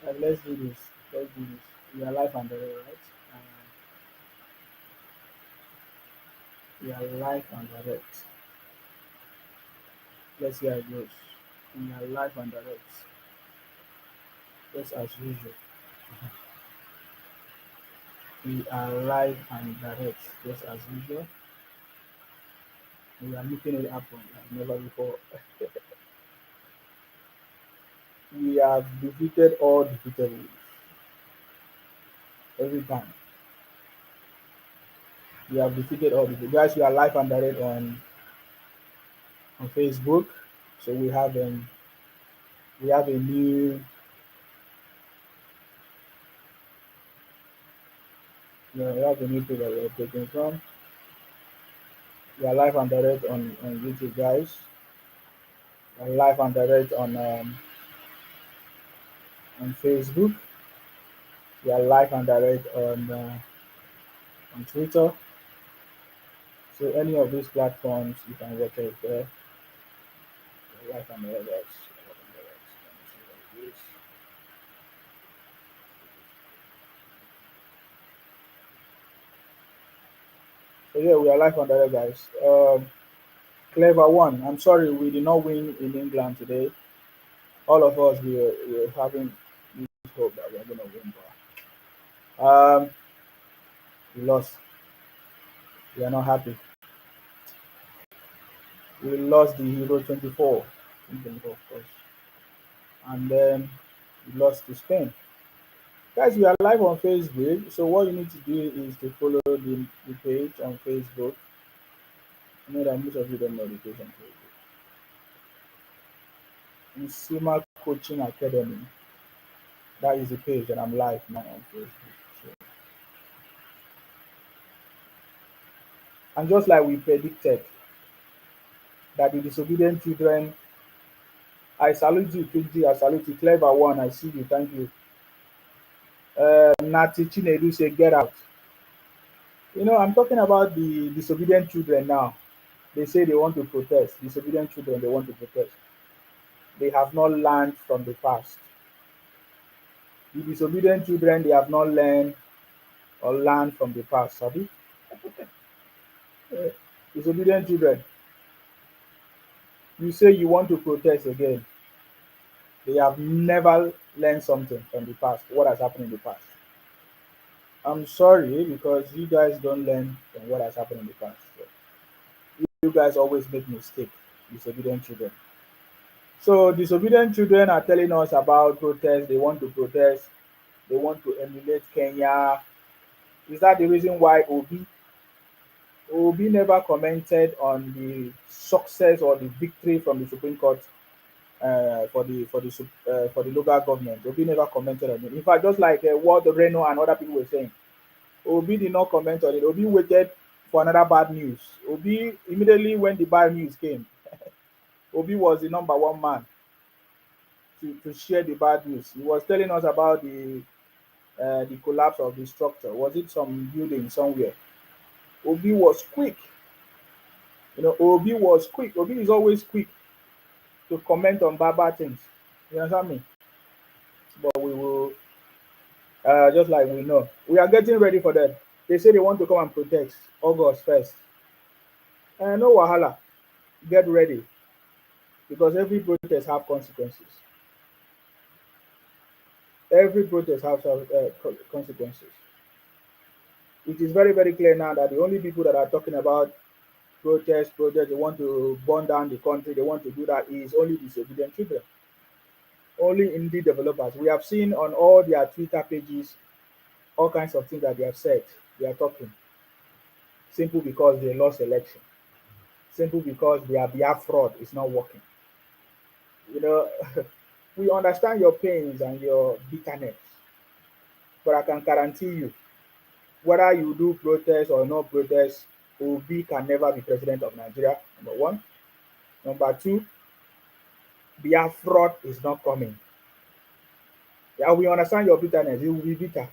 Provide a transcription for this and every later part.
Let's do this. Let's do this. We are live and direct, right? We are live and direct. Let's see how it goes. We are live and direct. Just as usual. We are live and direct. Just as usual. We are making it happen like never before. We have defeated all defeatables every time. We have defeated all the guys. We are live and direct on Facebook. So we have a new we have a new page that we're taking from. We are live and direct on YouTube, guys. We are live and direct on Facebook. We are live and direct on Twitter. So any of these platforms, you can watch us there. We are live and direct, guys. Live and direct. Let me see what it is. So yeah, we are live and direct, guys. Clever one. I'm sorry we did not win in England today. All of us we were having this hope that we are gonna win, but we lost. We are not happy. We lost the Euro 24, 2024, of course, and then we lost to Spain. Guys, we are live on Facebook, so what you need to do is to follow the page on Facebook. I know that most of you don't know the page on Facebook. Sima Coaching Academy. That is the page that I'm live now on Facebook. So, and just like we predicted that the disobedient children, I salute you, KG, I salute you, clever one, I see you, thank you. Nati Chinedu say, get out. I'm talking about the disobedient children now. They say they want to protest. Disobedient children, they want to protest. They have not learned from the past. The disobedient children, they have not learned or learned from the past. Sabi? Eh, Disobedient children, you say you want to protest again. They have never learned something from the past, what has happened in the past. I'm sorry because you guys don't learn from what has happened in the past. So you guys always make mistakes, disobedient children. So disobedient children are telling us about protest. They want to protest. They want to emulate Kenya. Is that the reason why Obi never commented on the success or the victory from the Supreme Court for the local government? Obi never commented on it. In fact, just like what Reno and other people were saying, Obi did not comment on it. Obi waited for another bad news. Obi immediately when the bad news came, Obi was the number one man to share the bad news. He was telling us about the collapse of the structure. Was it some building somewhere? Obi was quick. Obi was quick. Obi is always quick to comment on bad things. You understand me? But we will, just like we know, we are getting ready for that. They say they want to come and protest August 1st. No wahala. Get ready because every protest have consequences. Every protest has consequences. It is very, very clear now that the only people that are talking about protest, they want to burn down the country, they want to do that is only disobedient children, only indie developers. We have seen on all their Twitter pages all kinds of things that they have said. They are talking simple because they lost election, simple because their fraud is not working. You know, we understand your pains and your bitterness, but I can guarantee you, whether you do protest or no protest, Obi can never be president of Nigeria. Number one. Number two, fraud is not coming. Yeah, we understand your bitterness. You will be bitter,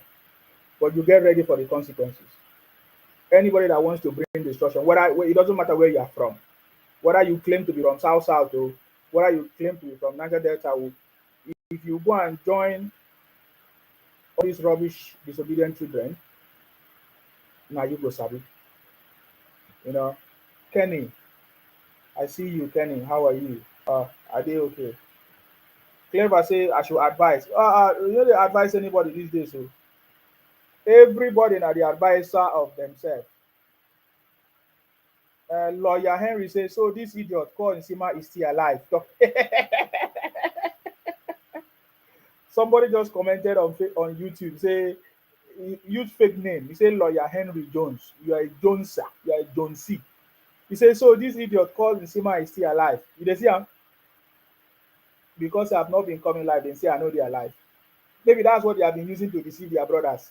but you get ready for the consequences. Anybody that wants to bring destruction, it doesn't matter where you are from, whether you claim to be from South or whether you claim to be from Niger Delta, if you go and join All these rubbish, disobedient children, now you go sabi. You know, Kenny, I see you, Kenny. How are you? Are they okay? Clever say I should advise. You know they advise anybody these days. So everybody now the advisor of themselves. Lawyer Henry says, so this idiot called Nsima is still alive. Somebody just commented on YouTube, say, use fake name. He said, Lawyer Henry Jones. You are a Joneser. You are a Jonesy. He said, so this idiot called Nsima is still alive. You dey see am? Because I have not been coming live, they say I know they are alive. Maybe that's what they have been using to deceive their brothers.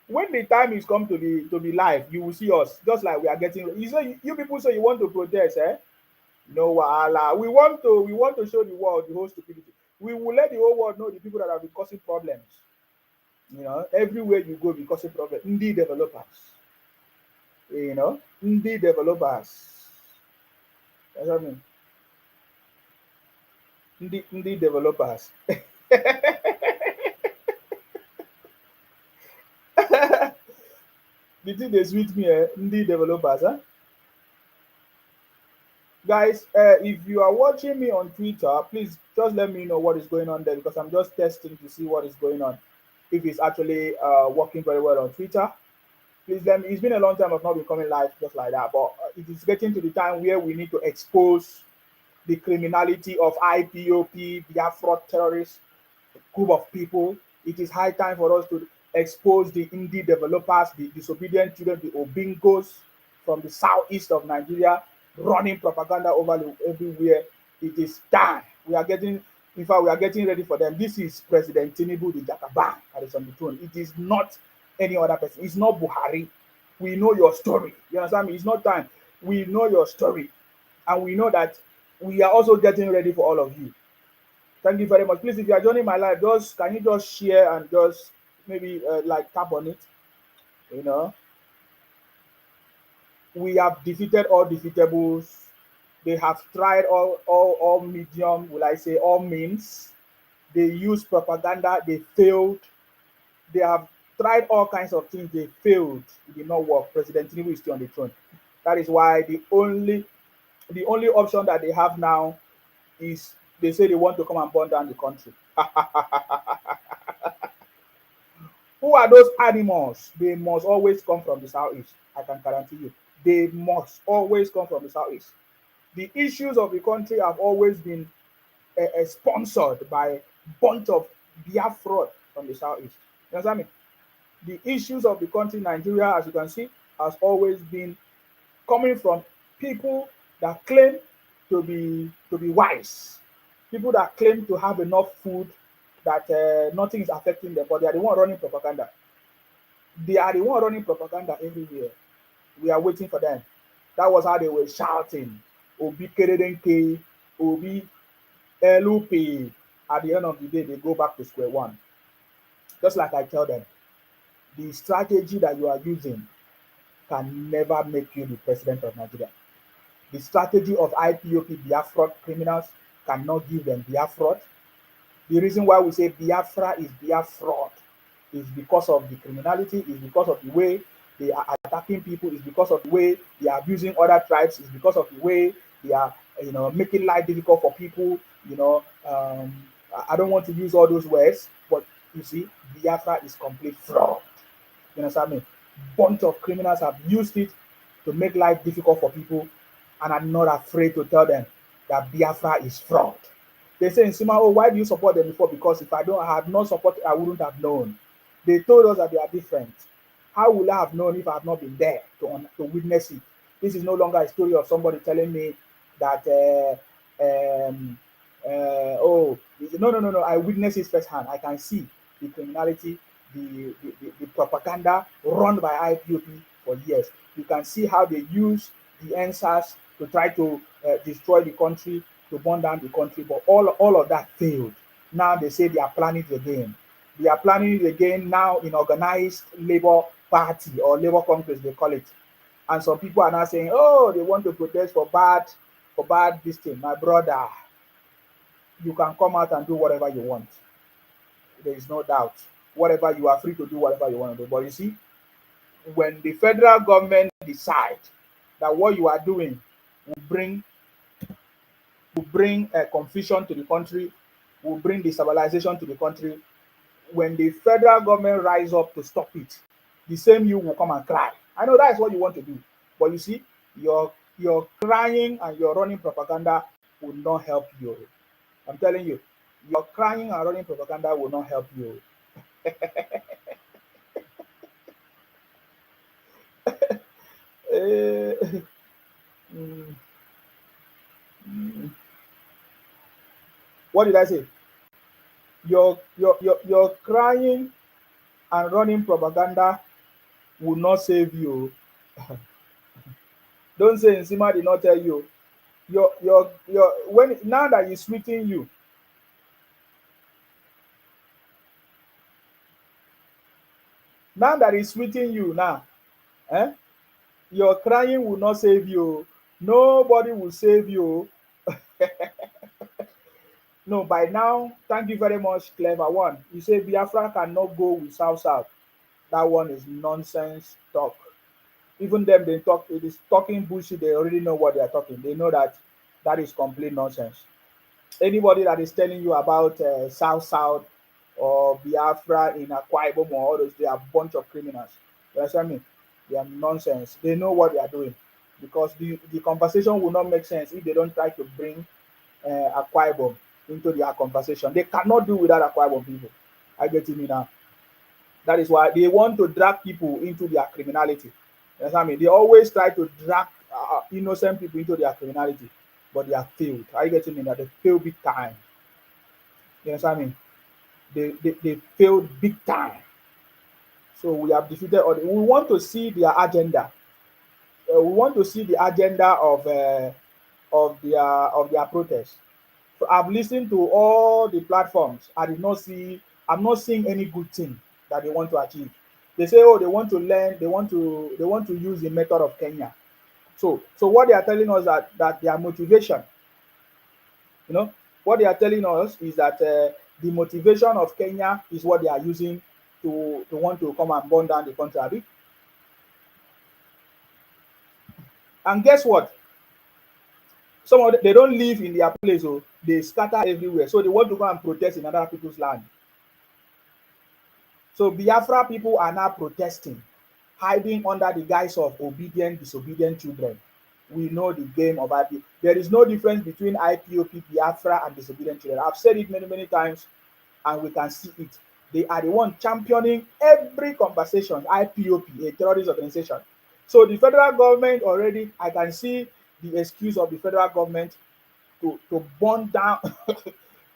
When the time is come to be live, you will see us just like we are getting. You say you people say you want to protest, eh? No wahala. We want to show the world the whole stupidity. We will let the whole world know the people that have been causing problems. Everywhere you go, be causing problems. Indie developers, indie developers. That's what I mean. Indie developers. The thing they sweet me, indie developers, huh? Guys, if you are watching me on Twitter, please just let me know what is going on there because I'm just testing to see what is going on. If it's actually working very well on Twitter, please let me. It's been a long time I've not been coming live just like that, but it is getting to the time where we need to expose the criminality of IPOP, Biafra terrorists, group of people. It is high time for us to expose the indie developers, the disobedient children, the Obingos from the southeast of Nigeria, running propaganda everywhere. It is time. In fact, we are getting ready for them. This is President Tinubu, the Jakaban that is on the throne. It is not any other person. It's not Buhari. We know your story. You understand me? It's not time. We know your story. And we know that we are also getting ready for all of you. Thank you very much. Please, if you are joining my live, just can you just share and just maybe like tap on it? You know, we have defeated all defeatables. They have tried all medium, will I say, all means. They use propaganda. They failed. They have tried all kinds of things. They failed. It did not work. President Tinubu is still on the throne. That is why the only option that they have now is they say they want to come and burn down the country. Who are those animals? They must always come from the southeast. I can guarantee you. They must always come from the southeast. The issues of the country have always been sponsored by a bunch of Biafra from the southeast. You understand me? The issues of the country, Nigeria, as you can see, has always been coming from people that claim to be wise, people that claim to have enough food that nothing is affecting them, but they are the one running propaganda. They are the one running propaganda everywhere. We are waiting for them. That was how they were shouting, Obi Keredenke, Obi LUP. At the end of the day, they go back to square one. Just like I tell them, the strategy that you are using can never make you the president of Nigeria. The strategy of IPOP Biafra criminals cannot give them Biafra. The reason why we say Biafra is Biafra is because of the criminality, is because of the way they are attacking people, is because of the way they are abusing other tribes, is because of the way they are, making life difficult for people. I don't want to use all those words, but you see, Biafra is complete fraud. You understand me? Bunch of criminals have used it to make life difficult for people, and I'm not afraid to tell them that Biafra is fraud. They say in Sima, oh, why do you support them before? Because if I had not supported, I wouldn't have known. They told us that they are different. How will I have known if I have not been there to witness it? This is no longer a story of somebody telling me that, no, I witnessed it firsthand. I can see the criminality, the propaganda run by IPOP for years. You can see how they use the answers to try to destroy the country, to burn down the country, but all of that failed. Now they say they are planning it again. They are planning it again now in organized labor party or labor congress, they call it. And some people are now saying, oh, they want to protest for bad this thing. My brother, you can come out and do whatever you want. There is no doubt. Whatever you are free to do, whatever you want to do. But you see, when the federal government decide that what you are doing will bring confusion to the country, will bring destabilization to the country, when the federal government rise up to stop it, the same you will come and cry. I know that is what you want to do, but you see, your crying and your running propaganda will not help you. I'm telling you, your crying and running propaganda will not help you. Eh, mm, mm. What did I say? Your crying and running propaganda will not save you. Don't say Nsima did not tell you. Your when now that he's sweeting you, now that he's sweeting you now, eh? Your crying will not save you. Nobody will save you. No, by now, thank you very much, clever one. You say Biafra cannot go with South South. That one is nonsense talk. Even them, they talk, it is talking bullshit. They already know what they are talking. They know that that is complete nonsense. Anybody that is telling you about South South or Biafra in Akwa Ibom or all those, they are a bunch of criminals. You understand me? They are nonsense. They know what they are doing because the conversation will not make sense if they don't try to bring Akwa Ibom into their conversation. They cannot do without Akwa Ibom people. I get me now. That is why they want to drag people into their criminality. You understand me? They always try to drag innocent people into their criminality, but they have failed. Are you getting me? That they fail big time. You understand me? They failed big time. So we have defeated all. We want to see their agenda. We want to see the agenda of their protest. So I've listened to all the platforms. I did not see. I'm not seeing any good thing that they want to achieve. They say, oh, they want to learn. They want to use the method of Kenya. So what they are telling us that their motivation, you know, what they are telling us is that the motivation of Kenya is what they are using to want to come and burn down the country. Abi? And guess what? Some of them, they don't live in their place, so they scatter everywhere. So they want to go and protest in other people's land. So Biafra people are now protesting, hiding under the guise of obedient, disobedient children. We know the game of IPOP. There is no difference between IPOP, Biafra, and disobedient children. I've said it many, many times, and we can see it. They are the one championing every conversation, IPOP, a terrorist organization. So the federal government already, I can see the excuse of the federal government to burn down,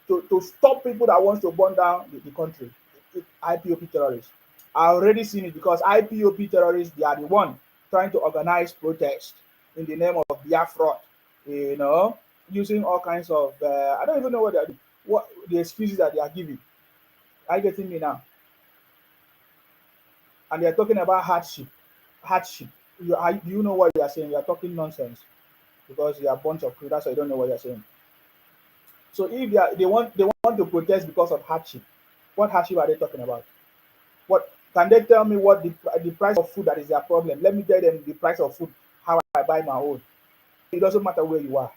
to stop people that wants to burn down the country, IPOP terrorists. I already seen it because IPOP terrorists, they are the one trying to organize protest in the name of Biafra, you know, using all kinds of, I don't even know what they are doing, what the excuses that they are giving. Are you getting me now? And they are talking about hardship. Hardship. Do you know what you are saying? You are talking nonsense because you are a bunch of criminals, so you don't know what you are saying. So if they want to protest because of hardship, what hardship are they talking about? What can they tell me what the price of food that is their problem? Let me tell them the price of food, how I buy my own. It doesn't matter where you are.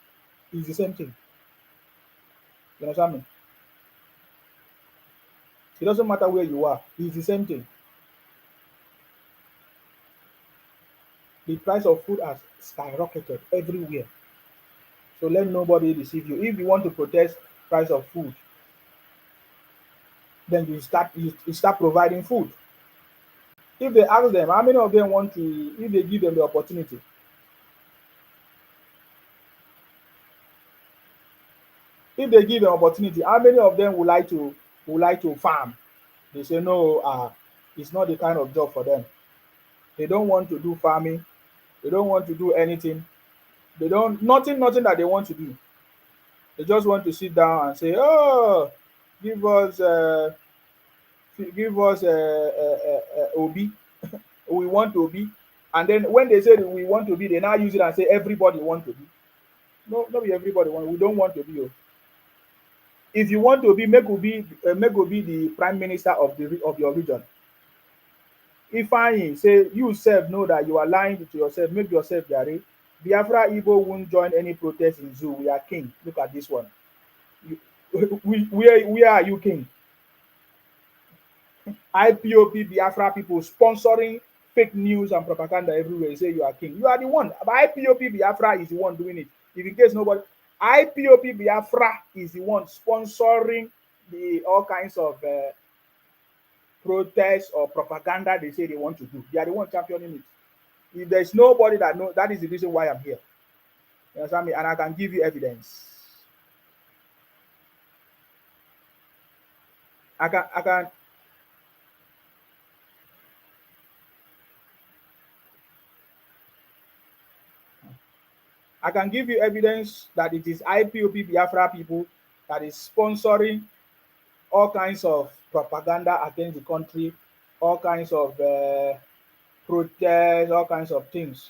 It's the same thing. You understand me? It doesn't matter where you are. It's the same thing. The price of food has skyrocketed everywhere. So let nobody deceive you. If you want to protest price of food, then you start providing food. If they ask them how many of them want to, if they give them the opportunity, if they give an opportunity, how many of them would like to farm? They say no, it's not the kind of job for them. They don't want to do farming. They don't want to do anything. They don't nothing that they want to do. They just want to sit down and say, oh, give us Obi. We want Obi. And then when they say that we want to be, they now use it and say everybody want to be. No, not be everybody want. We don't want to be. Oh. If you want to be, make Obi the prime minister of of your region. Ifeanyi say you sef know that you are lying to yourself, make yourself jare. Biafra Igbo won't join any protest in zoo. We are king. Look at this one. You, where are you king? IPOP Biafra people sponsoring fake news and propaganda everywhere. You say you are king. You are the one. But IPOP Biafra is the one doing it. If in case nobody, IPOP Biafra is the one sponsoring the all kinds of protests or propaganda they say they want to do. They are the one championing it. If there's nobody that knows, that is the reason why I'm here. You understand me? And I can give you evidence. I can I can give you evidence that it is IPOP Biafra people that is sponsoring all kinds of propaganda against the country, all kinds of protests, all kinds of things.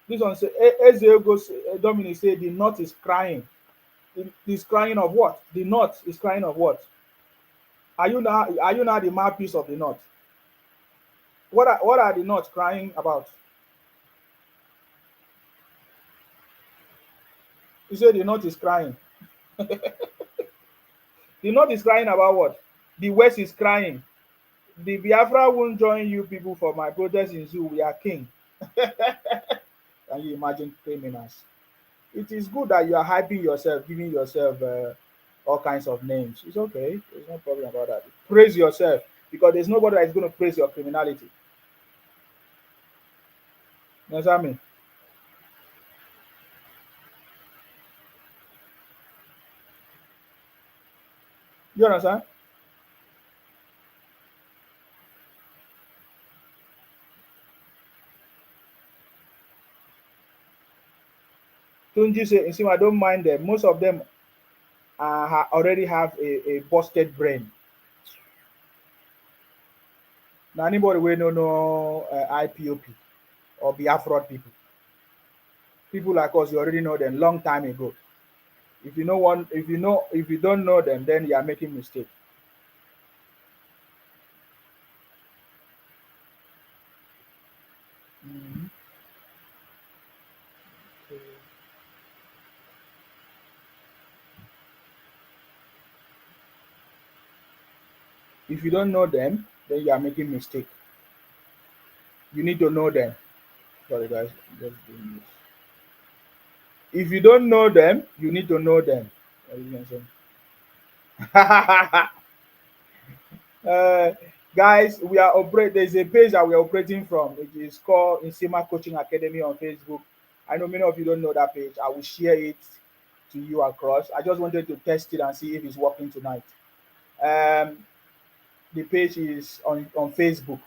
This one say Ezeogo Dominic say the north is crying. Is crying of what? The north is crying of what? Are you now the mouthpiece of the north? What are the north crying about? You say the north is crying. The north is crying about what? The west is crying. The Biafra won't join you people for my protest in zoo. We are king. Can you imagine criminals? It is good that you are hyping yourself, giving yourself all kinds of names. It's okay. There's no problem about that. Praise yourself because there's nobody that is going to praise your criminality. You understand me? You understand? Tunji say, you see, I don't mind them. Most of them already have a busted brain. Now, anybody we don't know IPOP or Biafra people, people like us, you already know them long time ago. If you know one, if you don't know them, then you are making mistake. Mhm. If you don't know them, then you are making mistake. You need to know them. Sorry, guys, just doing this. If you don't know them, you need to know them. What are you gonna say? uh, guys, we are operate. There's a page that we are operating from. It is called Insima Coaching Academy on Facebook. I know many of you don't know that page. I will share it to you across. I just wanted to test it and see if it's working tonight. Um, the page is on Facebook.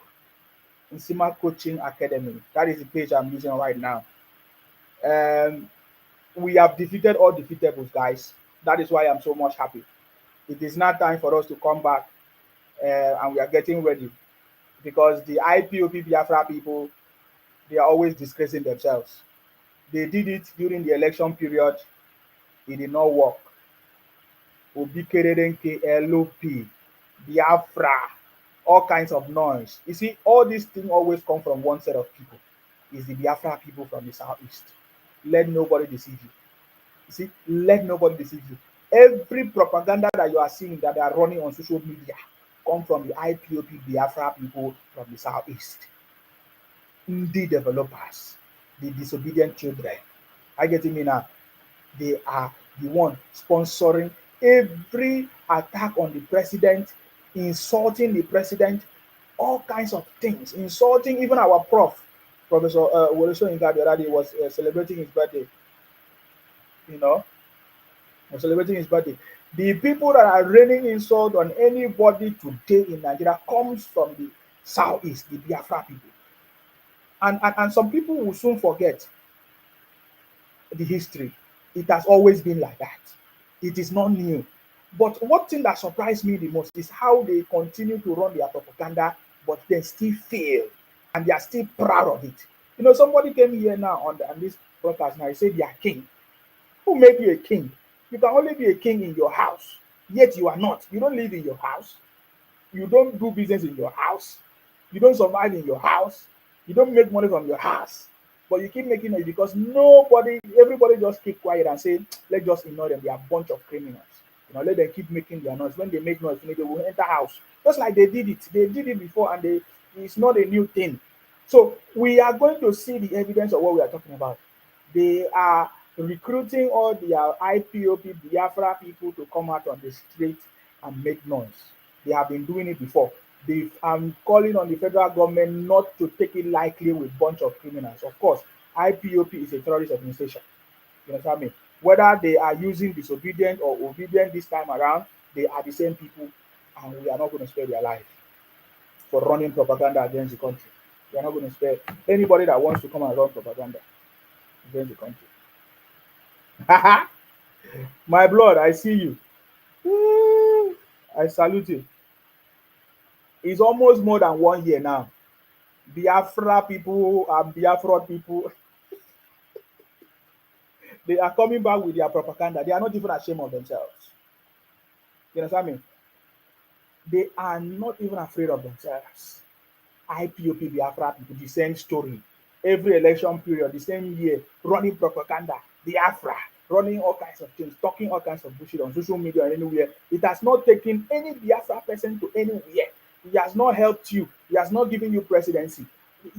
Insima Coaching Academy. That is the page I'm using right now. Um, we have defeated all defeatables, guys. That is why I'm so much happy. It is now time for us to come back, and we are getting ready because the IPOP Biafra people, they are always disgracing themselves. They did it during the election period. It did not work. Obi Kererenke, LOP, Biafra, all kinds of noise. You see, all these things always come from one set of people. Is the Biafra people from the southeast. Let nobody deceive you. You see, let nobody deceive you. Every propaganda that you are seeing that they are running on social media come from the IPOP Biafra people from the southeast. The developers, the disobedient children. I get me now. They are the one sponsoring every attack on the president, insulting the president, all kinds of things, insulting even our prof, Professor Wole Soyinka the other day was celebrating his birthday. You know, was celebrating his birthday. The people that are raining insult on anybody today in Nigeria comes from the southeast, the Biafra people. And some people will soon forget the history. It has always been like that. It is not new. But one thing that surprised me the most is how they continue to run their propaganda, but they still fail, and they are still proud of it. You know, somebody came here now on this broadcast now. He said they are king. Who made you a king? You can only be a king in your house, yet you are not. You don't live in your house. You don't do business in your house. You don't survive in your house. You don't make money from your house. But you keep making noise because everybody just keep quiet and say, let's just ignore them. They are a bunch of criminals. Let them keep making their noise. When they make noise, they will enter house. Just like they did it. They did it before and it's not a new thing. So we are going to see the evidence of what we are talking about. They are recruiting all their IPOP Biafra people to come out on the street and make noise. They have been doing it before. I'm calling on the federal government not to take it lightly with a bunch of criminals. Of course, IPOP is a terrorist organization. You understand me? Whether they are using disobedient or obedient this time around, they are the same people, and we are not going to spare their life for running propaganda against the country. We are not going to spare anybody that wants to come and run propaganda against the country. My blood, I see you. I salute you. It's almost more than 1 year now. Biafra people and Biafra people, they are coming back with their propaganda. They are not even ashamed of themselves. You understand me? They are not even afraid of themselves. IPOP Biafra people, the same story. Every election period, the same year, running propaganda, Biafra, running all kinds of things, talking all kinds of bullshit on social media and anywhere. It has not taken any Biafra person to anywhere. He has not helped you. He has not given you presidency.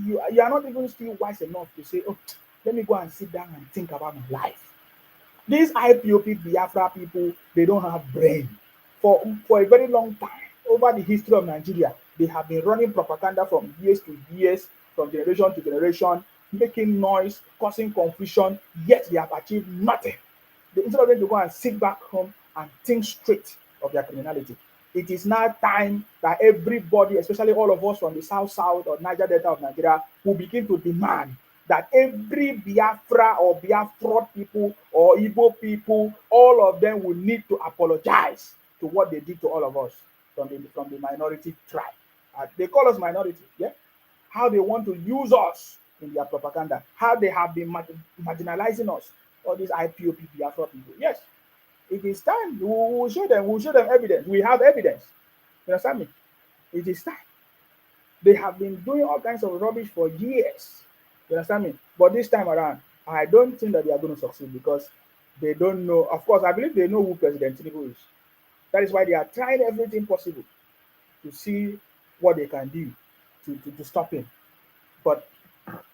You are not even still wise enough to say, oh, let me go and sit down and think about my life. These IPOP Biafra people, they don't have brain. For a very long time, over the history of Nigeria, they have been running propaganda from years to years, from generation to generation, making noise, causing confusion, yet they have achieved nothing. Instead of them to go and sit back home and think straight of their criminality, it is now time that everybody, especially all of us from the south or Niger Delta of Nigeria, will begin to demand that every Biafra or Biafra people or Igbo people, all of them will need to apologize to what they did to all of us from the minority tribe. They call us minority, yeah? How they want to use us in their propaganda, how they have been marginalizing us, all these IPOP Biafra people. Yes, it is time. We'll show them evidence. We have evidence. You understand me? It is time. They have been doing all kinds of rubbish for years. You understand me? But this time around, I don't think that they are going to succeed because they don't know. Of course, I believe they know who President Tinubu is. That is why they are trying everything possible to see what they can do to stop him. But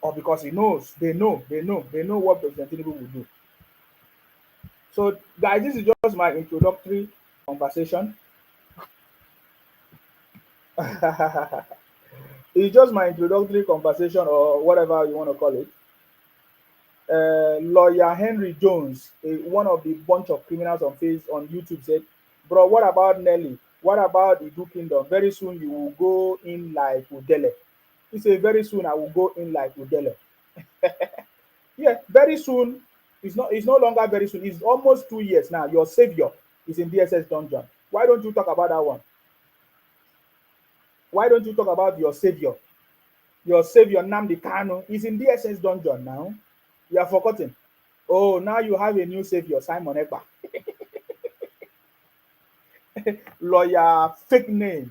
or because they know what President Tinubu will do. So, guys, this is just my introductory conversation. It's just my introductory conversation, or whatever you want to call it. Lawyer Henry Jones, one of the bunch of criminals on YouTube, said, "Bro, what about Nelly? What about the Idu Kingdom? Very soon you will go in like Udele." He said, "Very soon I will go in like Udele." Yeah, very soon. It's no longer very soon. It's almost 2 years now. Your savior is in DSS dungeon. Why don't you talk about that one? Why don't you talk about your savior? Your savior, Nnamdi Kanu, is in DSS dungeon now. You have forgotten. Oh, now you have a new savior, Simon Ekpa. Lawyer, fake name.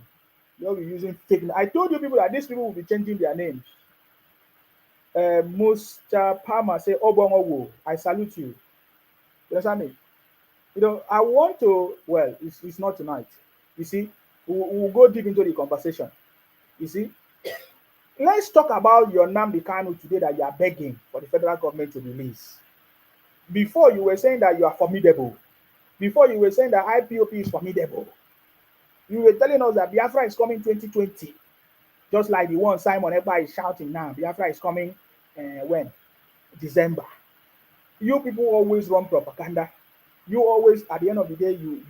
You'll be using fake name. I told you people that these people will be changing their names. Mr. Palmer say, Obongowo, I salute you. You understand me? I want to, well, it's not tonight. You see, we'll go deep into the conversation. You see, let's talk about your Nnamdi Kanu today that you are begging for the federal government to release. Before you were saying that you are formidable. Before you were saying that IPOP is formidable. You were telling us that Biafra is coming 2020. Just like the one Simon Ekpa is shouting now. Biafra is coming when? December. You people always run propaganda. You always, at the end of the day, you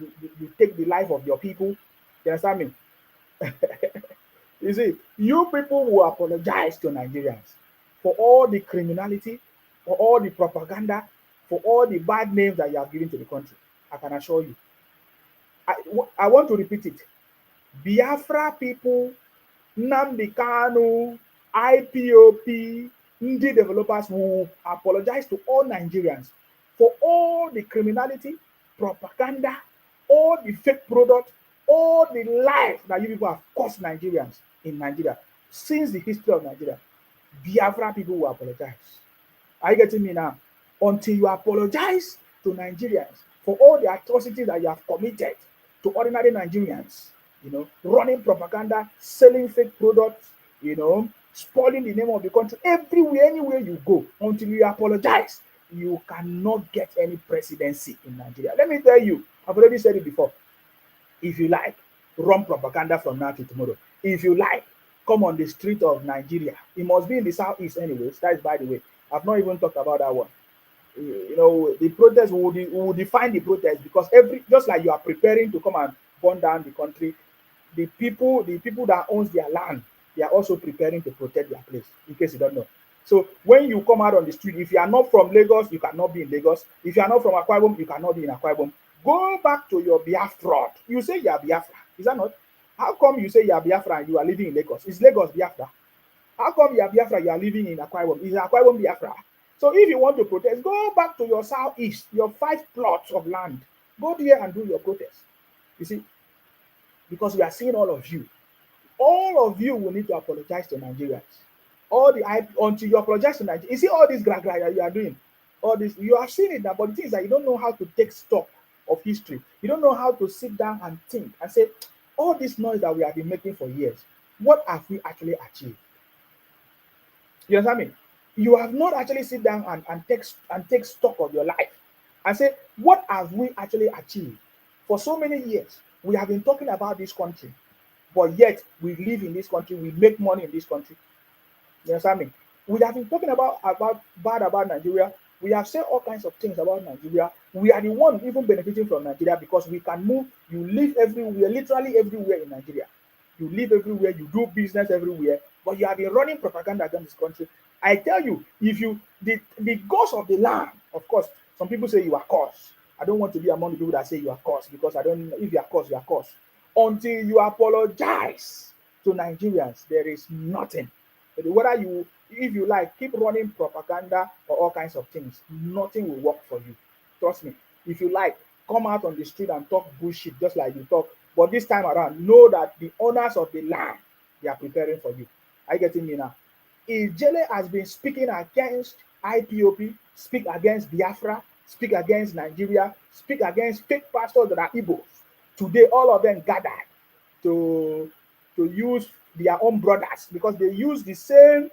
take the life of your people. You understand me? You see, you people will apologize to Nigerians for all the criminality, for all the propaganda, for all the bad names that you have given to the country. I can assure you. I want to repeat it. Biafra people, Nnamdi Kanu, IPOP, Ndi developers will apologize to all Nigerians for all the criminality, propaganda, all the fake product, all the lies that you people have caused Nigerians in Nigeria since the history of Nigeria, Biafra people will apologize. Are you getting me now? Until you apologize to Nigerians for all the atrocities that you have committed to ordinary Nigerians, running propaganda, selling fake products, spoiling the name of the country everywhere, anywhere you go, until you apologize, you cannot get any presidency in Nigeria. Let me tell you, I've already said it before. If you like, run propaganda from now to tomorrow. If you like, come on the street of Nigeria. It must be in the southeast anyways. That is, by the way. I've not even talked about that one. The protest, we will define the protest, because just like you are preparing to come and burn down the country, the people that owns their land, they are also preparing to protect their place, in case you don't know. So when you come out on the street, if you are not from Lagos, you cannot be in Lagos. If you are not from Akwa Ibom, you cannot be in Akwa Ibom. Go back to your Biafra. You say you are Biafra. Is that not? How come you say you are Biafra and you are living in Lagos? Is Lagos Biafra? How come you are Biafra, you are living in Akwa Ibom? Is Akwa Ibom Biafra? So if you want to protest, go back to your southeast, your 5 plots of land. Go there and do your protest. You see, because we are seeing all of you. All of you will need to apologize to Nigerians. Until you apologize to Nigeria. You see all this gra that you are doing. All this, you have seen it now, but the thing is that you don't know how to take stock of history. You don't know how to sit down and think and say, all this noise that we have been making for years, what have we actually achieved? You understand me? You have not actually sit down and take stock of your life and say, what have we actually achieved? For so many years, we have been talking about this country, but yet we live in this country, we make money in this country. You understand me? We have been talking about Nigeria. We have said all kinds of things about Nigeria. We are the one even benefiting from Nigeria, because we can move. You live everywhere, literally everywhere in Nigeria. You live everywhere, you do business everywhere, but you have been running propaganda against this country. I tell you, if you the gods of the land, of course, some people say you are cursed. I don't want to be among the people that say you are cursed, because I don't. If you are cursed, you are cursed. Until you apologize to Nigerians, there is nothing. Whether if you like, keep running propaganda or all kinds of things, nothing will work for you. Trust me. If you like, come out on the street and talk bullshit just like you talk. But this time around, know that the owners of the land, they are preparing for you. Are you getting me now? Ijele has been speaking against IPOP, speak against Biafra, speak against Nigeria, speak against fake pastors that are Igbos. Today, all of them gathered to use their own brothers, because they use the same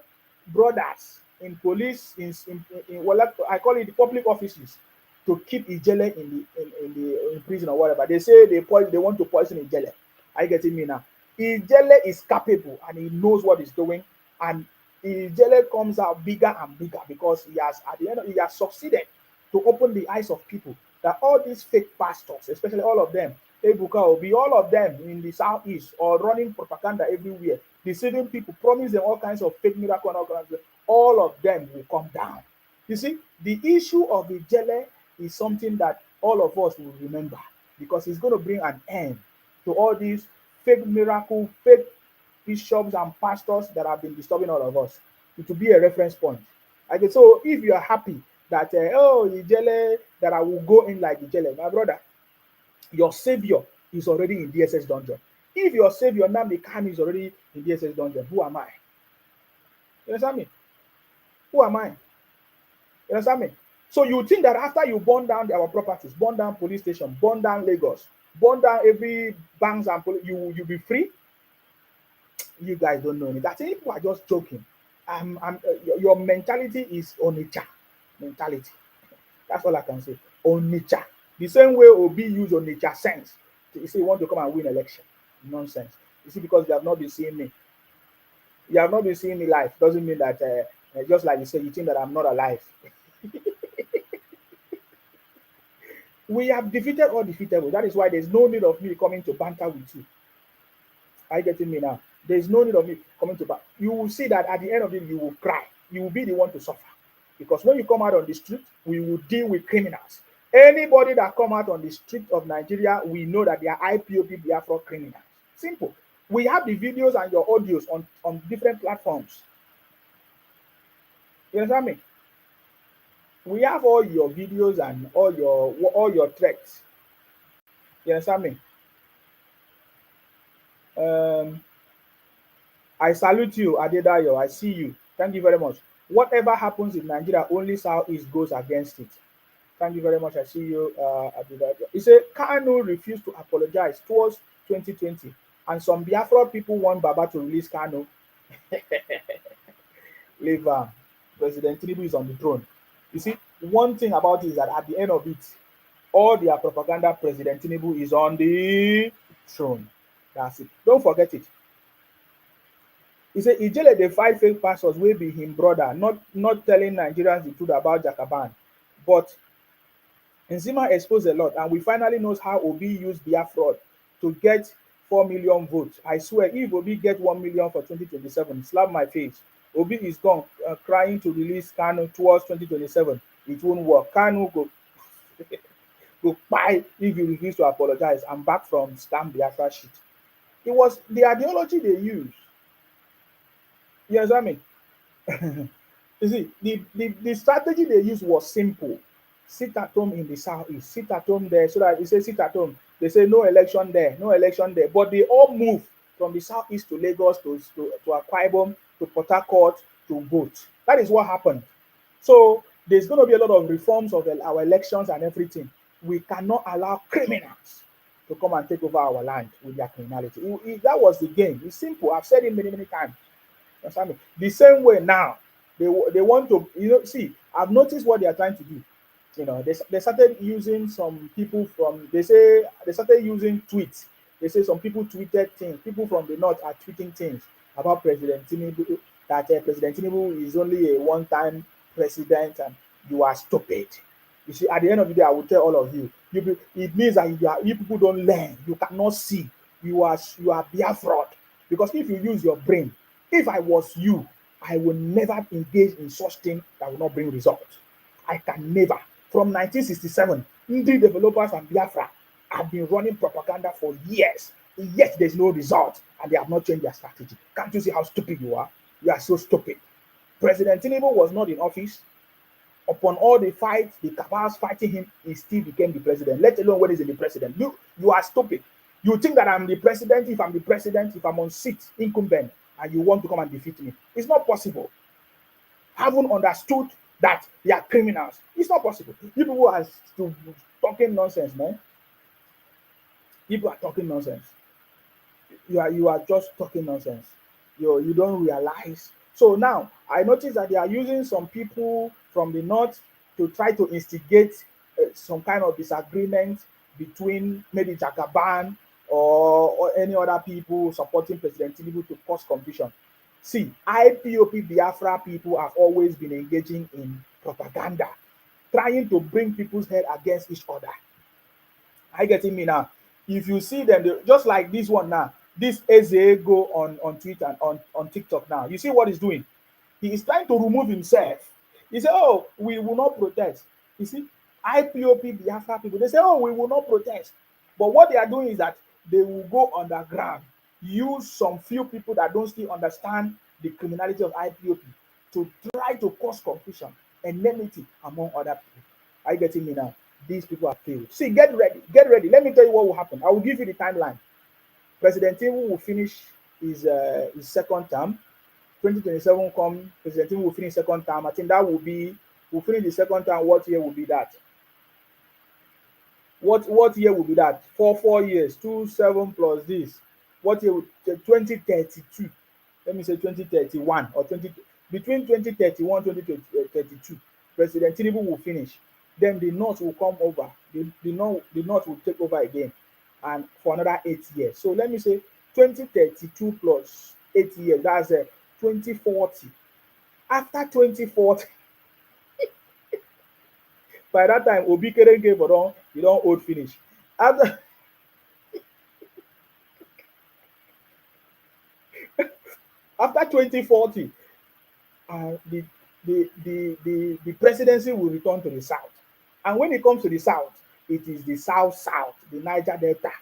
brothers in police, in what I call it, the public offices, to keep Ijele in prison or whatever. They say they want to poison Ijele. Are you getting me now? Ijele is capable and he knows what he's doing, and Ijele comes out bigger and bigger, because he has succeeded to open the eyes of people that all these fake pastors, especially all of them, Ebuka Obi, all of them in the southeast, or running propaganda everywhere, deceiving people, promise them all kinds of fake miracle and all of them will come down. You see, the issue of the Ijele is something that all of us will remember, because it's going to bring an end to all these fake miracle, fake bishops and pastors that have been disturbing all of us. It will be a reference point. Okay, so if you are happy that Ijele, that I will go in like Ijele, my brother, your savior is already in DSS dungeon. If your savior Nnamdi Kanu is already in DSS dungeon, who am I? You understand me? Who am I? You understand me? So you think that after you burn down our properties, burn down police station, burn down Lagos, burn down every banks and police, you be free? You guys don't know me. That people are just joking. Your mentality is Onitsha mentality. That's all I can say. Onitsha. The same way Obi use Onitsha sense to say you want to come and win election. Nonsense. You see, because you have not been seeing me. You have not been seeing me live. Doesn't mean that just like you say, you think that I'm not alive. We have defeated all defeatable. That is why there's no need of me coming to banter with you. Are you getting me now? There's no need of me coming to banter. You will see that at the end of it, you will cry. You will be the one to suffer. Because when you come out on the street, we will deal with criminals. Anybody that come out on the street of Nigeria, we know that they are IPOP Biafra criminals. Simple. We have the videos and your audios on different platforms. You understand me? We have all your videos and all your threats You understand me? Um, I salute you, Adedayo. I see you. Thank you very much. Whatever happens in Nigeria, only Southeast goes against it. Thank you very much. I see you, Adedayo. He said Kanu refused to apologize towards 2020, and some Biafra people want Baba to release Kanu. Leave President Tinubu is on the throne. You see, one thing about it is that at the end of it, all their propaganda, President Tinubu is on the throne. That's it. Don't forget it. He said Ijele dey fight fake pastors wey be him brother, not telling Nigerians the truth about Jagaban. But Nzima exposed a lot, and we finally knows how Obi used their fraud to get 4 million votes. I swear, if Obi get 1 million for 2027, slap my face. Obi is gone, crying to release Kanu towards 2027. It won't work. Kanu go buy if you refuse to apologize. I'm back from scam Biafra shit. It was the ideology they used. You understand me? You see, the strategy they used was simple. Sit at home in the southeast, sit at home there, so that you say sit at home. They say no election there, no election there. But they all move from the southeast to Lagos, to Akwa Ibom, to Port Harcourt, to vote. That is what happened. So there's going to be a lot of reforms of our elections and everything. We cannot allow criminals to come and take over our land with their criminality. That was the game. It's simple. I've said it many, many times. Understand me? The same way now, they want to, see, I've noticed what they are trying to do. They started using some people from, they started using tweets. They say some people tweeted things. People from the north are tweeting things about President Tinubu, that President Tinubu is only a one-time president and you are stupid. You see, at the end of the day, I will tell all of you, it means that you people don't learn. You cannot see. You are Biafra. Because if you use your brain, if I was you, I will never engage in such thing that will not bring results. I can never. From 1967, Ndi developers and Biafra have been running propaganda for years. Yet there's no result, and they have not changed their strategy. Can't you see how stupid you are? You are so stupid. President Tinubu was not in office. Upon all the fights, the cabals fighting him, he still became the president, let alone when he's in the president. You are stupid. You think that I'm the president, if I'm on seat, incumbent, and you want to come and defeat me. It's not possible. Haven't understood that they are criminals. It's not possible. People are still talking nonsense, man. People are talking nonsense. You are just talking nonsense. You don't realize. So now I notice that they are using some people from the north to try to instigate some kind of disagreement between maybe Jagaban or any other people supporting President Tinubu to cause confusion. See, IPOP Biafra people have always been engaging in propaganda, trying to bring people's head against each other. Are you getting me now? If you see them, just like this one now, this Eze go on Twitter and on TikTok now. You see what he's doing? He is trying to remove himself. He said, "Oh, we will not protest." You see, IPOP Biafra people, they say, "Oh, we will not protest." But what they are doing is that they will go underground, use some few people that don't still understand the criminality of IPOP to try to cause confusion, enmity among other people. Are you getting me now? These people have failed. See, get ready, get ready. Let me tell you what will happen. I will give you the timeline. President Tinubu will finish his second term. 2027 come, President Tinubu will finish second term. I think that will finish the second term. What year will be that? What year will be that? 4 years, 27 plus this. What year? 2032. Let me say 2031 or 20 between 2031 2032. President Tinubu will finish. Then the North will come over. The North will take over again, and for another 8 years. So let me say 2032 plus 8 years. That's 2040. After 2040. By that time, Obi Kerenge for you don't old finish. After after 2040, the presidency will return to the south. And when it comes to the south, it is the south, the Niger Delta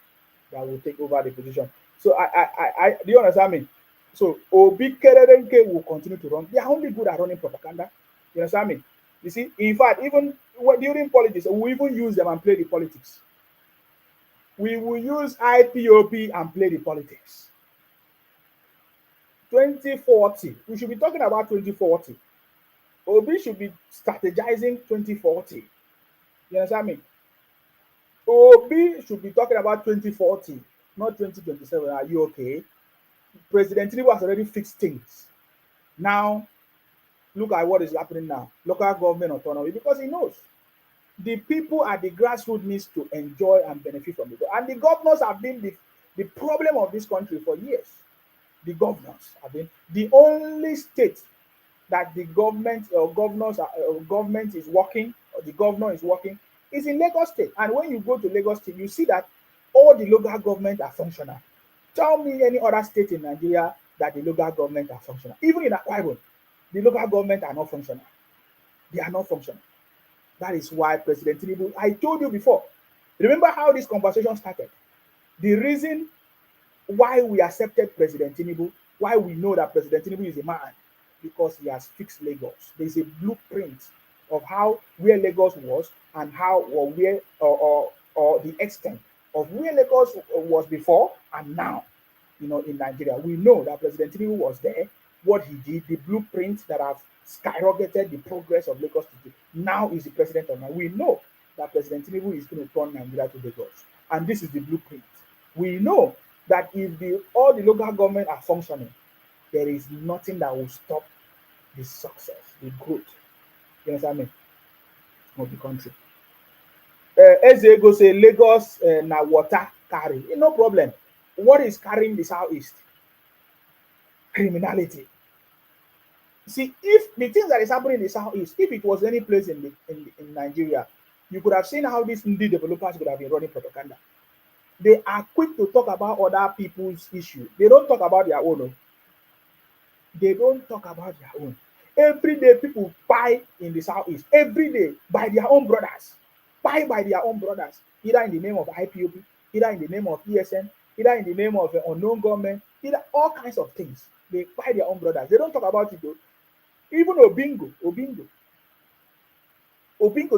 that will take over the position. So I do you understand me? So Obi Kerenge will continue to run. They are only good at running propaganda. You understand me? You see, in fact, even during politics, we even use them and play the politics. We will use IPOP and play the politics. 2040. We should be talking about 2040. Obi should be strategizing 2040. You understand me? Obi should be talking about 2040, not 2027. Are you okay? President Tinubu has already fixed things. Now, look at what is happening now. Local government autonomy, because he knows the people at the grassroots needs to enjoy and benefit from it. And the governors have been the problem of this country for years. The governors have been the only state that the government or government is working, or the governor is working, is in Lagos State. And when you go to Lagos State, you see that all the local government are functional. Tell me any other state in Nigeria that the local government are functional. Even in Akwa Ibom, the local government are not functional. They are not functional. That is why President Tinubu, I told you before, remember how this conversation started? The reason why we accepted President Tinubu, why we know that President Tinubu is a man, because he has fixed Lagos. There's a blueprint of how where Lagos was and how or where or the extent of where Lagos was before and now, in Nigeria. We know that President Tinubu was there, what he did, the blueprints that have skyrocketed the progress of Lagos today. Now is the president of Nigeria. We know that President Tinubu is going to turn Nigeria to Lagos. And this is the blueprint. We know that if all the local government are functioning, there is nothing that will stop the success, the growth. You understand me? Of the country. Eze go say Lagos na water carry. No problem. What is carrying the southeast? Criminality. See, if the things that is happening in the southeast, if it was any place in Nigeria, you could have seen how these indie developers would have been running propaganda. They are quick to talk about other people's issue. They don't talk about their own. They don't talk about their own. Every day people buy in the southeast. Every day by their own brothers. Buy by their own brothers. Either in the name of IPOP, either in the name of ESN, either in the name of unknown government, either all kinds of things. They buy their own brothers. They don't talk about it though. Even Obingo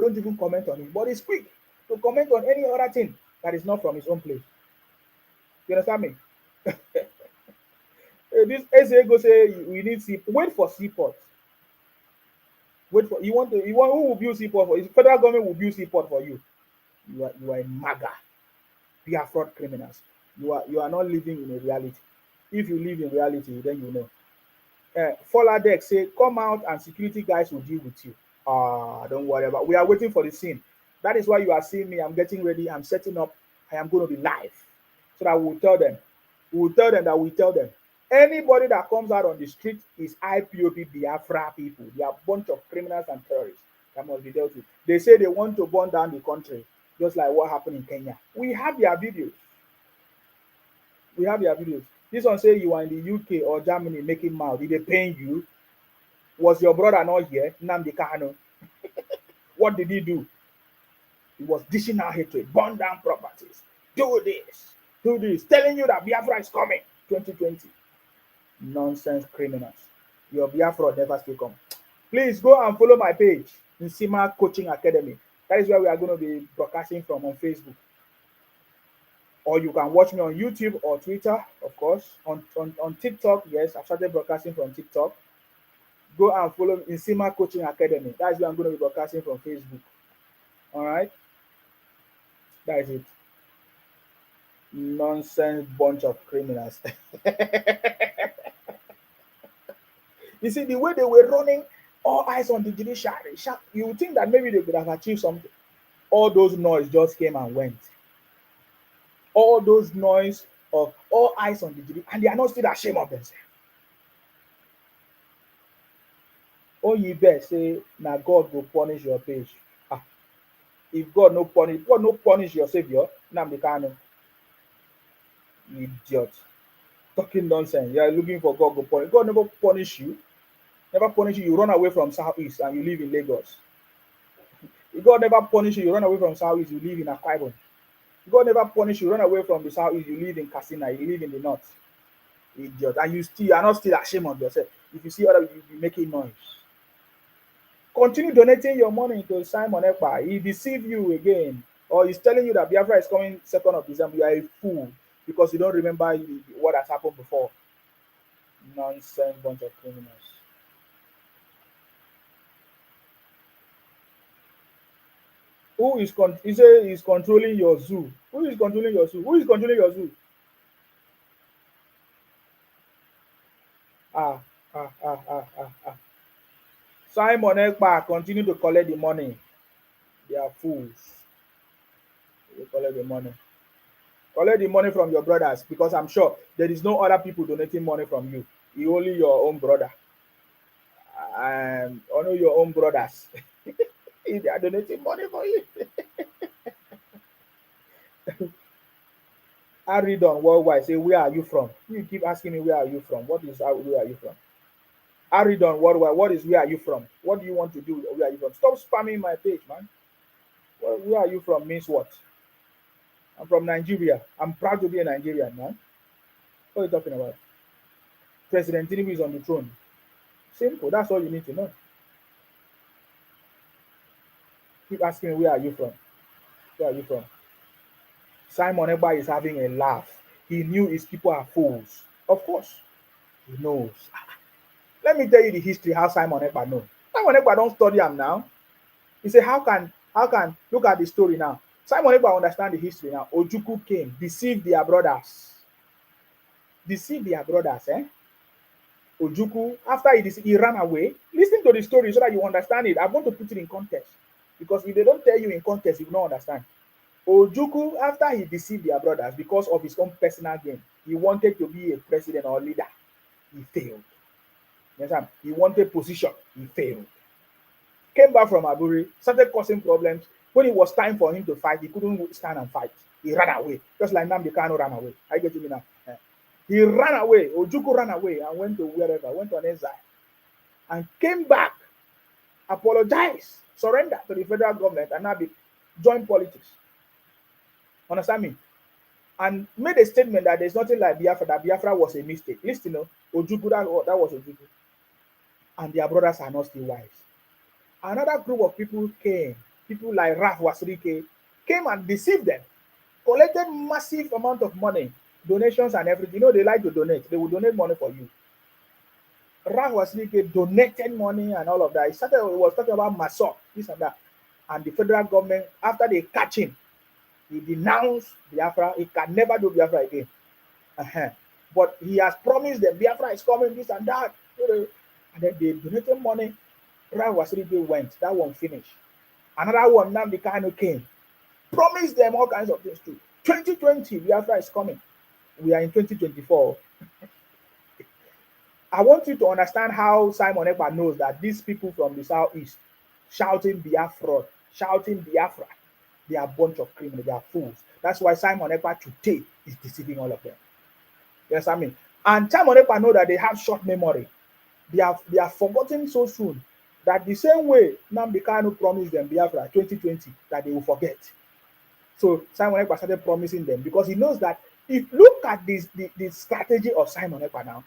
don't even comment on it, but he's quick to comment on any other thing that is not from his own place. You understand me? This SA go say we need wait for seaport. Wait for you want who will build seaport for you? Federal government will build seaport for you. You are a MAGA. You are fraud criminals. You are not living in a reality. If you live in reality, then you know. Foladek say, come out and security guys will deal with you. Don't worry about. We are waiting for the scene. That is why you are seeing me. I'm getting ready. I'm setting up. I am going to be live, so that we will tell them. We will tell them that we tell them. Anybody that comes out on the street is IPOP Biafra people. They are a bunch of criminals and terrorists that must be dealt with. They say they want to burn down the country, just like what happened in Kenya. We have their videos. This one say you are in the UK or Germany making mouth. Did they pay you? Was your brother not here? Nnamdi Kanu. What did he do? He was dishing out hatred, burn down properties, do this, telling you that Biafra is coming 2020. Nonsense criminals. Your Biafra never still come. Please go and follow my page, Nsima Coaching Academy. That is where we are going to be broadcasting from on Facebook. Or you can watch me on YouTube or Twitter, of course. On TikTok, yes, I've started broadcasting from TikTok. Go and follow Nsima Coaching Academy. That is where I'm going to be broadcasting from Facebook. All right? That is it. Nonsense bunch of criminals. You see, the way they were running, all eyes on the judiciary, you would think that maybe they could have achieved something. All those noise just came and went. All those noise of all eyes on the judiciary, and they are not still ashamed of themselves. Oh, you best say, now God will punish your page. If God no punish your savior, Nnamdi Kanu. Idiot. Talking nonsense. You are looking for God to punish. God never punish you. Never punish you. You run away from Southeast and you live in Lagos. If God never punish you, you run away from Southeast, you live in Akwa Ibom. If God never punish you, run away from the Southeast, you live in Katsina, you live in the North. Idiot. And you are not still ashamed of yourself. If you see other people, you be making noise. Continue donating your money to Simon Ekpa. He deceive you again. or he's telling you that Biafra is coming 2nd of December, you are a fool because you don't remember what has happened before. Nonsense bunch of criminals. Who is he say is controlling your zoo? Who is controlling your zoo? Who is controlling your zoo? Ah, ah. Simon Ekpa continue to collect the money. They are fools. They collect the money. Collect the money from your brothers because I'm sure there is no other people donating money from you. You only your own brother. Only your own brothers. They are donating money for you. I read on worldwide say where are you from? You keep asking me where are you from? What is where are you from? I read on worldwide. What is where are you from? What do you want to do? Where are you from? Stop spamming my page, man. Where are you from means what? I'm from Nigeria. I'm proud to be a Nigerian, man. What are you talking about? President Tinubu is on the throne. Simple. That's all you need to know. Keep asking me where are you from? Where are you from? Simon Ekpa is having a laugh. He knew his people are fools. Of course, he knows. Let me tell you the history how Simon Ekpa knows. Simon Ekpa don't study him now. He said, how can look at the story now? Simon Ekpa understand the history now. Ojukwu came, deceived their brothers. Deceived their brothers, eh? Ojukwu, after he ran away. Listen to the story so that you understand it. I want to put it in context. Because if they don't tell you in context, you will not understand. Ojukwu, after he deceived their brothers because of his own personal gain, he wanted to be a president or leader. He failed. You understand? He wanted position. He failed. Came back from Aburi, started causing problems. When it was time for him to fight, he couldn't stand and fight. He ran away, just like Nnamdi Kanu ran away. I get you now. He ran away. Ojukwu ran away and went to wherever, went on exile, and came back, apologized, surrendered to the federal government, and now joined politics. Understand me? And made a statement that there's nothing like Biafra, that Biafra was a mistake. Listen, Ojukwu, that was Ojukwu. And their brothers are not still wise. Another group of people came, people like Raf Wasrike, came and deceived them, collected massive amount of money, donations and everything. You know, they like to donate. They will donate money for you. Raf Wasrike donated money and all of that. He was talking about Masok, this and that. And the federal government, after they catch him, he denounced Biafra. He can never do Biafra again. But he has promised them Biafra is coming, this and that. And then they donated money. Raf Wasrike went. That one finished. Another one, Nnamdi Kanu came. Promised them all kinds of things too. 2020, Biafra is coming. We are in 2024. I want you to understand how Simon Ekpa knows that these people from the southeast shouting Biafra, they are a bunch of criminals, they are fools. That's why Simon Ekpa today is deceiving all of them. Yes, I mean. And Simon Ekpa know that they have short memory. They are forgotten so soon that the same way Nnamdi Kanu promised them Biafra 2020, that they will forget. So Simon Ekpa started promising them because he knows that if look at this the strategy of Simon Ekpa now.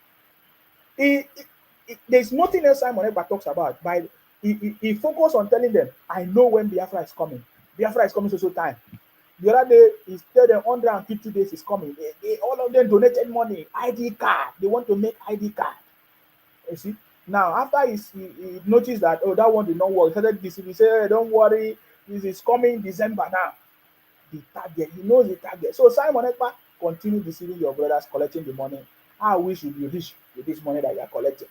There's nothing else Simon Ekpa talks about. He focused on telling them, I know when Biafra is coming. Biafra is coming so time. The other day, he told them 150 days is coming. All of them donated money, ID card. They want to make ID card. You see? Now, after he noticed that, that one did not work, he started deceiving. He said, hey, don't worry, this is coming December now. The target, he knows the target. So Simon Ekpa continue deceiving your brothers, collecting the money. I wish you be rich with this money that you are collecting.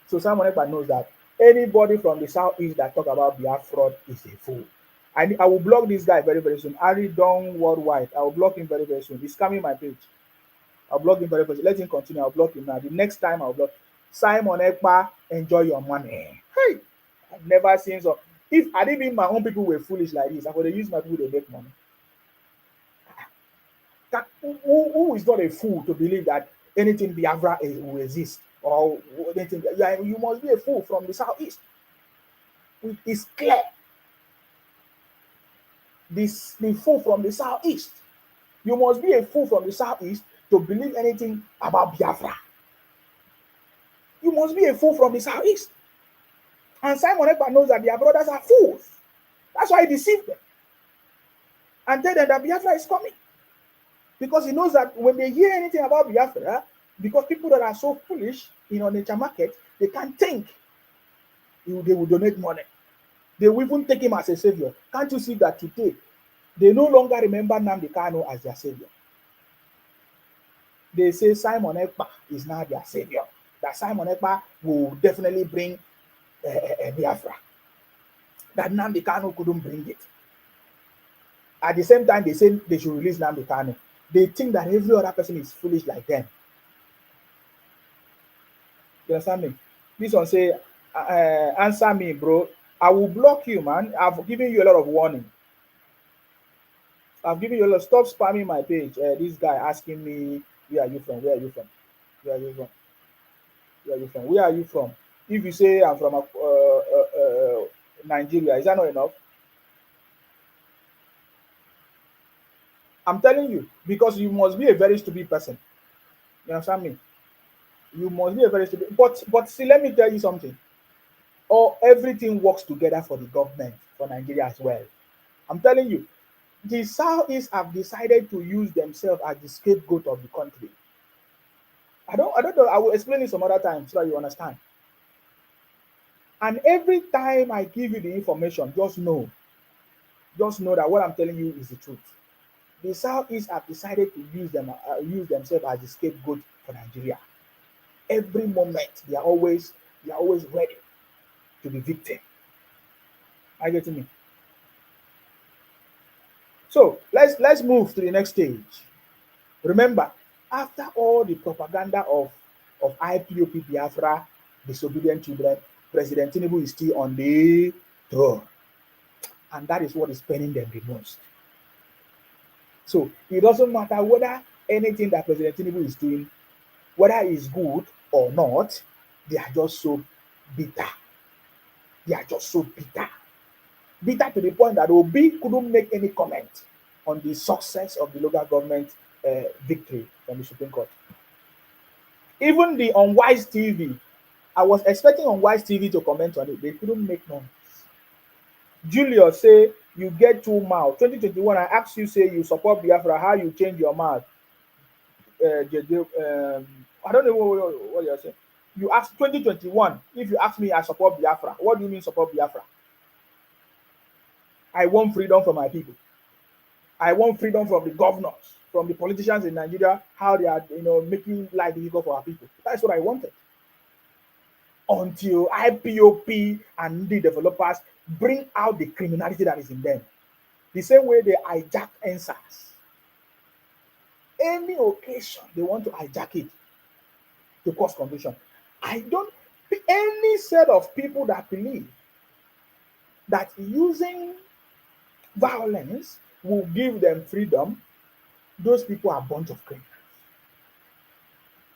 So Simon Ekpa knows that anybody from the southeast that talk about Biafra is a fool. I will block this guy very, very soon. Harry Don Worldwide. I will block him very, very soon. He's coming my page. I'll block him very, very soon. Let him continue. I'll block him now. The next time I'll block Simon Ekpa. Enjoy your money. Hey, I've never seen so. If I didn't mean my own people were foolish like this, I would have used my people to make money. Who is not a fool to believe that anything Biafra will exist or anything? You must be a fool from the southeast. It's clear. The fool from the southeast. You must be a fool from the southeast to believe anything about Biafra. You must be a fool from the southeast. And Simon Ekpa knows that their brothers are fools. That's why he deceived them. and tell them that Biafra is coming. Because he knows that when they hear anything about Biafra, because people that are so foolish in Onitsha market, they can think they will donate money. They will even take him as a savior. Can't you see that today they no longer remember Nnamdi Kanu as their savior? They say Simon Ekpa is now their savior. That Simon Ekpa will definitely bring Biafra. That Nnamdi Kanu couldn't bring it. At the same time, they say they should release Nnamdi Kanu. They think that every other person is foolish like them. You understand me? This one say, answer me, bro. I will block you, man. I've given you a lot of warning. I've given you a lot. Stop spamming my page. This guy asking me, where are you from? Where are you from? Where are you from? Where are you from? Where are you from? If you say I'm from Nigeria, is that not enough? I'm telling you, because you must be a very stupid person. You understand me? You must be a very stupid. But see, let me tell you something. Everything works together for the government for Nigeria as well. I'm telling you, the Southeast have decided to use themselves as the scapegoat of the country. I don't know. I will explain it some other time so that you understand. And every time I give you the information, just know that what I'm telling you is the truth. The Southeast have decided to use themselves as the scapegoat for Nigeria. Every moment they are always ready to be victim. Are you getting me? So let's move to the next stage. Remember, after all the propaganda of IPOP Biafra, disobedient children, President Tinubu is still on the throne. And that is what is paining them the most. So it doesn't matter whether anything that President Tinubu is doing, whether it's good or not, they are just so bitter. They are just so bitter. Bitter to the point that Obi couldn't make any comment on the success of the local government victory from the Supreme Court. Even the Unwise TV, I was expecting Unwise TV to comment on it. They couldn't make none. Julius say, you get two mouths. 2021, I asked you, say you support Biafra, how you change your mouth? I don't know what you're saying. You asked 2021, if you ask me, I support Biafra. What do you mean support Biafra? I want freedom for my people. I want freedom from the governors, from the politicians in Nigeria, how they are, making life difficult for our people. That's what I wanted. Until IPOP and the developers bring out the criminality that is in them. The same way they hijack answers. Any occasion they want to hijack it to cause confusion. I don't any set of people that believe that using violence will give them freedom, those people are a bunch of criminals.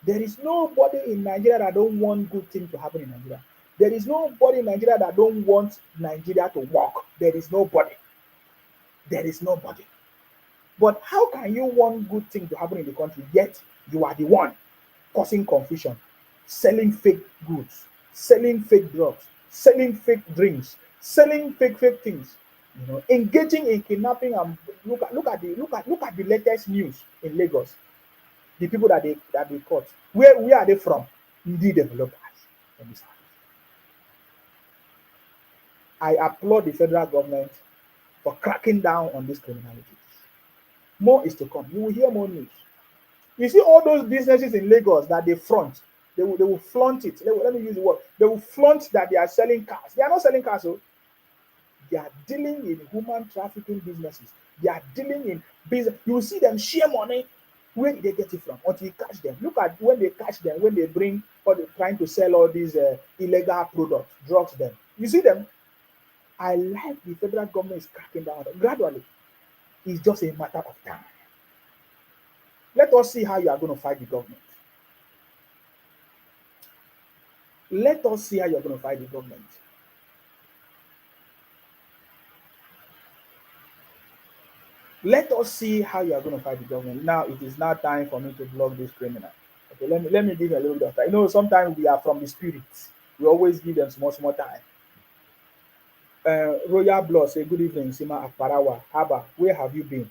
There is nobody in Nigeria that don't want good things to happen in Nigeria. There is nobody in Nigeria that don't want Nigeria to work. There is nobody. There is nobody. But how can you want good things to happen in the country, yet you are the one causing confusion, selling fake goods, selling fake drugs, selling fake drinks, selling fake things, engaging in kidnapping? And look at the latest news in Lagos. The people that they caught, where are they from? The developers. I applaud the federal government for cracking down on this criminality. More is to come. You will hear more news. You see all those businesses in Lagos that they front, they will flaunt it. Let me use the word. They will flaunt that they are selling cars. They are not selling cars, so they are dealing in human trafficking businesses. They are dealing in business. You will see them share money. Where did they get it from? Until you catch them. Look at when they catch them, when they bring or they're trying to sell all these illegal products, drugs them. You see them. I like the federal government is cracking down gradually. It's just a matter of time. Let us see how you are going to fight the government. Let us see how you are going to fight the government. Let us see how you are going to fight the government. Now it is now time for me to block this criminal. Okay, let me give you a little bit of time. Sometimes we are from the spirits. We always give them small time. Royal Blood say good evening, Sima Akparawa. Haba, where have you been?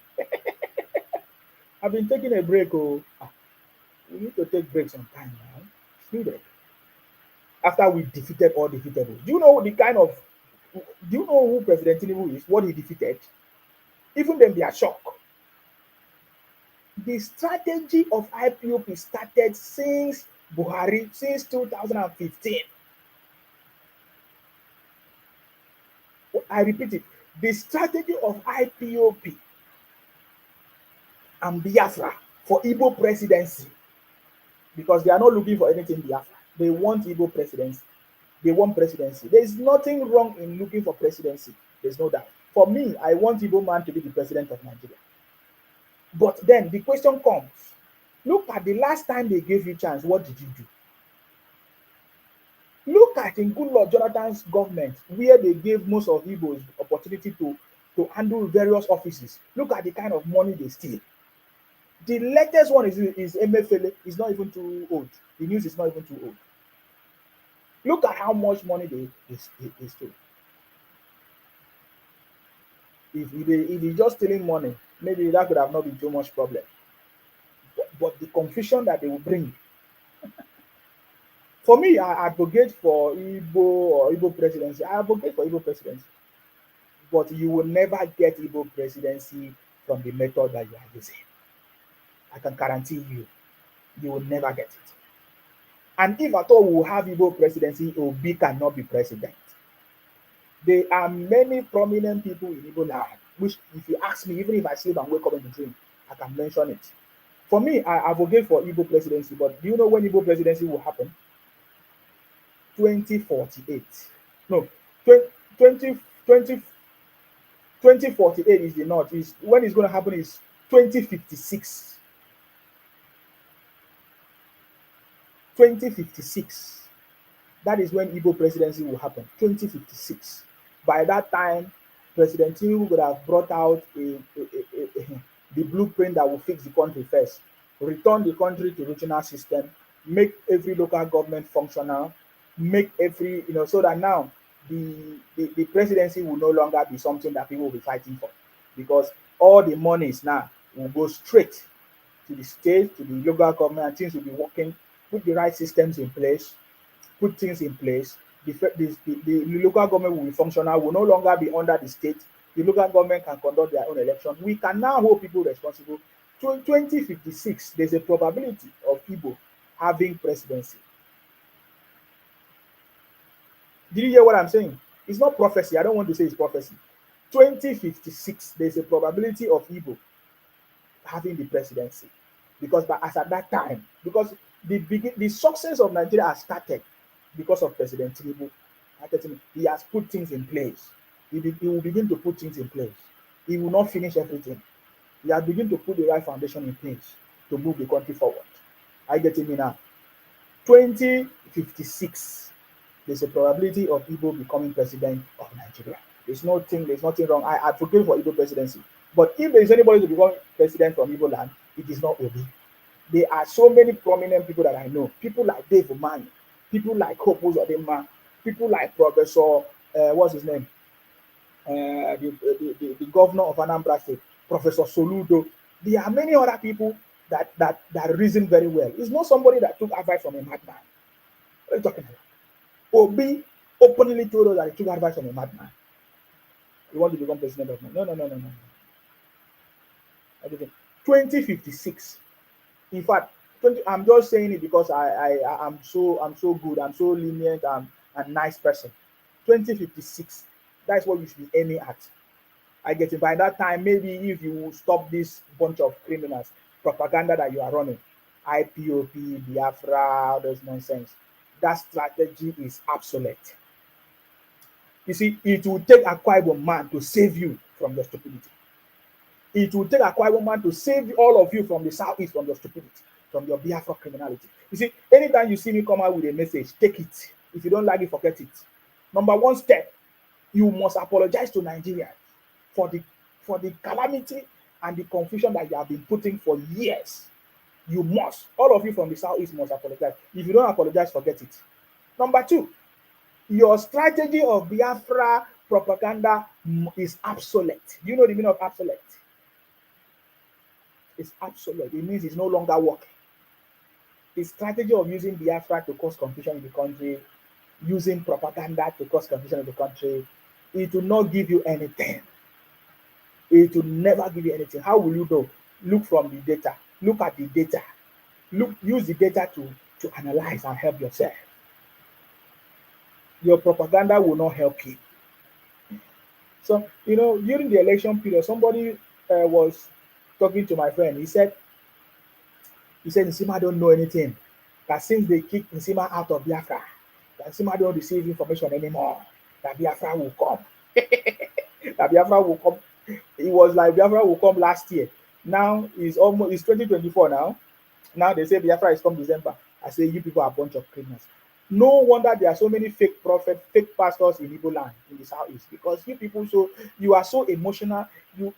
I've been taking a break. Oh, we need to take breaks sometime now. It's needed. After we defeated all defeatables. Do you know the kind of do you know who President Tinubu is? What he defeated? Even then they are shocked. The strategy of IPOP started since Buhari, since 2015. I repeat it. The strategy of IPOP and Biafra for Igbo presidency, because they are not looking for anything Biafra. They want Igbo presidency. They want presidency. There is nothing wrong in looking for presidency. There's no doubt. For me, I want Igbo man to be the president of Nigeria. But then the question comes, look at the last time they gave you chance, what did you do? Look at in Goodluck Jonathan's government, where they gave most of Igbos opportunity to handle various offices. Look at the kind of money they steal. The latest one is Emefiele. It's not even too old. The news is not even too old. Look at how much money they stole. If he's just stealing money, maybe that could have not been too much problem. But the confusion that they will bring. For me, I advocate for Igbo or Igbo presidency. I advocate for Igbo presidency. But you will never get Igbo presidency from the method that you are using. I can guarantee you, you will never get it. And if at all we will have Igbo presidency, Obi cannot be president. There are many prominent people in Igbo land, which if you ask me, even if I sleep and wake up in the dream, I can mention it. For me, I advocate for Igbo presidency, but do you know when Igbo presidency will happen? 2048. No, 20, 2048 is the north. Is when it's going to happen is 2056. 2056. That is when Igbo presidency will happen. 2056. By that time, President Tinubu would have brought out the blueprint that will fix the country first. Return the country to regional system, make every local government functional, make every, so that now the presidency will no longer be something that people will be fighting for, because all the monies now will go straight to the state, to the local government, and things will be working. Put the right systems in place, put things in place. The local government will be functional, will no longer be under the state. The local government can conduct their own election. We can now hold people responsible. 2056, there's a probability of people having presidency. Did you hear what I'm saying? It's not prophecy. I don't want to say it's prophecy. 2056, there's a probability of Igbo having the presidency. Because as at that time, because the success of Nigeria has started because of President Tinubu. He has put things in place. He will begin to put things in place. He will not finish everything. He has begun to put the right foundation in place to move the country forward. Are you getting me now? 2056, there's a probability of Igbo becoming president of Nigeria. There's nothing wrong. I advocate for Igbo presidency. But if there is anybody to become president from Igbo land, it is not Obi. There are so many prominent people that I know. People like Dave Umani, people like Hope Uzodinma, people like Professor, what's his name? The governor of Anambra State, Professor Soludo. There are many other people that reason very well. It's not somebody that took advice from a madman. What are you talking about? Obi openly told us that he took advice from a madman. You want to become president of Nigeria? No. 2056. In fact, I'm just saying it because I'm so good, I'm so lenient, and nice person. 2056. That's what you should be aiming at. I get it. By that time, maybe if you stop this bunch of criminals, propaganda that you are running, IPOP, Biafra, all those nonsense, that strategy is obsolete. You see, it will take a Ibom man to save you from your stupidity. It will take a Ibom man to save all of you from the southeast, from your stupidity, from your Biafra criminality. You see, anytime you see me come out with a message, take it. If you don't like it, forget it. Number one step, you must apologize to Nigeria for the calamity and the confusion that you have been putting for years. You must. All of you from the southeast must apologize. If you don't apologize, forget it. Number two, your strategy of Biafra propaganda is obsolete. Do you know the meaning of obsolete? It's obsolete. It means it's no longer working. The strategy of using Biafra to cause confusion in the country, using propaganda to cause confusion in the country, it will not give you anything. It will never give you anything. How will you know? Look from the data. Look at the data. Use the data to analyze and help yourself. Your propaganda will not help you. So, during the election period, somebody was talking to my friend. He said Nsima don't know anything. That since they kicked Nsima out of Biafra, that Nsima don't receive information anymore. That Biafra will come. That Biafra will come. It was like Biafra will come last year. Now it's 2024 now. Now they say Biafra is come December. I say you people are a bunch of criminals. No wonder there are so many fake prophets, fake pastors in Igbo land in the southeast, because you people you are so emotional. You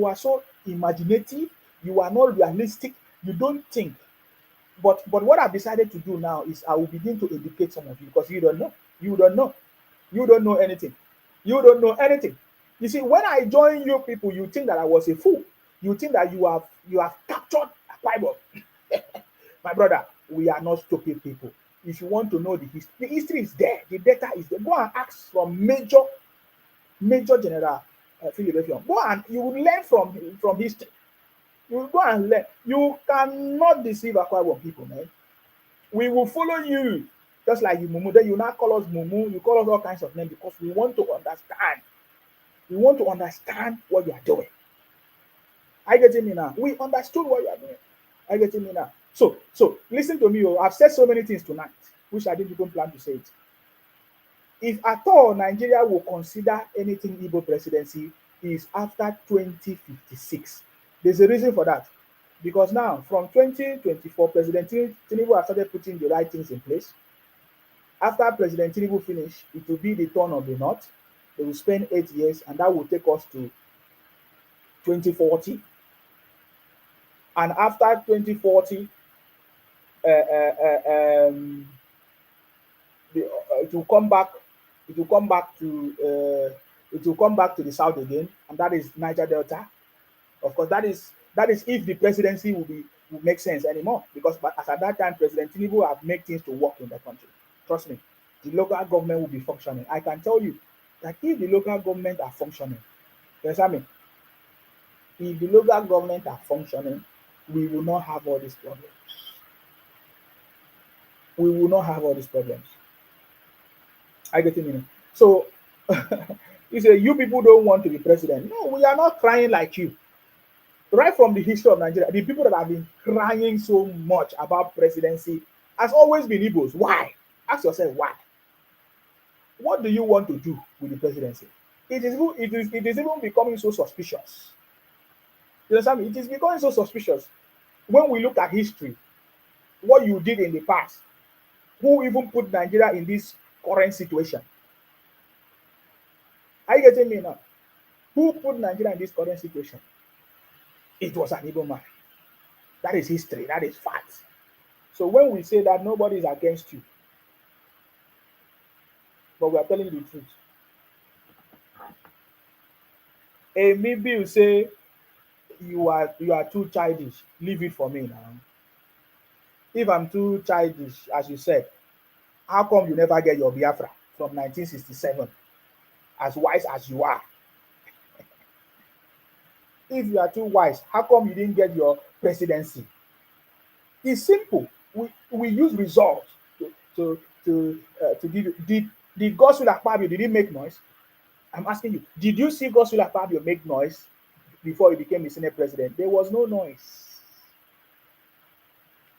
are so imaginative. You are not realistic. You don't think. But what I've decided to do now is I will begin to educate some of you, because you don't know. You don't know. You don't know anything. You don't know anything. You see, when I join you people, you think that I was a fool. You think that you have captured a Bible. My brother, we are not stupid people. If you want to know the history is there. The data is there. Go and ask from Major General Philip. Go and you will learn from history. You will go and learn. You cannot deceive Akwa people, man. We will follow you. Just like you, Mumu. Then you now call us Mumu. You call us all kinds of names, because we want to understand. We want to understand what you are doing. Are you getting me now? We understood what you are doing. Are you getting me now? So listen to me. I've said so many things tonight, which I didn't even plan to say it. If at all Nigeria will consider anything Igbo presidency, is after 2056. There's a reason for that. Because now, from 2024, President Tinubu has started putting the right things in place. After President Tinubu finish, it will be the turn of the North. They will spend 8 years, and that will take us to 2040. And after 2040, it will come back. It will come back to. It will come back to the south again, and that is Niger Delta. Of course, that is if the presidency will make sense anymore. Because as at that time, President Tinubu have made things to work in the country. Trust me, the local government will be functioning. I can tell you that if the local government are functioning, you understand me? If the local government are functioning, we will not have all these problems. We will not have all these problems. I get it. So you say you people don't want to be president. No, we are not crying like you. Right from the history of Nigeria, the people that have been crying so much about presidency has always been Igbos. Why? Ask yourself why. What do you want to do with the presidency? It is even becoming so suspicious. You understand me? It is becoming so suspicious. When we look at history, what you did in the past, who even put Nigeria in this current situation? Are you getting me now? Who put Nigeria in this current situation? It was an Igbo man. That is history. That is fact. So when we say that nobody is against you, but we are telling you the truth. Maybe you say you are too childish. Leave it for me now. If I'm too childish, as you said, how come you never get your Biafra from 1967? As wise as you are. If you are too wise, how come you didn't get your presidency? It's simple. We use results to give you. Did Godswill Akpabio, did he make noise? I'm asking you, did you see Godswill Akpabio make noise before he became the Senate president? There was no noise.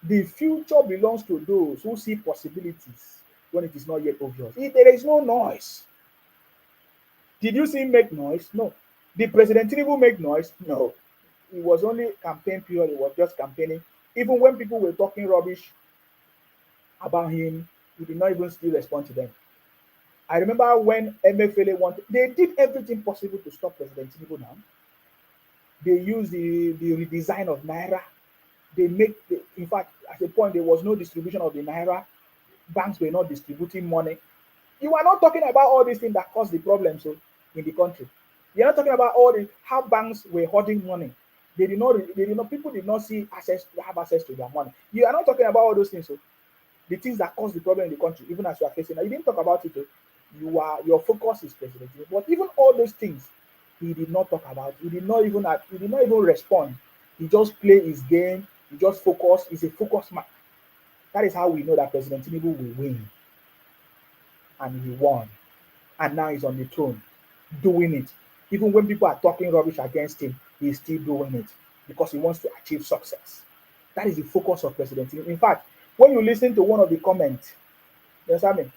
The future belongs to those who see possibilities when it is not yet obvious. If there is no noise. Did you see him make noise? No. Did President Tinubu make noise? No. It was only campaign period. It was just campaigning. Even when people were talking rubbish about him, he did not even still respond to them. I remember when MFLA wanted, they did everything possible to stop President Tinubu now. They used the redesign of Naira. In fact, at a point, there was no distribution of the Naira. Banks were not distributing money. You are not talking about all these things that cause the problems so in the country. You're not talking about all the how banks were hoarding money. They did not people did not see access have access to their money. You are not talking about all those things. So the things that cause the problem in the country, even as you are facing now. You didn't talk about it. Your focus is President. But even all those things, he did not talk about. He did not even respond. He just play his game. He just focus. He's a focus man. That is how we know that President Tinubu will win, and he won, and now he's on the throne, doing it. Even when people are talking rubbish against him, he's still doing it because he wants to achieve success. That is the focus of President Tinubu. In fact, when you listen to one of the comments, you understand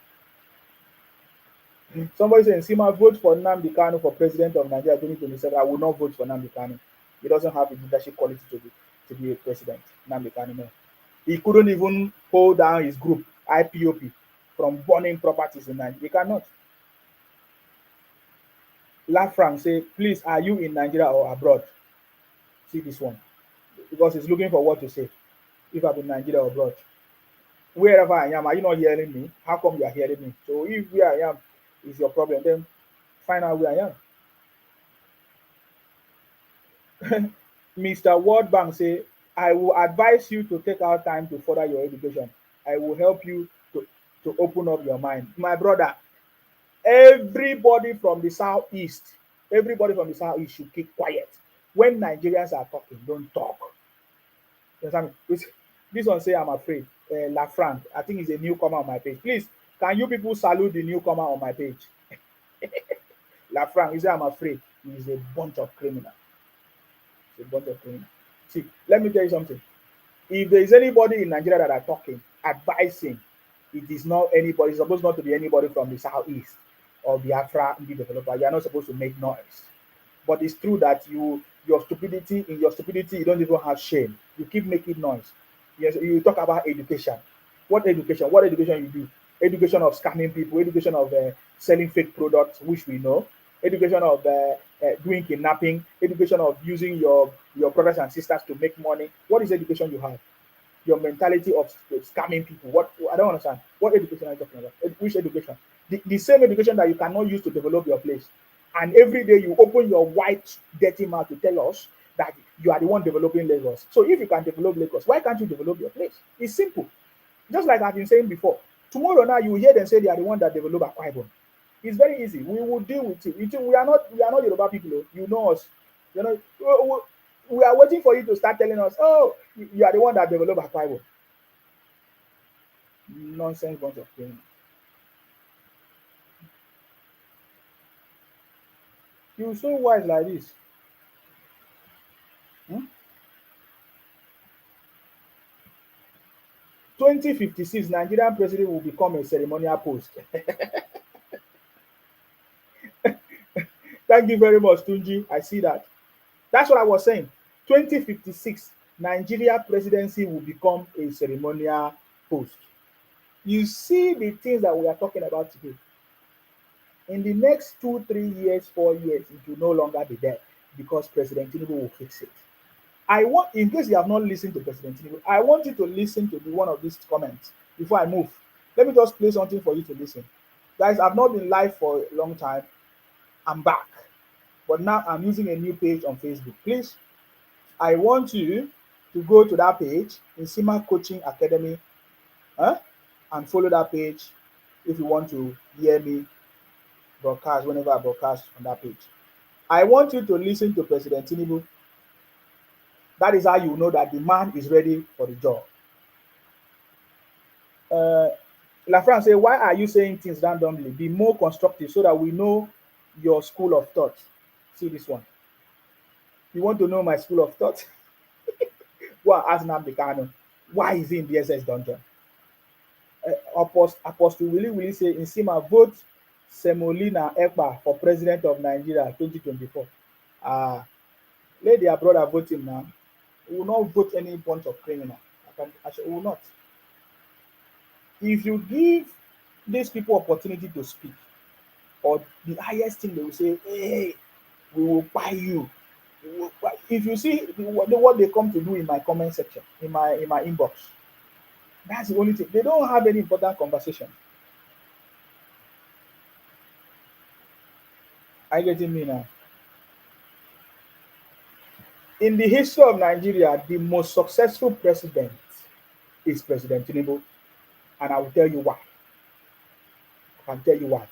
me? Somebody saying, Sima, vote for Nnamdi Kanu for president of Nigeria 2027. I will not vote for Nnamdi Kanu. He doesn't have the leadership quality to be a president. Nnamdi Kanu, no. He couldn't even hold down his group, IPOP, from burning properties in Nigeria. He cannot. Lafranc say, please, are you in Nigeria or abroad? See this one. Because he's looking for what to say. If I'm in Nigeria or abroad. Wherever I am, are you not hearing me? How come you are hearing me? So if where I am is your problem, then find out where I am. Mr. World Bank say, I will advise you to take out time to further your education. I will help you to open up your mind. My brother, everybody from the southeast should keep quiet. When Nigerians are talking, don't talk. You understand me? This one say I'm afraid. Lafranc, I think he's a newcomer on my page. Please, can you people salute the newcomer on my page? Lafranc, he say I'm afraid. He's a bunch of criminals. He's a bunch of criminals. See, let me tell you something. If there is anybody in Nigeria that are talking, advising, it is not anybody. It's supposed not to be anybody from the southeast or Biafra the developer. You are not supposed to make noise. But it's true that your stupidity, you don't even have shame. You keep making noise. Yes, you talk about education. What education? What education you do? Education of scamming people, education of selling fake products, which we know, education of doing kidnapping, education of using your brothers and sisters to make money. What is education you have? Your mentality of scamming people. What I don't understand. What education are you talking about? Which education? The same education that you cannot use to develop your place. And every day you open your white, dirty mouth to tell us that you are the one developing Lagos. So if you can develop Lagos, why can't you develop your place? It's simple. Just like I've been saying before. Tomorrow now you hear them say they are the one that develop Akwa Ibom. It's very easy. We will deal with it. We are not Yoruba people. You know us. You know, we are waiting for you to start telling us, oh, you are the one that developed Akwa Ibom. Nonsense bunch of things. You so wise like this. Hmm? 2056, Nigerian president will become a ceremonial post. Thank you very much, Tunji. I see that. That's what I was saying. 2056, Nigeria presidency will become a ceremonial post. You see the things that we are talking about today. In the next 2, 3 years, 4 years, it will no longer be there because President Tinubu will fix it. In case you have not listened to President Tinubu, I want you to listen to one of these comments before I move. Let me just play something for you to listen. Guys, I've not been live for a long time. I'm back. But now I'm using a new page on Facebook. Please, I want you to go to that page, Insima Coaching Academy, and follow that page if you want to hear me broadcast whenever I broadcast on that page. I want you to listen to President Tinubu. That is how you know that the man is ready for the job. Lafranc say, why are you saying things randomly? Be more constructive so that we know your school of thought. See this one. You want to know my school of thought? Go and ask Nnamdi Kanu. Why is he in the SS dungeon? Apostle Willie say, Insima, vote Semolina Ekpa for president of Nigeria 2024. Let their brother vote him now. We will not vote any bunch of criminals. We will not. If you give these people opportunity to speak, or the highest thing they will say, hey, we will buy you. If you see what they come to do in my comment section, in my inbox, that's the only thing. They don't have any important conversation. Are you getting me now? In the history of Nigeria, the most successful president is President Tinubu, and I will tell you why. I can tell you why.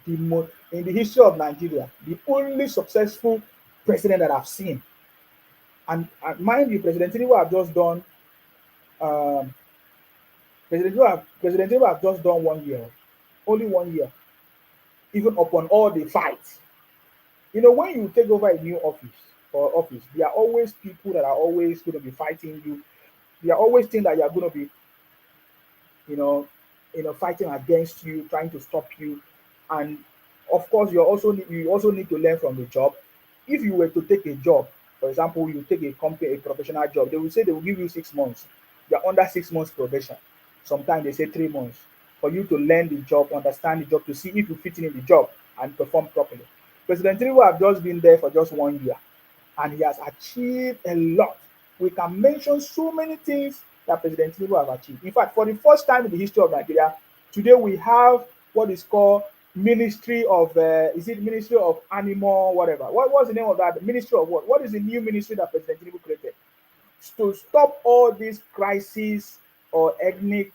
The most in the history of Nigeria, the only successful president that I've seen, and mind you, President Tinubu have just done um, President Tinubu have just done 1 year, only 1 year, even upon all the fights. You know, when you take over a new office, there are always people that are always going to be fighting you. They are always think that you are going to be, you know, fighting against you, trying to stop you. And of course, you also need to learn from the job. If you were to take a job, for example, you take a company, a professional job, they will say they will give you 6 months. You're under 6 months probation. Sometimes they say 3 months for you to learn the job, understand the job, to see if you fit in the job and perform properly. President Tinubu have just been there for just 1 year, and he has achieved a lot. We can mention so many things that President Tinubu have achieved. In fact, for the first time in the history of Nigeria, today we have what is called Ministry of is it Ministry of Animal whatever? What's the name of that? Ministry of what? What is the new ministry that President Tinubu created to stop all these crises or ethnic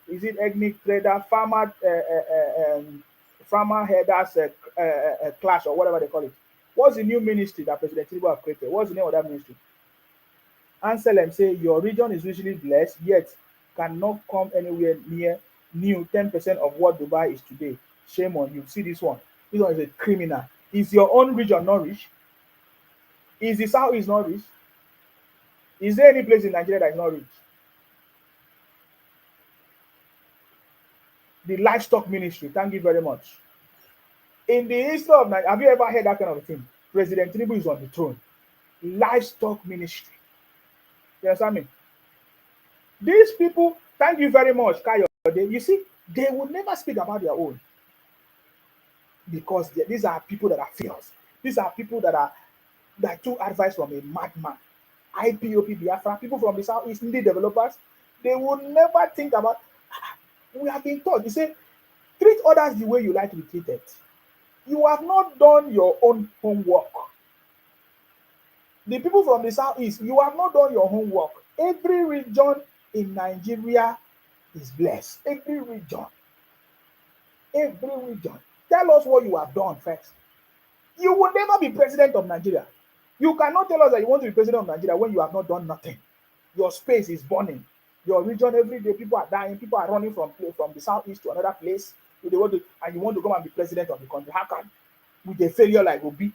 trader farmer headers clash or whatever they call it? What's the new ministry that President Tinubu have created? What's the name of that ministry? Anselm say your region is usually blessed, yet cannot come anywhere near new 10% of what Dubai is today. Shame on you. See this one. This one is a criminal. Is your own region not rich? Is the southeast not rich? Is there any place in Nigeria that is not rich? The livestock ministry. Thank you very much. In the history of Nigeria, have you ever heard that kind of thing? President Tinubu is on the throne. Livestock ministry. You understand me? These people, thank you very much, Kayode. You see, they will never speak about their own because these are people that are fierce. These are people that took advice from a madman. IPOP Biafra, people from the Southeast, the developers, they will never think about. We have been taught, you say, treat others the way you like to be treated. You have not done your own homework. The people from the Southeast, you have not done your homework. Every region in Nigeria is blessed. Every region. Every region. Tell us what you have done first. You will never be president of Nigeria. You cannot tell us that you want to be president of Nigeria when you have not done nothing. Your space is burning. Your region, every day, people are dying. People are running from the southeast to another place. And you want to come and be president of the country. How can? With a failure like Obi.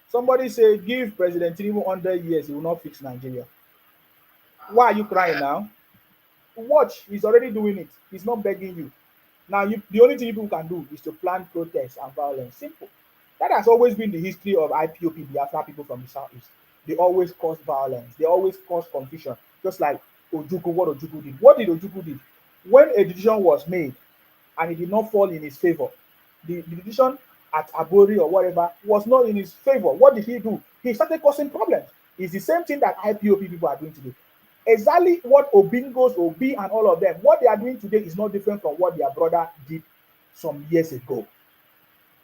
Somebody say, give President Tinubu 100 years, he will not fix Nigeria. Why are you crying now? Watch, he's already doing it. He's not begging you. Now, the only thing people can do is to plan protests and violence. Simple. That has always been the history of IPOP, Biafra people from the southeast. They always cause violence. They always cause confusion. Just like Ojukwu, what Ojukwu did. What did Ojukwu do? When a decision was made and it did not fall in his favor, the decision at Abori or whatever was not in his favor. What did he do? He started causing problems. It's the same thing that IPOP people are doing today. Exactly what Obingos, Obi, and all of them, what they are doing today is not different from what their brother did some years ago.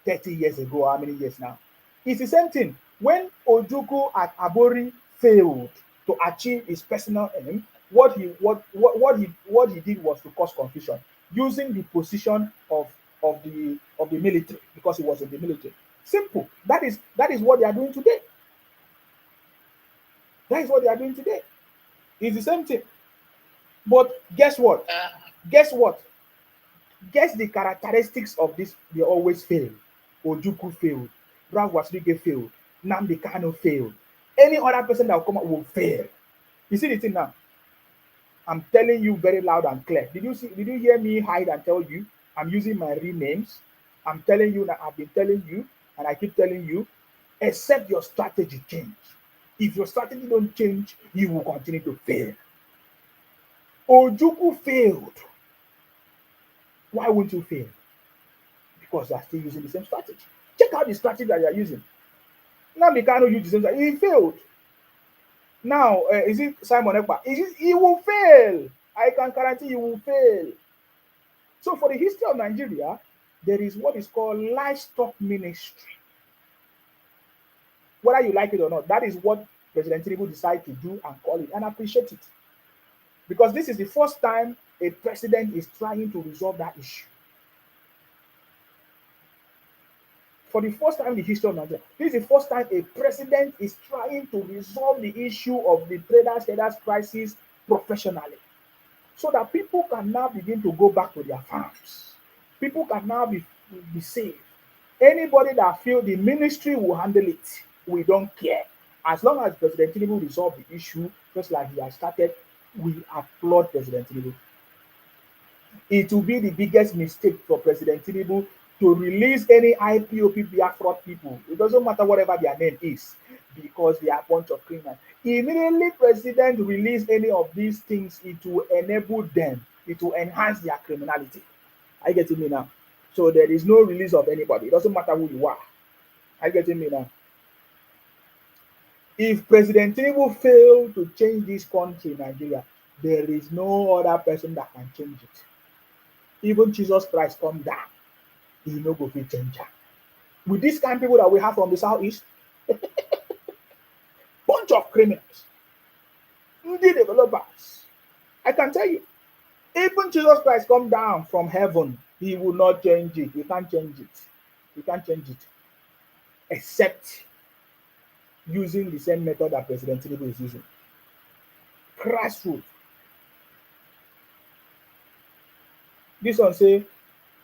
30 years ago, how many years now? It's the same thing. When Ojukwu at Abori failed to achieve his personal aim, what he did was to cause confusion using the position of the military, because he was in the military. Simple. That is what they are doing today. That is what they are doing today. It's the same thing. But guess what? Guess the characteristics of this. They always fail. Ojukwu failed. Ralph Wasrige failed. Nnamdi Kanu failed. Any other person that will come up will fail. You see the thing now? I'm telling you very loud and clear. Did you hear me hide and tell you? I'm using my real names. I'm telling you that I've been telling you, and I keep telling you, except your strategy change. If your strategy don't change, you will continue to fail. Ojukwu failed. Why won't you fail? Because they are still using the same strategy. Check out the strategy that you are using. Now they cannot use the same strategy. He failed. Now, is it Simon Ekpa? He will fail. I can guarantee you will fail. So for the history of Nigeria, there is what is called livestock ministry. Whether you like it or not, that is what President Tinubu decided to do and call it, and I appreciate it. Because this is the first time a president is trying to resolve that issue. For the first time in the history of Nigeria, this is the first time a president is trying to resolve the issue of the traders crisis professionally, so that people can now begin to go back to their farms. People can now be saved. Anybody that feel the ministry will handle it, we don't care. As long as President Tinubu resolve the issue, just like he has started, we applaud President Tinubu. It will be the biggest mistake for President Tinubu to release any IPOP Biafra people. It doesn't matter whatever their name is, because they are a bunch of criminals. Immediately President release any of these things, it will enable them, it will enhance their criminality. Are you getting me now? So there is no release of anybody. It doesn't matter who you are. Are you getting me now? If President Tinubu fail to change this country, Nigeria, there is no other person that can change it. Even Jesus Christ come down, he no go fit change am. With this kind of people that we have from the southeast, bunch of criminals, the developers. I can tell you, even Jesus Christ come down from heaven, he will not change it. You can't change it. You can't change it. Except using the same method that President Tinubu is using. Grassroots. This one say,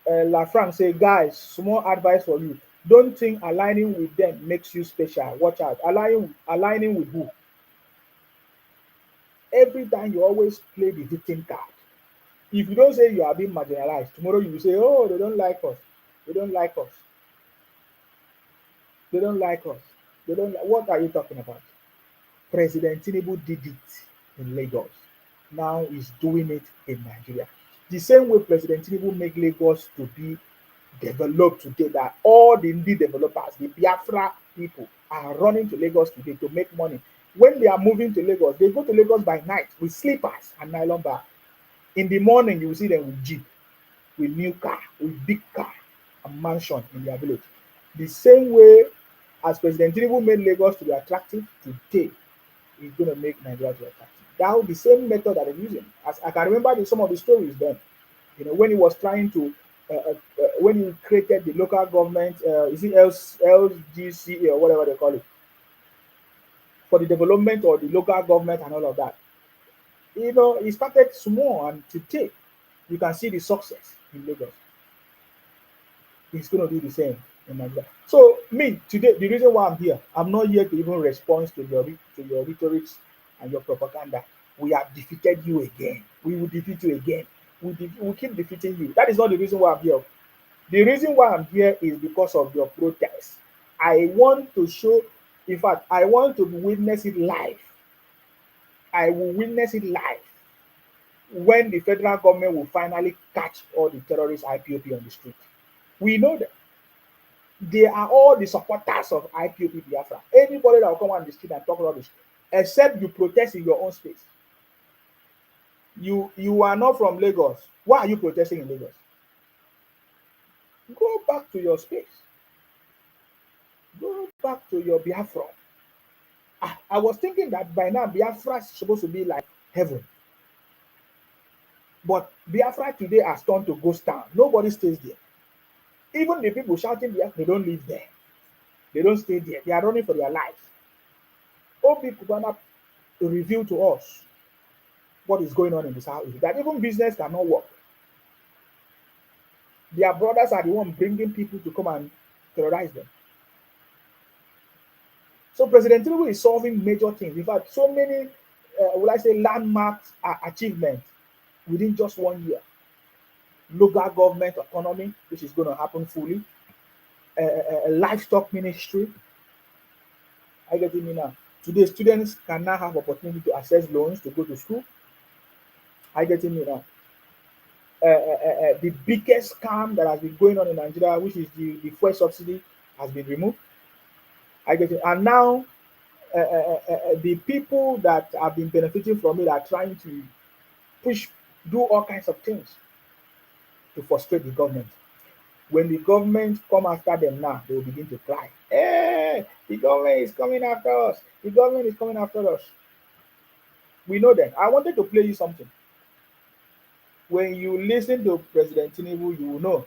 LaFranc say, guys, small advice for you. Don't think aligning with them makes you special. Watch out. Aligning with who? Every time you always play the victim card. If you don't say you are being marginalized, tomorrow you will say, oh, they don't like us. They don't like us. They don't like us. They don't like. What are you talking about? President Tinubu did it in Lagos. Now he's doing it in Nigeria. The same way President Tinubu make Lagos to be developed today, that all the developers, the Biafra people, are running to Lagos today to make money. When they are moving to Lagos, they go to Lagos by night with slippers and nylon bag. In the morning, you will see them with jeep, with new car, with big car, and mansion in their village. The same way as President Tinubu made Lagos to be attractive today, he's going to make Nigeria to be attractive. That will be the same method that he's using. As I can remember some of the stories then, when he was trying to, when he created the local government, is it LGCA or whatever they call it, for the development of the local government and all of that. He started small, and today you can see the success in Lagos. He's going to do the same in Nigeria. So me today, the reason why I'm here, I'm not here to even respond to your rhetorics and your propaganda. We have defeated you again. We will defeat you again. We keep defeating you. That is not the reason why I'm here. The reason why I'm here is because of your protest. I want to show, in fact, I want to witness it live. I will witness it live when the federal government will finally catch all the terrorist IPOP on the street. We know that they are all the supporters of IPOP Biafra. Anybody that will come on the street and talk about this, except you protest in your own space. You are not from Lagos. Why are you protesting in Lagos? Go back to your space. Go back to your Biafra. I was thinking that by now Biafra is supposed to be like heaven. But Biafra today has turned to ghost town. Nobody stays there. Even the people shouting Biafra, they don't live there. They don't stay there. They are running for their lives. Obi Kubana revealed to us what is going on in this house. That even business cannot work. Their brothers are the one bringing people to come and terrorize them. So President Tinubu is solving major things. In fact, so many, landmark achievements within just 1 year. Local government autonomy, which is going to happen fully. Livestock ministry. I get it now. Today, students can now have opportunity to access loans to go to school. I get it now. The biggest scam that has been going on in Nigeria, which is the fuel subsidy, has been removed. I get it. And now, the people that have been benefiting from it are trying to do all kinds of things. to frustrate the government. When the government come after them now, they will begin to cry. Hey, the government is coming after us. The government is coming after us. We know that. I wanted to play you something. When you listen to President Tinubu, you will know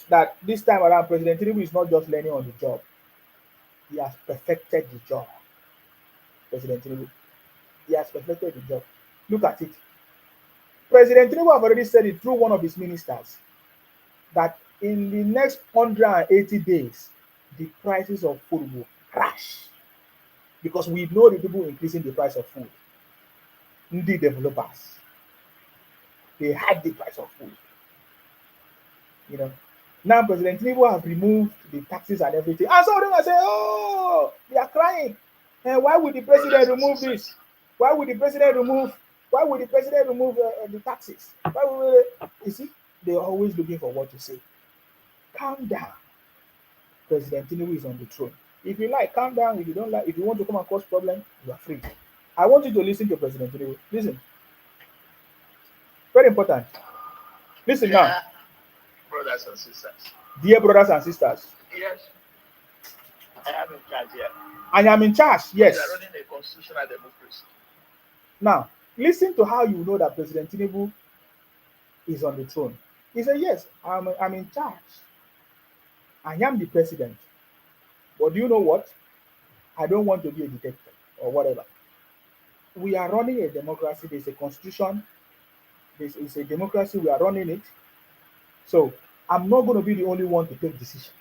that this time around, President Tinubu is not just learning on the job. He has perfected the job. President Tinubu, he has perfected the job. Look at it. President Tinubu have already said it through one of his ministers that in the next 180 days, the prices of food will crash because we know the people increasing the price of food. The developers, they hike the price of food. You know, now President Tinubu have removed the taxes and everything. And some of them are saying, oh, they are crying. And why would the president remove this? Why would the president remove? Why would the president remove the taxes? Why would you see? They're always looking for what to say. Calm down. President Tinubu is on the throne. If you like, calm down. If you don't like, if you want to come and cause problem, you are free. I want you to listen to President Tinubu. Listen. Very important. Listen now. Brothers and sisters. Dear brothers and sisters. Yes. I am in charge here. I am in charge, yes. We are running a constitutional democracy. Now, listen to how you know that President Tinubu is on the throne. He said, yes, I'm in charge. I am the president. But do you know what? I don't want to be a dictator or whatever. We are running a democracy. There's a constitution. This is a democracy. We are running it. So I'm not going to be the only one to take decision.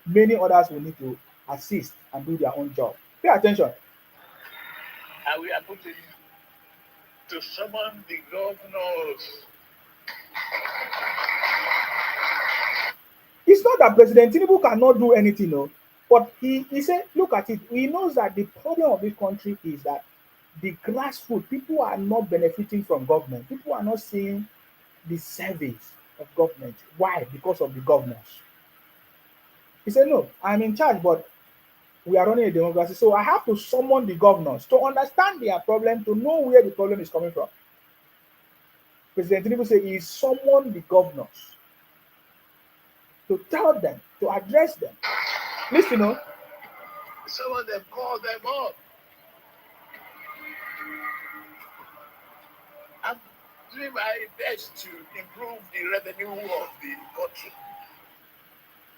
Many others will need to assist and do their own job. Pay attention. And we are going to summon the governors. It's not that President Tinubu cannot do anything, no. But he said, look at it. He knows that the problem of this country is that the grassroots, people are not benefiting from government. People are not seeing the service of government. Why? Because of the governors. He said, no, I'm in charge, but we are running a democracy. So I have to summon the governors to understand their problem, to know where the problem is coming from. President Tinubu said he summoned the governors to tell them, to address them. Listen, you know. Some of them call them up. I'm doing my best to improve the revenue of the country.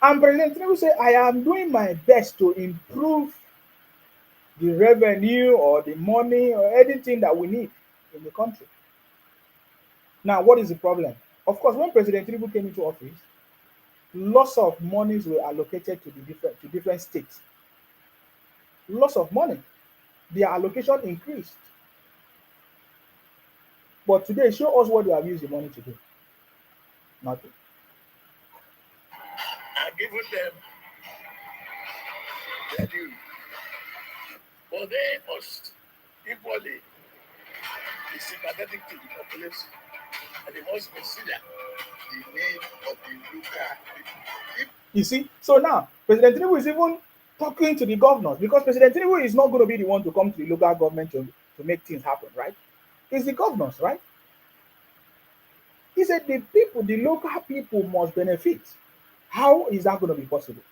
And President Tinubu said, I am doing my best to improve the revenue or the money or anything that we need in the country. Now, what is the problem? Of course, when President Tinubu came into office, lots of monies were allocated to different states. Lots of money. Their allocation increased. But today, show us what they have used the money to do. Nothing. And given them their due. But they must equally be sympathetic to the population. And they must consider the need of the local people. You see? So now, President Tinubu is even talking to the governors because President Tinubu is not going to be the one to come to the local government to make things happen, right? It's the governors, right? He said the people, the local people must benefit. How is that going to be possible?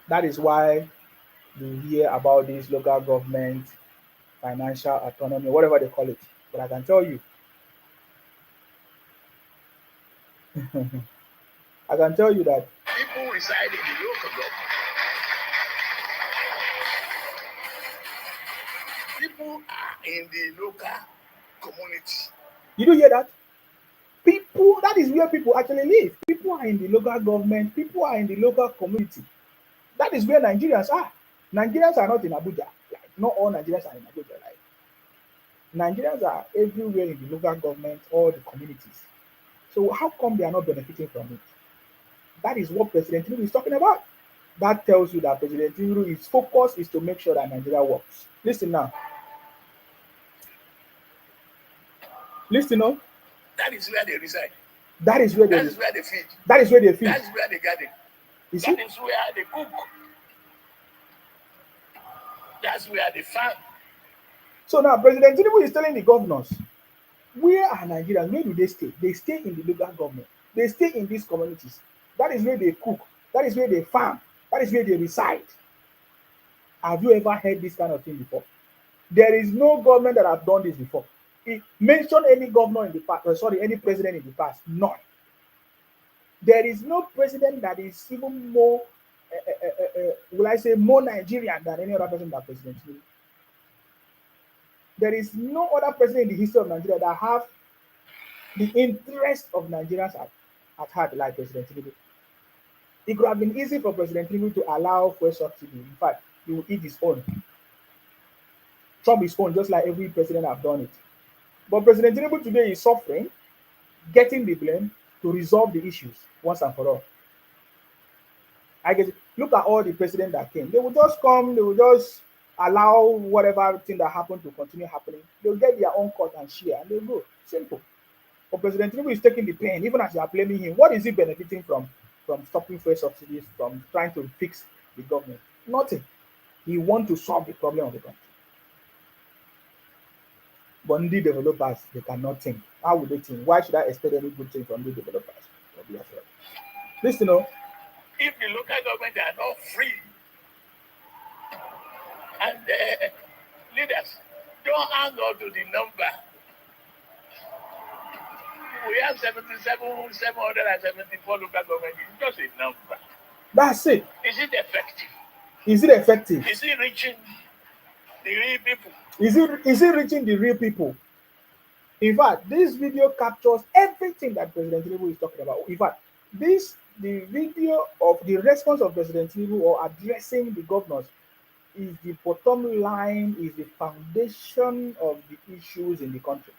That is why you hear about this local government, financial autonomy, whatever they call it. But I can tell you, I can tell you that people reside in the local government. People are in the local community. You do hear that? People, that is where people actually live. People are in the local government. People are in the local community. That is where Nigerians are. Nigerians are not in Abuja. Like, not all Nigerians are in Abuja. Like, Nigerians are everywhere in the local government, all the communities. So how come they are not benefiting from it? That is what President Tinubu is talking about. That tells you that President Tinubu's focus is to make sure that Nigeria works. Listen now. Listen now. That is where they reside. That is where they feed. That is where they feed. That is where they garden. You see? That is where they cook. That's where they farm. So now President Tinubu is telling the governors Where are Nigerians? Where do they stay? They stay in the local government. They stay in these communities. That is where they cook. That is where they farm. That is where they reside. Have you ever heard this kind of thing before? There is no government that has done this before. Mention any governor in the past, sorry, any president in the past. None. There is no president that is even more, will I say, more Nigerian than any other person that President Tinubu. There is no other president in the history of Nigeria that have the interest of Nigerians at heart like President Tinubu. It could have been easy for President Tinubu to allow fuel subsidy. In fact, he will eat his own, chop his own, just like every president have done it. But President Tinubu today is suffering, getting the blame to resolve the issues once and for all. I guess look at all the presidents that came. They will just come, they will just allow whatever thing that happened to continue happening. They'll get their own cut and share and they'll go. Simple. But President Tinubu is taking the pain, even as you are blaming him. What is he benefiting from stopping fuel subsidies, from trying to fix the government? Nothing. He wants to solve the problem of the country. But the developers, they cannot think. How would they think? Why should I expect any good thing from the developers? Listen, if the local government are not free and leaders don't hang on to the number, we have 774 local government. It's just a number. That's it. Is it effective? Is it effective? Is it reaching the real people? Is it reaching the real people? In fact, this video captures everything that President Tinubu is talking about. In fact, the video of the response of President Tinubu or addressing the governors is the bottom line, is the foundation of the issues in the country.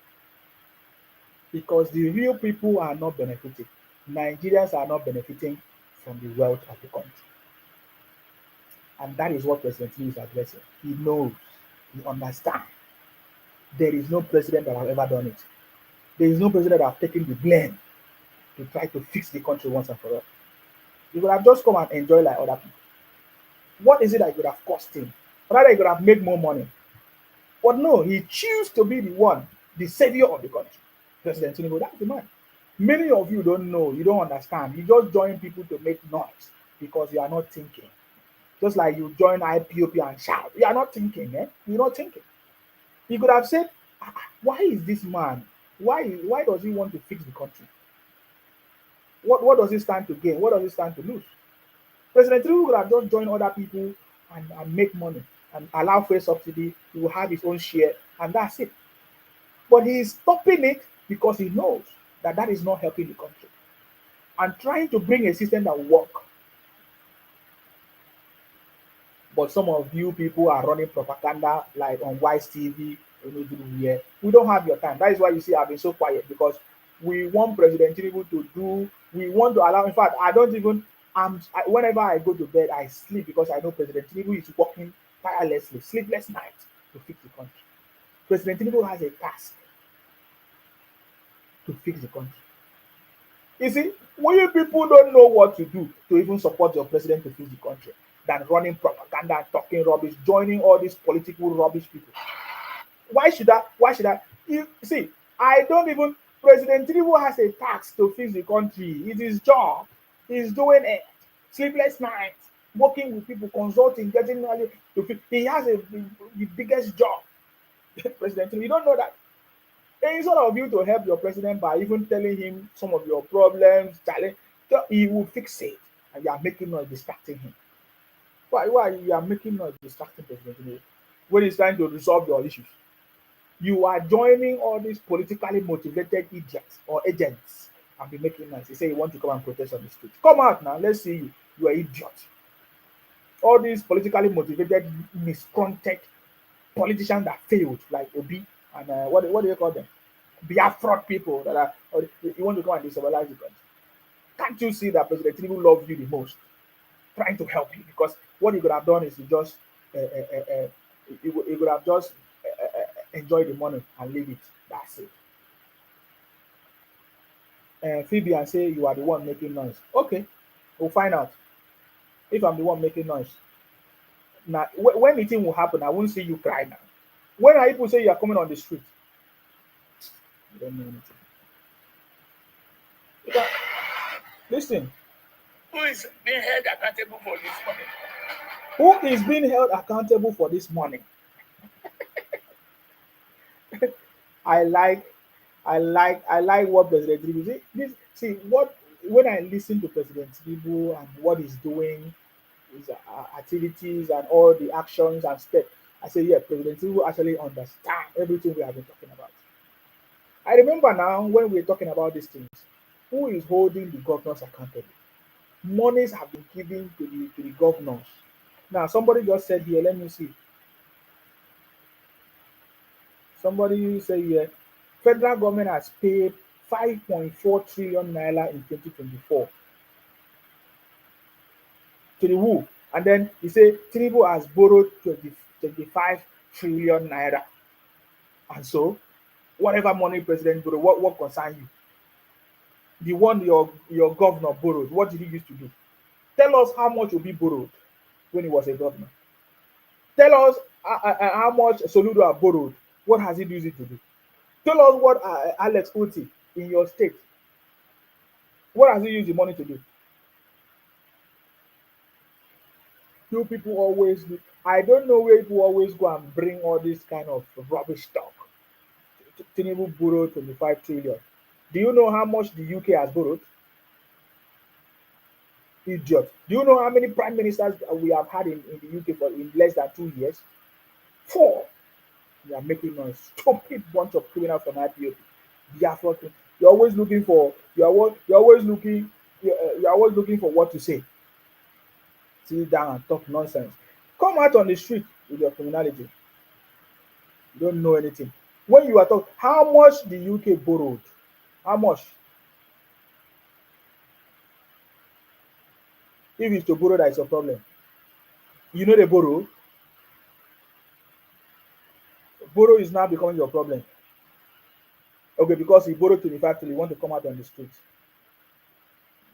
Because the real people are not benefiting. Nigerians are not benefiting from the wealth of the country. And that is what President Tinubu is addressing. He knows, he understands. There is no president that has ever done it. There is no president that has taken the blame to try to fix the country once and for all. He would have just come and enjoy like other people. What is it that would have cost him? Rather, he could have made more money. But no, he chose to be the one, the savior of the country. President Tinubu, that's the man. Many of you don't know, you don't understand. You just join people to make noise because you are not thinking. Just like you join IPOP and shout. You are not thinking, eh? You're not thinking. He could have said, why is this man? Why does he want to fix the country? What does he stand to gain? What does he stand to lose? President Tinubu could have just joined other people and make money and allow fuel subsidy. He will have his own share and that's it. But he is stopping it because he knows that that is not helping the country and trying to bring a system that will work. But some of you people are running propaganda like on Wise TV. We don't have your time. That is why you see I've been so quiet because we want President Tinubu to do. We want to allow. In fact, I don't even. Whenever I go to bed, I sleep because I know President Tinubu is working tirelessly, sleepless nights to fix the country. President Tinubu has a task to fix the country. You see, when people don't know what to do to even support your president to fix the country, than running propaganda and talking rubbish, joining all these political rubbish people. Why should I? You see, I don't even. President Tinubu has a task to fix the country. It's his job. He's doing it. Sleepless nights, working with people, consulting, getting money to fix. He has the biggest job. President Tinubu, you don't know that. Instead of you to help your president by even telling him some of your problems, challenge, he will fix it, and you are making noise, distracting him. Why you are making noise, distracting President Tinubu when he's trying to resolve your issues? You are joining all these politically motivated idiots or agents and be making noise. You say you want to come and protest on the street. Come out now, let's see you. You are idiot. All these politically motivated, miscontent politicians that failed, like Obi and what do you call them? Biafra people that are. Or you want to come and destabilize the country. Can't you see that President Tinubu loves you the most? Trying to help you because what he could have done is to just he could have just enjoy the money and leave it. That's it. Phoebe and say you are the one making noise. Okay, we'll find out if I'm the one making noise. Now, when the thing will happen, I won't see you cry now. When are people say you are coming on the street? You don't know anything. Because, listen, Who is being held accountable for this money? who is being held accountable for this money? I like, I like what President Tinubu see what when I listen to President Tinubu and what he's doing, his activities and all the actions and steps, I say, yeah, President Tinubu actually understand everything we have been talking about. I remember now when we are talking about these things, who is holding the governors accountable? Monies have been given to the governors. Now, somebody just said here, let me see. Somebody say here, federal government has paid 5.4 trillion naira in 2024 to the who? And then he say Tinubu has borrowed 25 trillion naira. And so, whatever money president borrow, what concern you? The one your governor borrowed, what did he use to do? Tell us how much Obi borrowed when he was a governor. Tell us how much Soludo have borrowed. What has he used it to do? Tell us what Alex Oti in your state. What has he used the money to do? You people always do. I don't know where people always go and bring all this kind of rubbish talk. Tinubu borrowed 25 trillion. Do you know how much the UK has borrowed? Idiot. Do you know how many prime ministers we have had in the UK for in less than 2 years? Four. You are making noise. Stupid bunch of criminals from IPOP. Biafra. You're always looking for. You're always looking. You're always looking for what to say. Sit down and talk nonsense. Come out on the street with your criminality. You don't know anything. When you are talking, how much the UK borrowed? How much? If it's to borrow, that is a problem. You know they borrow. Borrow is now becoming your problem. Okay, because he borrowed 25 till you want to come out on the street.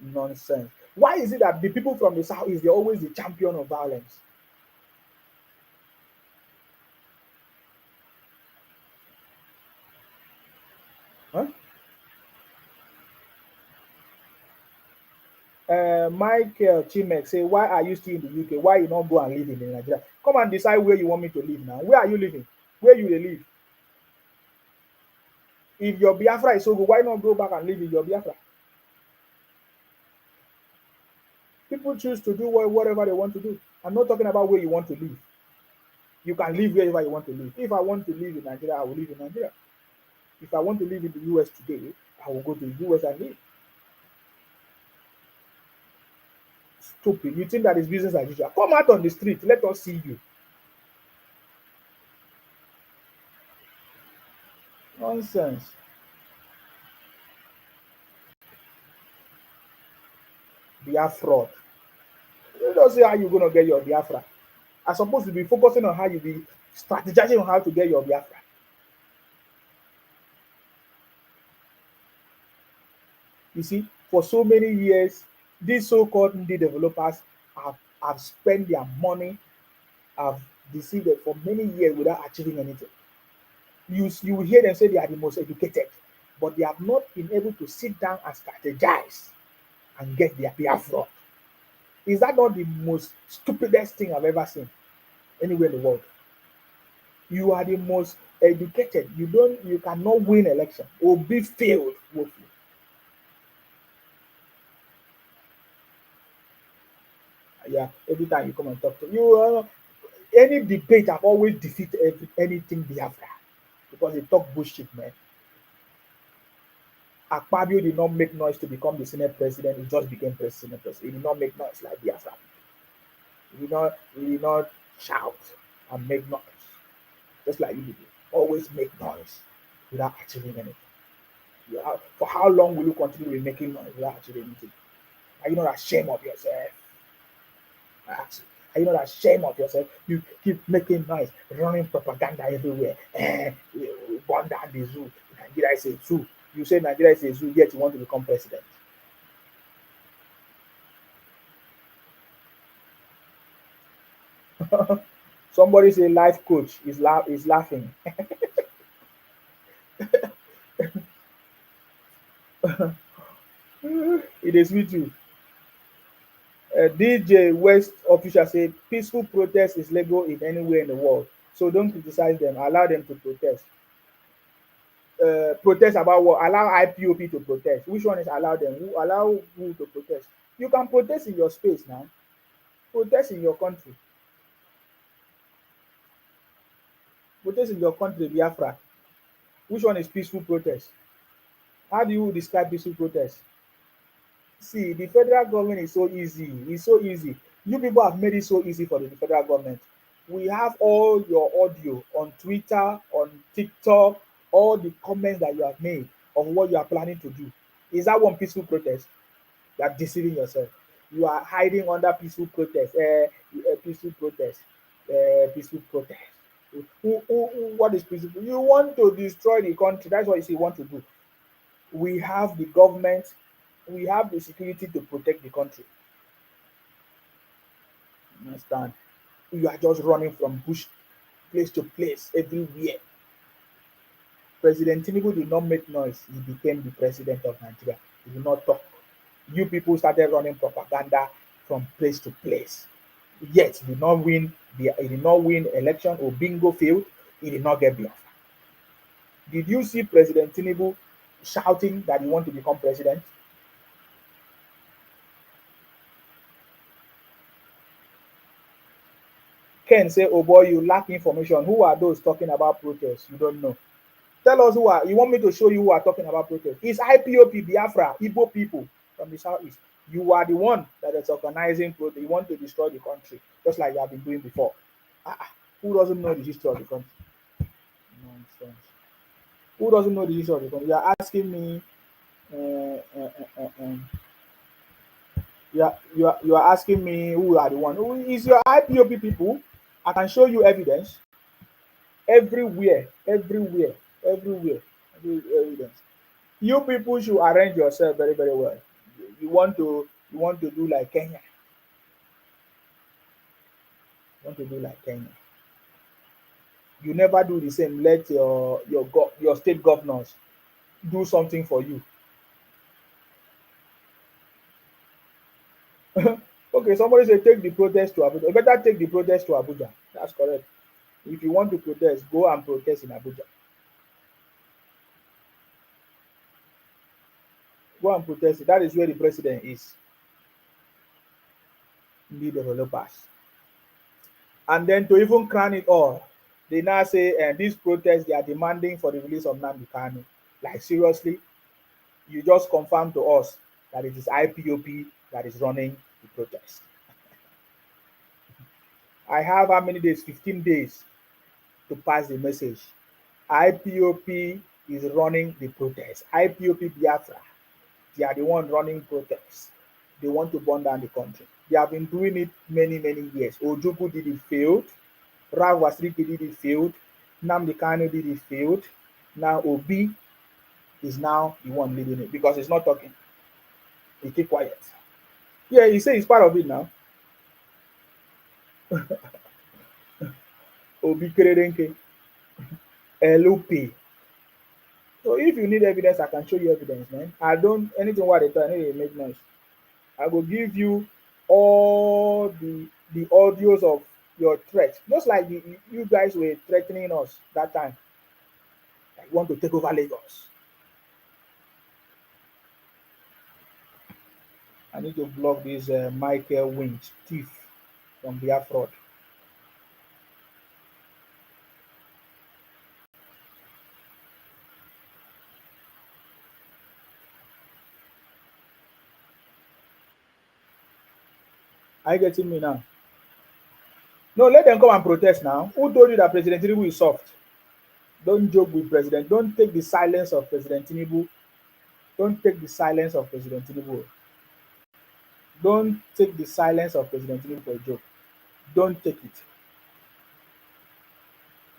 Nonsense. Why is it that the people from the south is they're always the champion of violence? Huh? Michael Chimek say, why are you still in the UK? Why you not go and live in Nigeria? Come and decide where you want me to live now. Where are you living? Where you dey live? If your Biafra is so good, why not go back and live in your Biafra? People choose to do whatever they want to do. I'm not talking about where you want to live. You can live wherever you want to live. If I want to live in Nigeria, I will live in Nigeria. If I want to live in the US today, I will go to the US and live. Stupid. You think that is business as usual? Come out on the street. Let us see you. Nonsense. Biafra. You don't see how you're gonna get your Biafra. I'm supposed to be focusing on how you be strategizing on how to get your Biafra. You see, for so many years, these so-called indie developers have spent their money, have deceived it for many years without achieving anything. You will hear them say they are the most educated, but they have not been able to sit down and strategize and get their Biafra. Is that not the most stupidest thing I've ever seen anywhere in the world? You are the most educated. You cannot win election or be failed woefully. Yeah, every time you come and talk to you, any debate I've always defeated anything Biafra because they talk bullshit, man. Akpabio did not make noise to become the Senate president. He just became Senate president. He did not make noise like Biafra. He did not shout and make noise. Just like you did. Always make noise without achieving anything. For how long will you continue with making noise without achieving anything? Are you not ashamed of yourself? I ask you. Are you not ashamed of yourself? You keep making noise, running propaganda everywhere. You burn down the zoo. Nigeria is a zoo. You say Nigeria is a zoo, yet you want to become president. Somebody say life coach is laughing. It is with you. DJ West official said peaceful protest is legal in anywhere in the world. So don't criticize them. Allow them to protest. Protest about what? Allow IPOP to protest. Which one is allow them? Who allow who to protest? You can protest in your space now. Protest in your country. Protest in your country, Biafra. Which one is peaceful protest? How do you describe peaceful protest? See, the federal government is so easy. It's so easy. You people have made it so easy for the federal government. We have all your audio on Twitter, on TikTok, all the comments that you have made of what you are planning to do. Is that one peaceful protest? You are deceiving yourself. You are hiding under peaceful protest. Peaceful protest. Peaceful protest. What is peaceful? You want to destroy the country. That's what you say you want to do. We have the government, we have the security to protect the country. You understand? You are just running from bush place to place everywhere. President Tinubu did not make noise. He became the president of Nigeria. He did not talk. You people started running propaganda from place to place. Yet he did not win. He did not win election or bingo field. He did not get Biafra. Did you see President Tinubu shouting that he want to become president? Ken say, "Oh boy, you lack information. Who are those talking about protests? You don't know. Tell us who are. You want me to show you who are talking about protests? It's IPOP, Biafra, Igbo people from the southeast. You are the one that is organizing protest. You want to destroy the country, just like you have been doing before. Who doesn't know the history of the country? Nonsense. Who doesn't know the history of the country? You are asking me. Uh, uh, uh, uh, um, you are asking me who are the one. Who is your IPOP people? I can show you evidence everywhere, everywhere, everywhere, evidence. You people should arrange yourself very, very well. You want to do like Kenya. You want to do like Kenya. You never do the same. Let your state governors do something for you. Okay, somebody say take the protest to Abuja. You better take the protest to Abuja. That's correct. If you want to protest, go and protest in Abuja. Go and protest. That is where the president is. Lead developers. And then to even crown it all, they now say these protests they are demanding for the release of Nnamdi Kanu. Like seriously, you just confirm to us that it is IPOP that is running the protest. I have how many days? 15 days to pass the message. IPOP is running the protest. IPOP Biafra, they are the one running protests. They want to burn down the country. They have been doing it many, many years. Ojuku did it failed. Rav Wasriki did it failed. Nnamdi Kanu did it failed. Now Obi is now the one leading it because he's not talking. He keep quiet. Yeah, he say he's part of it now. Obi Kerenke, LOP. So if you need evidence, I can show you evidence, man. I don't anything what they tell, I need to make noise. I will give you all the audios of your threat. Just like you guys were threatening us that time. Like you want to take over Lagos. I need to block this Michael Winch thief from their fraud. Are you getting me now? No, let them come and protest now. Who told you that President Tinubu is soft? Don't joke with President. Don't take the silence of President Tinubu. Don't take the silence of President Tinubu. Don't take the silence of President Tinubu for a joke. Don't take it.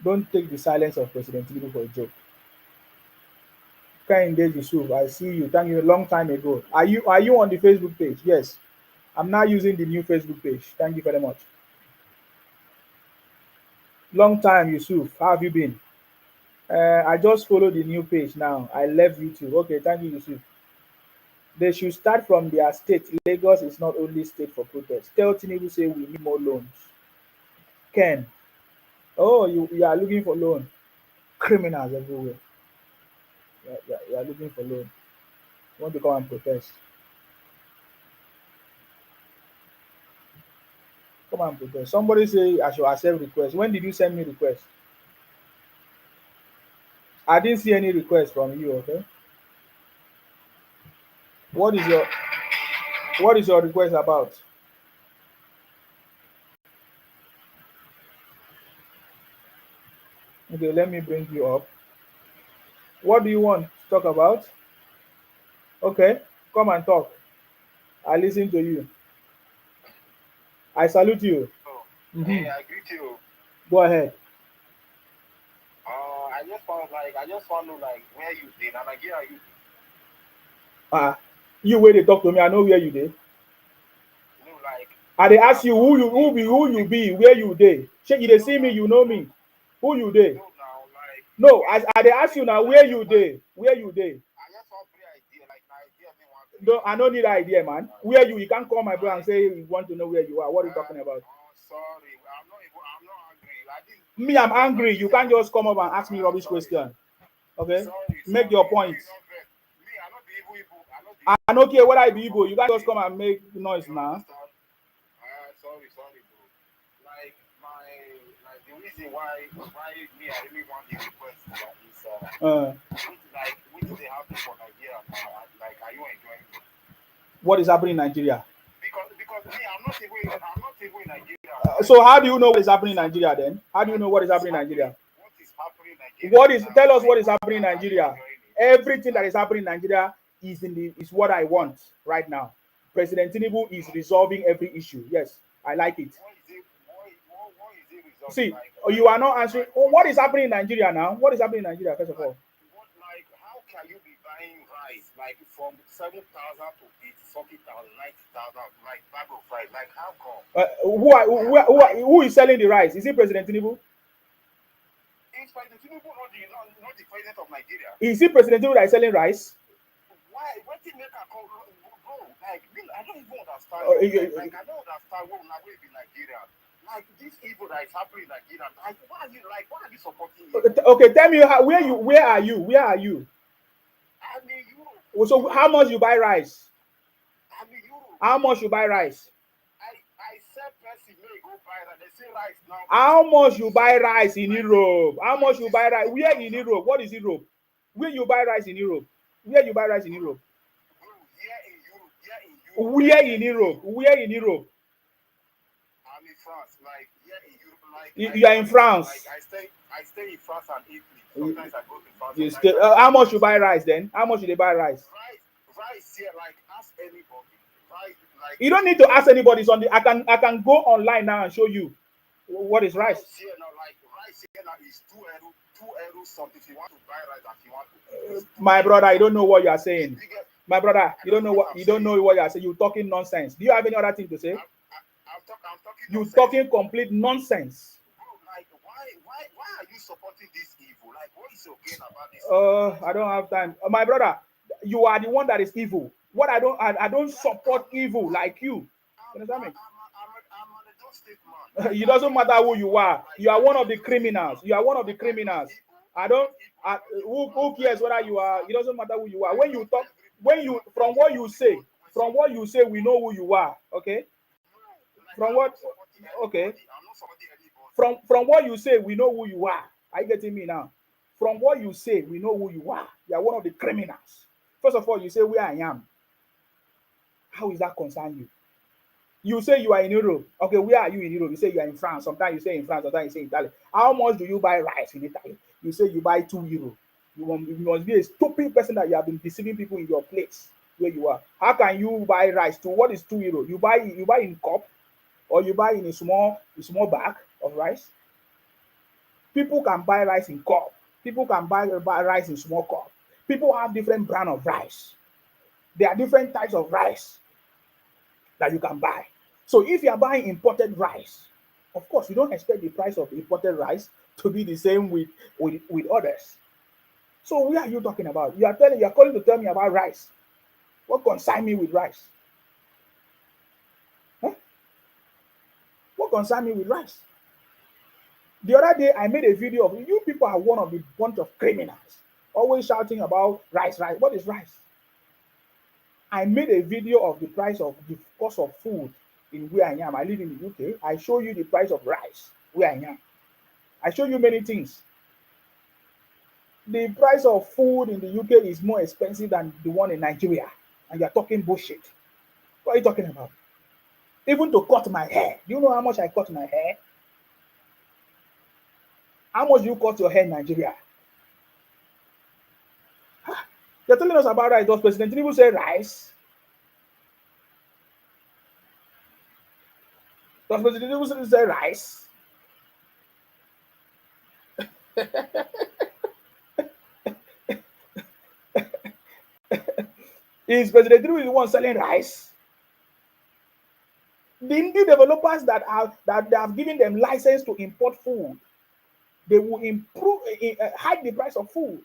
Don't take the silence of President Tinubu for a joke. Kehinde Yusuf, I see you. Thank you a long time ago. Are you on the Facebook page? Yes. I'm now using the new Facebook page. Thank you very much. Long time, Yusuf. How have you been? I just followed the new page now. I left YouTube. Okay, thank you, Yusuf. They should start from their state. Lagos is not only state for protest. Tell Tinubu say we need more loans. Ken, oh, you are looking for loan. Criminals everywhere. You are looking for loan. You want to come and protest. Come and protest. Somebody say I should accept request. When did you send me request? I didn't see any request from you, okay? What is your request about? Okay, let me bring you up. What do you want to talk about? Okay, come and talk. I listen to you. I salute you. Oh, Mm-hmm. hey, I greet you. Go ahead. I just want to like where you did and Nigeria you Ah, you where they talk to me, I know where you dey. know like I dey ask I'm you who you like be, where you dey. Shey you dey see me, now you know me. Who you dey? no now like No, where I dey ask like you now I where just you like dey. Where you dey? I just want free idea like Nigeria me want free Don't, I idea don't need idea, man. Where you can't call my brother and like say you want to know where you are. What are you talking about? oh sorry I'm not angry I didn't Me, I'm like angry. this You can't just come up and ask me rubbish sorry question. Okay? Make sorry your you point. you don't vex me I not be evil I not be I evil don't care whether I I be don't Igbo. come You can't just play come and make noise you now. understand sorry bro like my like the reason why me I really want the request is Uh, which they happen for Nigeria now like are you enjoying it? what is happening in Nigeria? Because me I'm not even in Nigeria like So how do you know what is happening in Nigeria then? How do you know what is happening in Nigeria? what is happening in Nigeria What is now tell us what like is happening in are you Nigeria? enjoying it? Everything that Like is happening in Nigeria is what I want right now. President Tinubu is resolving every issue. Yes, I like it. what is it resolving See, like why you are not answering. like Oh, what what is happening in Nigeria now? What is happening in Nigeria first of like all? what like how can you be buying rice like from 7,000 to 80 something thousand 90,000 like bag of rice like how come like Who is selling the rice? Is it President Tinubu? it's President Tinubu not the president of Nigeria Is it President Tinubu that is selling rice? why wetin make am come bro like me I don't even understand Uh, you you- like I don't understand what una wey be Nigeria like this evil that is happening in Nigeria like why are you supporting evil okay, tell me where are you? Where are you? I'm in Europe So how much you buy rice? I'm in Europe How much you buy rice? I sell person may go buy that. They say rice now How much you buy is rice in 90 Europe? How much you 90 buy rice? something Where in thousand. Europe? What is Europe? Where you buy rice in Europe? Where you buy rice in Europe? Bro, here in Europe, Where here in in Europe? Europe. Where in Europe? I'm in France, like here in Europe, like You are in like France. I stay in France and Italy. You, Sometimes I go to France, you sometimes stay, I stay how in much you buy Italy. rice then? How much you they buy rice? Rice here, like ask anybody. Rice, like You don't need to ask anybody. It's on the. I can go online now and show you what is rice. rice here now is 2 euro something. If you want to buy rice, if you want to, it's two My euro brother, you don't something. know what you are The saying. biggest, My brother, I don't know what I'm you don't saying. know what you are saying. You talking nonsense. Do you have any other thing to say? I'm talking You nonsense. talking complete nonsense. Bro, like why are you supporting this evil? Like what is your gain about this evil? I don't have time. My brother, you are the one that is evil. What I don't That support evil bro, like you. You understand me? I'm an adult state man. Like It I'm doesn't an matter adult who state you man. are. Like You are I'm one an of the adult state criminals. man. You are one of the Like criminals. I don't. Who cares whether you are? It doesn't matter who you are. When you talk, from what you say, we know who you are. Okay. No, like From I'm what? not supporting Okay. anybody. I'm not supporting anybody. From what you say, we know who you are. Are you getting me now? From what you say, we know who you are. You are one of the criminals. First of all, you say where I am. How is that concern you? You say you are in Europe. Okay, where are you in Europe? You say you are in France. Sometimes you say in France, sometimes you say in Italy. How much do you buy rice in Italy? You say you buy 2 euro. You must be a stupid person that you have been deceiving people in your place where you are. How can you buy rice to what is 2 euro? You buy in cup or you buy in a small bag of rice. People can buy rice in cup. People can buy rice in small cup. People have different brand of rice. There are different types of rice that you can buy. So if you are buying imported rice, of course you don't expect the price of imported rice to be the same with others. So what are you talking about? You are calling to tell me about rice. What concern me with rice? Huh? What concern me with rice? The other day, I made a video of you people are one of the bunch of criminals, always shouting about rice, rice. What is rice? I made a video of the price of the cost of food in where I am. I live in the UK. I show you the price of rice where I am. I show you many things. The price of food in the UK is more expensive than the one in Nigeria, and you're talking bullshit. What are you talking about? Even to cut my hair. Do you know how much I cut my hair? How much do you cut your hair in Nigeria? You're telling us about rice. Does President Tinubu say rice? Does President Tinubu say rice? Is President Tinubu the one selling rice? The Indian developers that they have given them license to import food, they will improve, hike the price of food.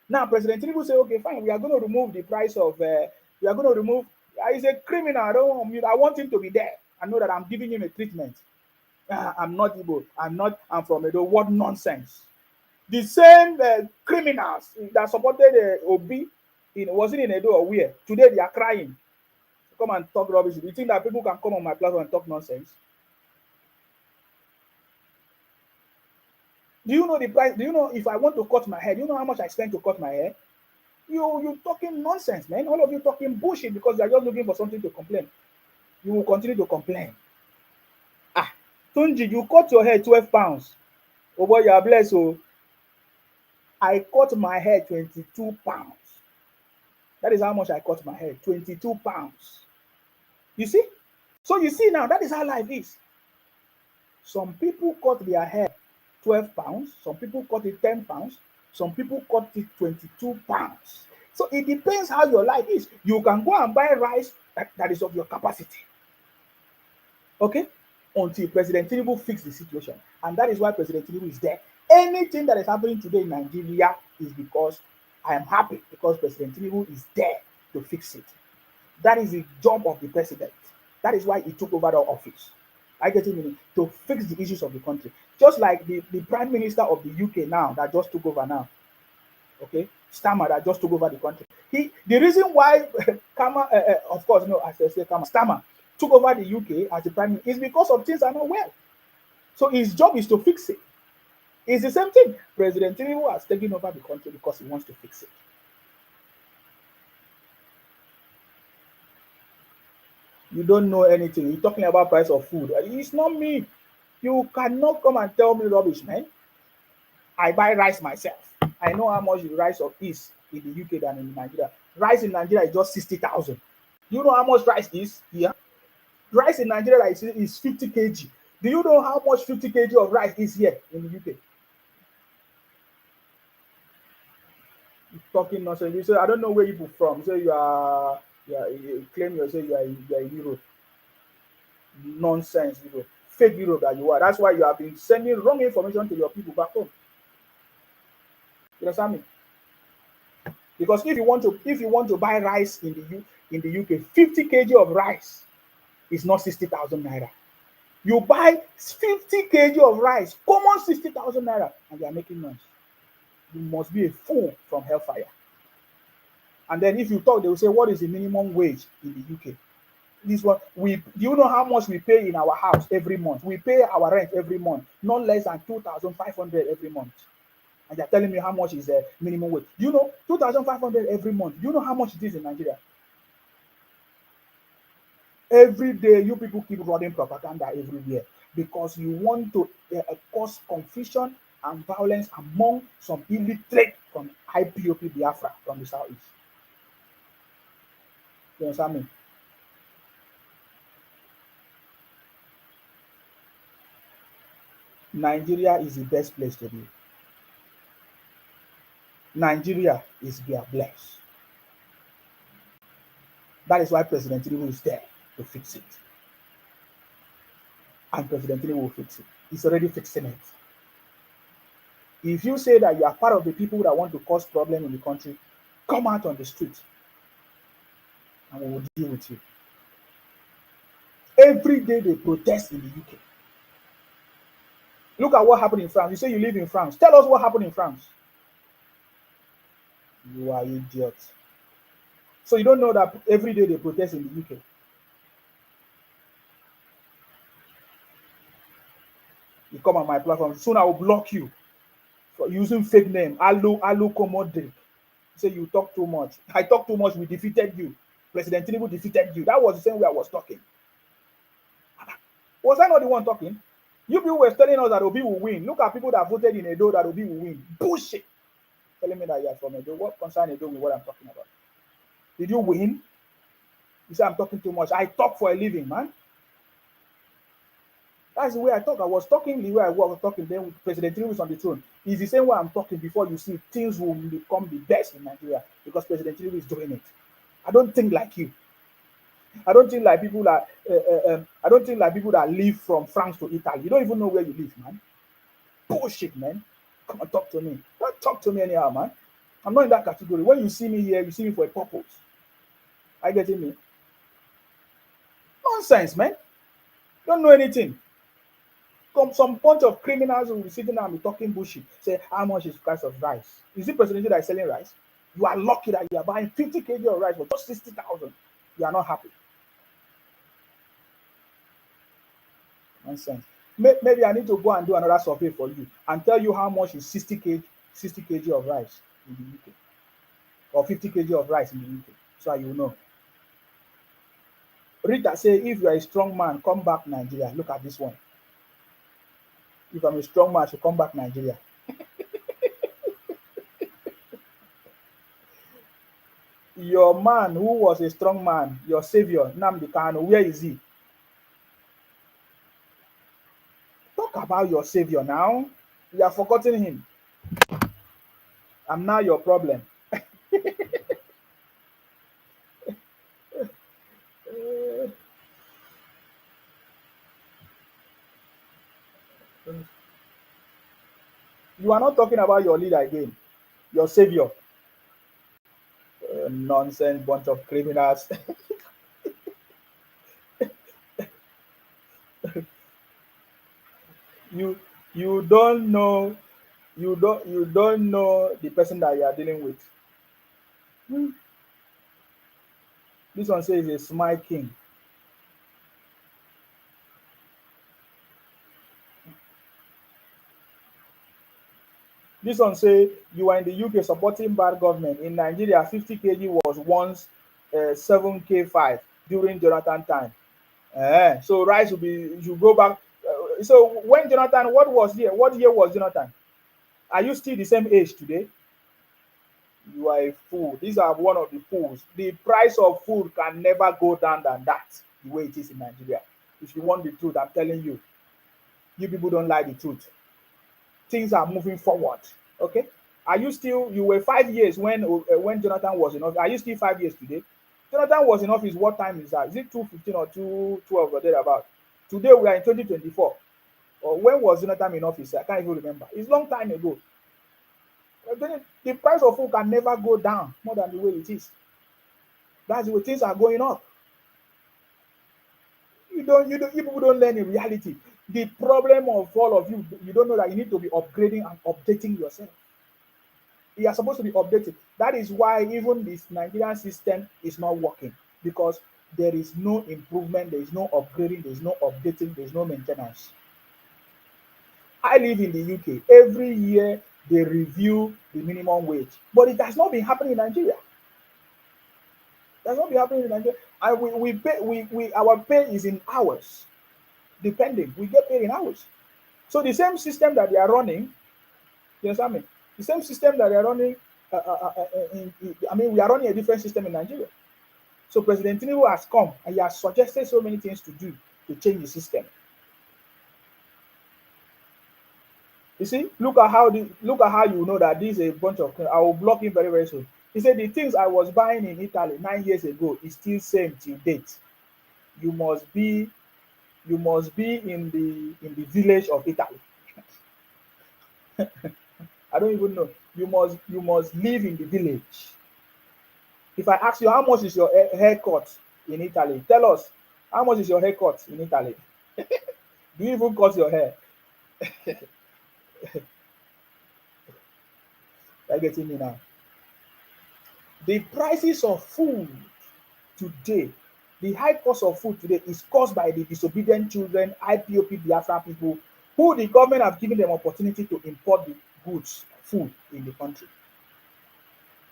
Now, President Tinubu say, okay, fine, we are going to remove the price of, we are going to remove, he's a criminal, I want him to be there. I know that I'm giving him a treatment. I'm not Igbo, I'm from Edo. What nonsense. The same criminals that supported Obi, was it in Edo or where? Today they are crying. Come and talk rubbish. You think that people can come on my platform and talk nonsense? Do you know the price? Do you know if I want to cut my hair, do you know how much I spend to cut my hair? You talking nonsense, man. All of you talking bullshit because you are just looking for something to complain. You will continue to complain. Ah, Tunji, you cut your hair 12 pounds. Oh boy, you are blessed. So I cut my hair 22 pounds. That is how much I cut my hair. 22 pounds. You see? So you see now, that is how life is. Some people cut their hair 12 pounds. Some people cut it 10 pounds. Some people cut it 22 pounds. So it depends how your life is. You can go and buy rice that is of your capacity. Okay? Until President Tinubu fix the situation. And that is why President Tinubu is there. Anything that is happening today in Nigeria is because I am happy because President Tinubu is there to fix it. That is the job of the president. That is why he took over the office. I get it, to fix the issues of the country. Just like the Prime Minister of the UK now that just took over now. Okay, Stammer that just took over the country. The reason why Kama, of course, no, as I say, Kama, Stammer took over the UK as the Prime Minister is because of things are not well. So his job is to fix it. It's the same thing. President Tinubu has taken over the country because he wants to fix it. You don't know anything. You're talking about price of food. It's not me. You cannot come and tell me rubbish, man. I buy rice myself. I know how much the rice of is in the UK than in Nigeria. Rice in Nigeria is just 60,000. You know how much rice is here? Rice in Nigeria is 50 kg. Do you know how much 50 kg of rice is here in the UK? You're talking nonsense. You say, I don't know where you're from. You say you claim you say you are in Europe. Nonsense, Europe. Fake Europe that you are. That's why you have been sending wrong information to your people back home. You understand me? Because if you want to buy rice in the UK, 50 kg of rice is not 60,000 naira. You buy 50 kg of rice, common 60,000 naira, and you are making noise. You must be a fool from hellfire. And then if you talk, they will say, what is the minimum wage in the UK? This one, do you know how much we pay in our house every month? We pay our rent every month, not less than 2,500 every month. And you're telling me how much is the minimum wage. You know, 2,500 every month. You know how much it is in Nigeria? Every day, you people keep running propaganda everywhere because you want to cause confusion and violence among some illiterate from IPOP Biafra from the southeast. You understand me? Nigeria is the best place to be. Nigeria is blessed. That is why President Tinubu is there to fix it. And President Tinubu will fix it. He's already fixing it. If you say that you are part of the people that want to cause problem in the country, come out on the street. and we will deal with you. Every day they protest in the UK. Look at what happened in France. You say you live in France. Tell us what happened in France. You are idiot. So you don't know that every day they protest in the UK. You come on my platform. Soon I will block you for using fake name. Alu Komodri. Say you talk too much. I talk too much. We defeated you. President Tinubu defeated you. That was the same way I was talking. Was I not the one talking? You people were telling us that Obi will win. Look at people that voted in Edo that Obi will win. Bullshit. Telling me that you are from Edo. What concern Edo with what I'm talking about? Did you win? You say I'm talking too much. I talk for a living, man. That's the way I talk. I was talking the way I was talking then with President Tinubu is on the throne. It's the same way I'm talking before you see things will become the best in Nigeria because President Tinubu is doing it. I don't think like you. I don't think like people that I don't think like people that live from France to Italy. You don't even know where you live, man. Bullshit, man. Come and talk to me. Don't talk to me anyhow, man. I'm not in that category. When you see me here, you see me for a purpose. I get me? Nonsense, man. Don't know anything. Some bunch of criminals will be sitting there and be talking bullshit. Say, how much is the price of rice? Is it president that is selling rice? You are lucky that you are buying 50 kg of rice for just 60,000. You are not happy. Nonsense. Maybe I need to go and do another survey for you and tell you how much is 60 kg of rice in the UK or 50 kg of rice in the UK, so you know. Rita say, if you are a strong man, come back Nigeria. Look at this one. If I'm a strong man, I should come back Nigeria. Your man who was a strong man, your savior, Nnamdi Kanu, where is he? Talk about your savior now. You have forgotten him. I'm now your problem. You are not talking about your leader again, your savior. Nonsense bunch of criminals. you you don't know you don't know the person that you are dealing with. Hmm. This one says a smile king. This one say you are in the UK supporting bad government. In Nigeria, 50 kg was once 7K5 during Jonathan time. So rice will be you go back. So when Jonathan, what was year? What year was Jonathan? Are you still the same age today? You are a fool. These are one of the fools. The price of food can never go down than that, the way it is in Nigeria. If you want the truth, I'm telling you, you people don't like the truth. Things are moving forward. Okay? Are you still? You were 5 years when Jonathan was in office. Are you still 5 years today? Jonathan was in office. What time is that? Is it 2:15 or 2:12 or thereabout? Today we are in 2024. Or when was Jonathan in office? I can't even remember. It's a long time ago. The price of food can never go down more than the way it is. That's the way things are going up. You people don't learn in reality. The problem of all of you, you don't know that you need to be upgrading and updating yourself. You are supposed to be updated. That is why even this Nigerian system is not working because there is no improvement, there is no upgrading, there is no updating, there is no maintenance. I live in the UK. Every year they review the minimum wage, but it has not been happening in Nigeria. It has not been happening in Nigeria. And we pay we our pay is in hours, depending. We get paid in hours. So the same system that they are running, you understand me? The same system that they are running, I mean, we are running a different system in Nigeria. So President Tinubu has come and he has suggested so many things to do to change the system. You see, look at how you know that this is a bunch of. I will block him very very soon. He said the things I was buying in Italy 9 years ago is still same till date. You must be in the village of Italy. I don't even know. You must live in the village. If I ask you how much is your haircut in Italy, tell us how much is your haircut in Italy? Do you even cut your hair? Are you getting me now? The prices of food today, the high cost of food today is caused by the disobedient children, IPOP Biafra people, who the government have given them opportunity to import the goods, food in the country.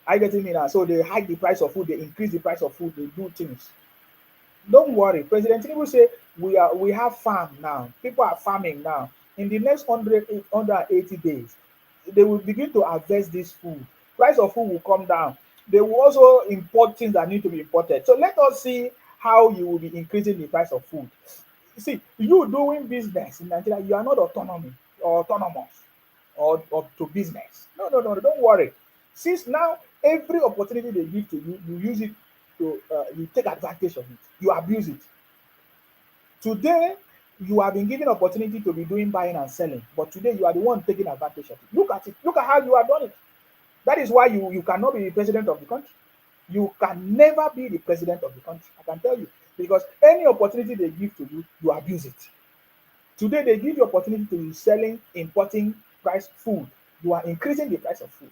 Are you getting me now? So they hike the price of food, they increase the price of food, they do things. Don't worry. President Tinubu say we have farm now. People are farming now. In the next 180 days, they will begin to harvest this food. Price of food will come down. They will also import things that need to be imported. So let us see how you will be increasing the price of food. See, you doing business in Nigeria, you are not autonomy or autonomous or to business. No, no, no, don't worry. Since now every opportunity they give to you, you use it to you take advantage of it, you abuse it. Today, you have been given opportunity to be doing buying and selling, but today you are the one taking advantage of it. Look at it. Look at how you have done it. That is why you cannot be the president of the country. You can never be the president of the country. I can tell you because any opportunity they give to you, you abuse it. Today they give you opportunity to be selling, importing price food. You are increasing the price of food.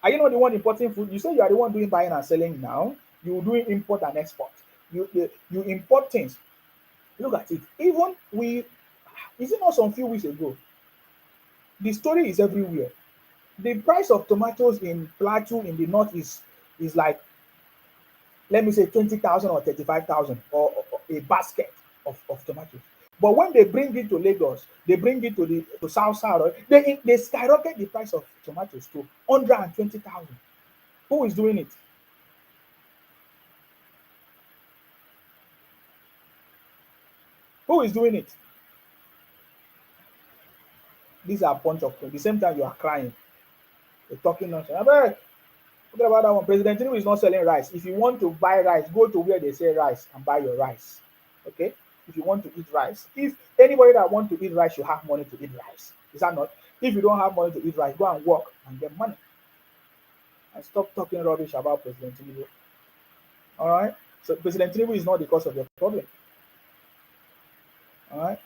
Are you not the one importing food? You say you are the one doing buying and selling now. You doing import and export. You import things. Look at it. Even we, is it not some few weeks ago? The story is everywhere. The price of tomatoes in Plateau in the north is like, let me say 20,000 or 35,000 or a basket of tomatoes. But when they bring it to Lagos, they bring it to the to South South, they skyrocket the price of tomatoes to 120,000. Who is doing it? Who is doing it? These are a bunch of things. The same time you are crying, you're talking nonsense. Abeg, forget about that one. President Tinubu is not selling rice. If you want to buy rice, go to where they sell rice and buy your rice. Okay? If you want to eat rice, if anybody that want to eat rice should have money to eat rice. Is that not? If you don't have money to eat rice, go and work and get money. And stop talking rubbish about President Tinubu. All right? So President Tinubu is not the cause of your problem. All right?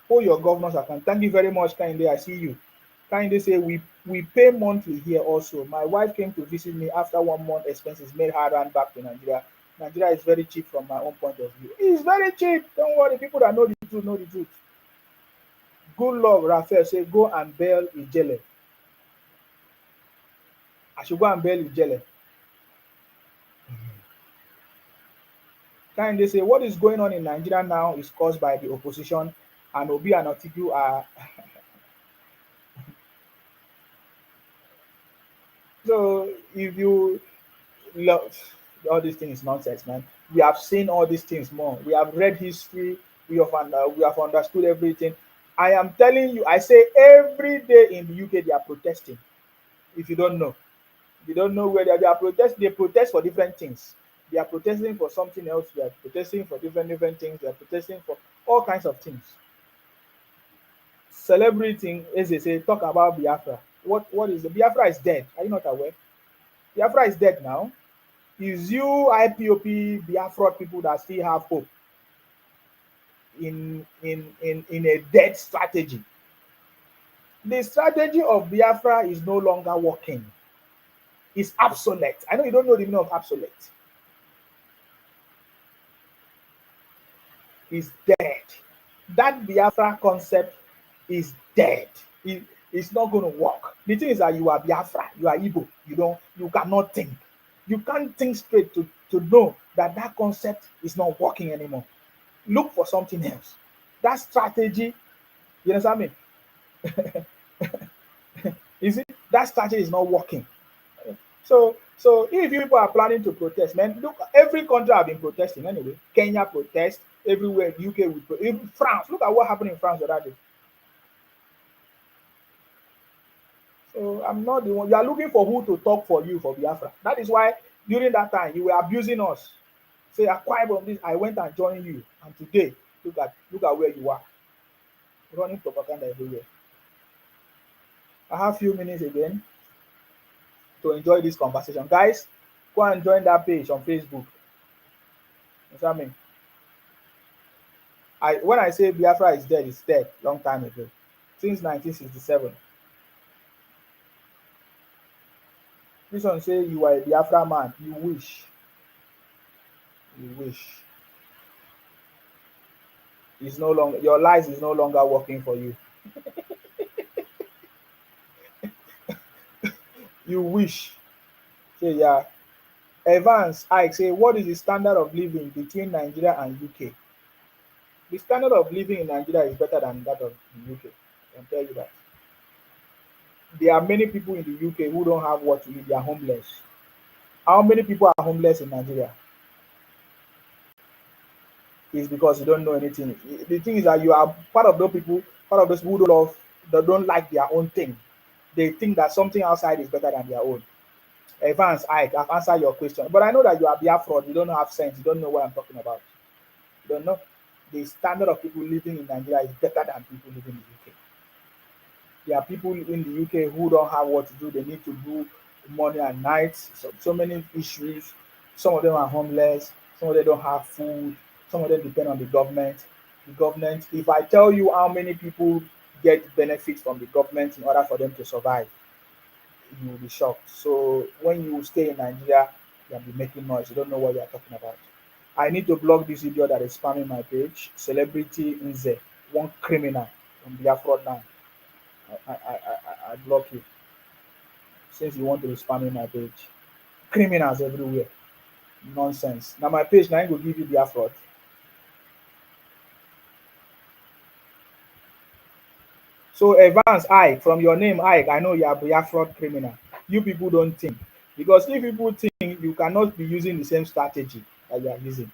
Hold your governors account. Thank you very much, Kinde. I see you. Kinde say we pay monthly here also. My wife came to visit me after 1 month expenses made her run back to Nigeria. Nigeria is very cheap from my own point of view. It's very cheap. Don't worry. People that know the truth know the truth. Good luck, Raphael. Say go and bail Ijele. I should go and bail Ijele. Kinde say what is going on in Nigeria now is caused by the opposition, and Obi and Otigu are so if you love all these things is nonsense, man. We have seen all these things more. We have read history. We have understood everything. I am telling you, I say every day in the UK they are protesting. If you don't know, you don't know where they are protesting. They protest for different things. They are protesting for something else. They are protesting for different things. They are protesting for all kinds of things. Celebrating, as they say, talk about Biafra. What is the Biafra is dead? Are you not aware? Biafra is dead now. Is you IPOP Biafra people that still have hope in a dead strategy. The strategy of Biafra is no longer working. It's obsolete. I know you don't know the meaning of obsolete. It's dead. That Biafra concept is dead. It's not going to work. The thing is that you are Biafra, you are Igbo. You cannot think. You can't think straight to know that that concept is not working anymore. Look for something else. That strategy, you understand me? Is it that strategy is not working? So if you people are planning to protest, man, look, every country have been protesting anyway. Kenya protest, everywhere, UK will protest, even France. Look at what happened in France the other day. So I'm not the one. You are looking for who to talk for you for Biafra. That is why during that time you were abusing us. Say, acquire from this, I went and joined you. And today, look at where you are. Running propaganda everywhere. I have few minutes again. to enjoy this conversation. Guys, go and join that page on Facebook. You know what I mean? When I say Biafra is dead, it's dead long time ago. Since 1967. This one say you are a Biafra man. You wish. You wish. It's no longer your lies is no longer working for you. You wish. Say yeah. Evans, I say, what is the standard of living between Nigeria and UK? The standard of living in Nigeria is better than that of the UK. I can tell you that. There are many people in the UK who don't have what to eat. They are homeless. How many people are homeless in Nigeria? Is because you don't know anything. The thing is that you are part of those people, part of those who don't love, that don't like their own thing. They think that something outside is better than their own. Evans, I've answered your question, but I know that you are Biafra. You don't have sense. You don't know what I'm talking about. You don't know. The standard of people living in Nigeria is better than people living in the UK. There are people in the UK who don't have what to do. They need to do morning and night. So many issues. Some of them are homeless. Some of them don't have food. Some of them depend on the government. The government, if I tell you how many people get benefits from the government in order for them to survive, you will be shocked. So when you stay in Nigeria, you'll be making noise. You don't know what you're talking about. I need to block this idiot that is spamming my page. Celebrity Nze, one criminal from Biafra now. I block you since you want to be spamming my page. Criminals everywhere. Nonsense. Now my page now I go give you Biafra. So Evans Ike, from your name Ike, I know you are Biafra criminal. You people don't think. Because if people think, you cannot be using the same strategy that you are using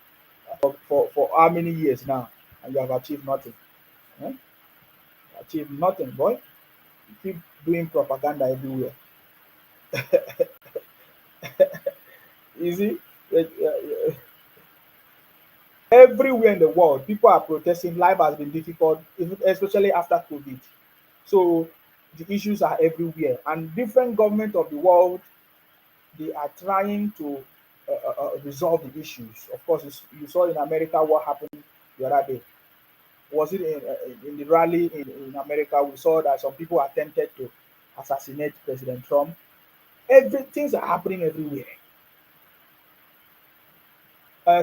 for how many years now, and you have achieved nothing. Eh? Achieved nothing, boy. You keep doing propaganda everywhere. You see, everywhere in the world, people are protesting. Life has been difficult, especially after COVID. So the issues are everywhere, and different governments of the world, they are trying to resolve the issues. Of course, you saw in America what happened the other day. Was it in the rally in America? We saw that some people attempted to assassinate President Trump. Everything's are happening everywhere.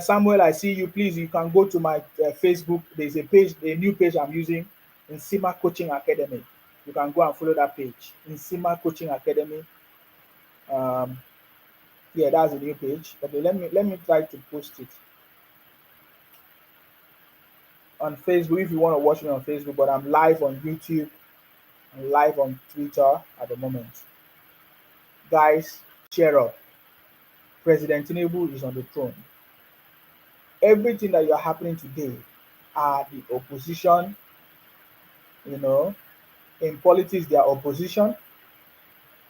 Samuel, I see you. Please, you can go to my Facebook. There's a page, a new page I'm using, in Sima Coaching Academy. You can go and follow that page in Sima Coaching Academy. Um, yeah, that's a new page. Okay, let me try to post it on Facebook if you want to watch me on Facebook. But I'm live on YouTube and live on Twitter at the moment. Guys, cheer up. President Tinubu is on the throne. Everything that you are happening today are the opposition. You know, in politics, they are opposition.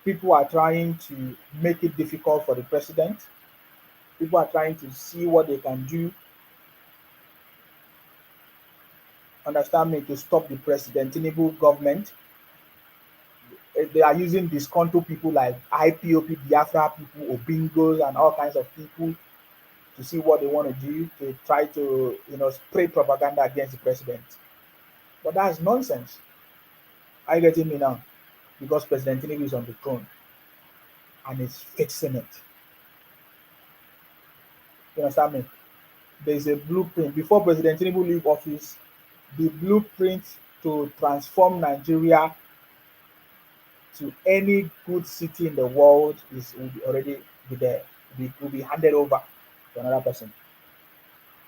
People are trying to make it difficult for the president. People are trying to see what they can do, understand me, to stop the President Tinubu government. They are using disconto people like IPOP, Biafra people, Obingos, and all kinds of people to see what they want to do to try to, spread propaganda against the president. But that's nonsense. Are you getting me now? Because President Tinubu is on the throne and is fixing it. You understand me? There's a blueprint. Before President Tinubu leave office, the blueprint to transform Nigeria to any good city in the world will be already be there. Will be handed over to another person.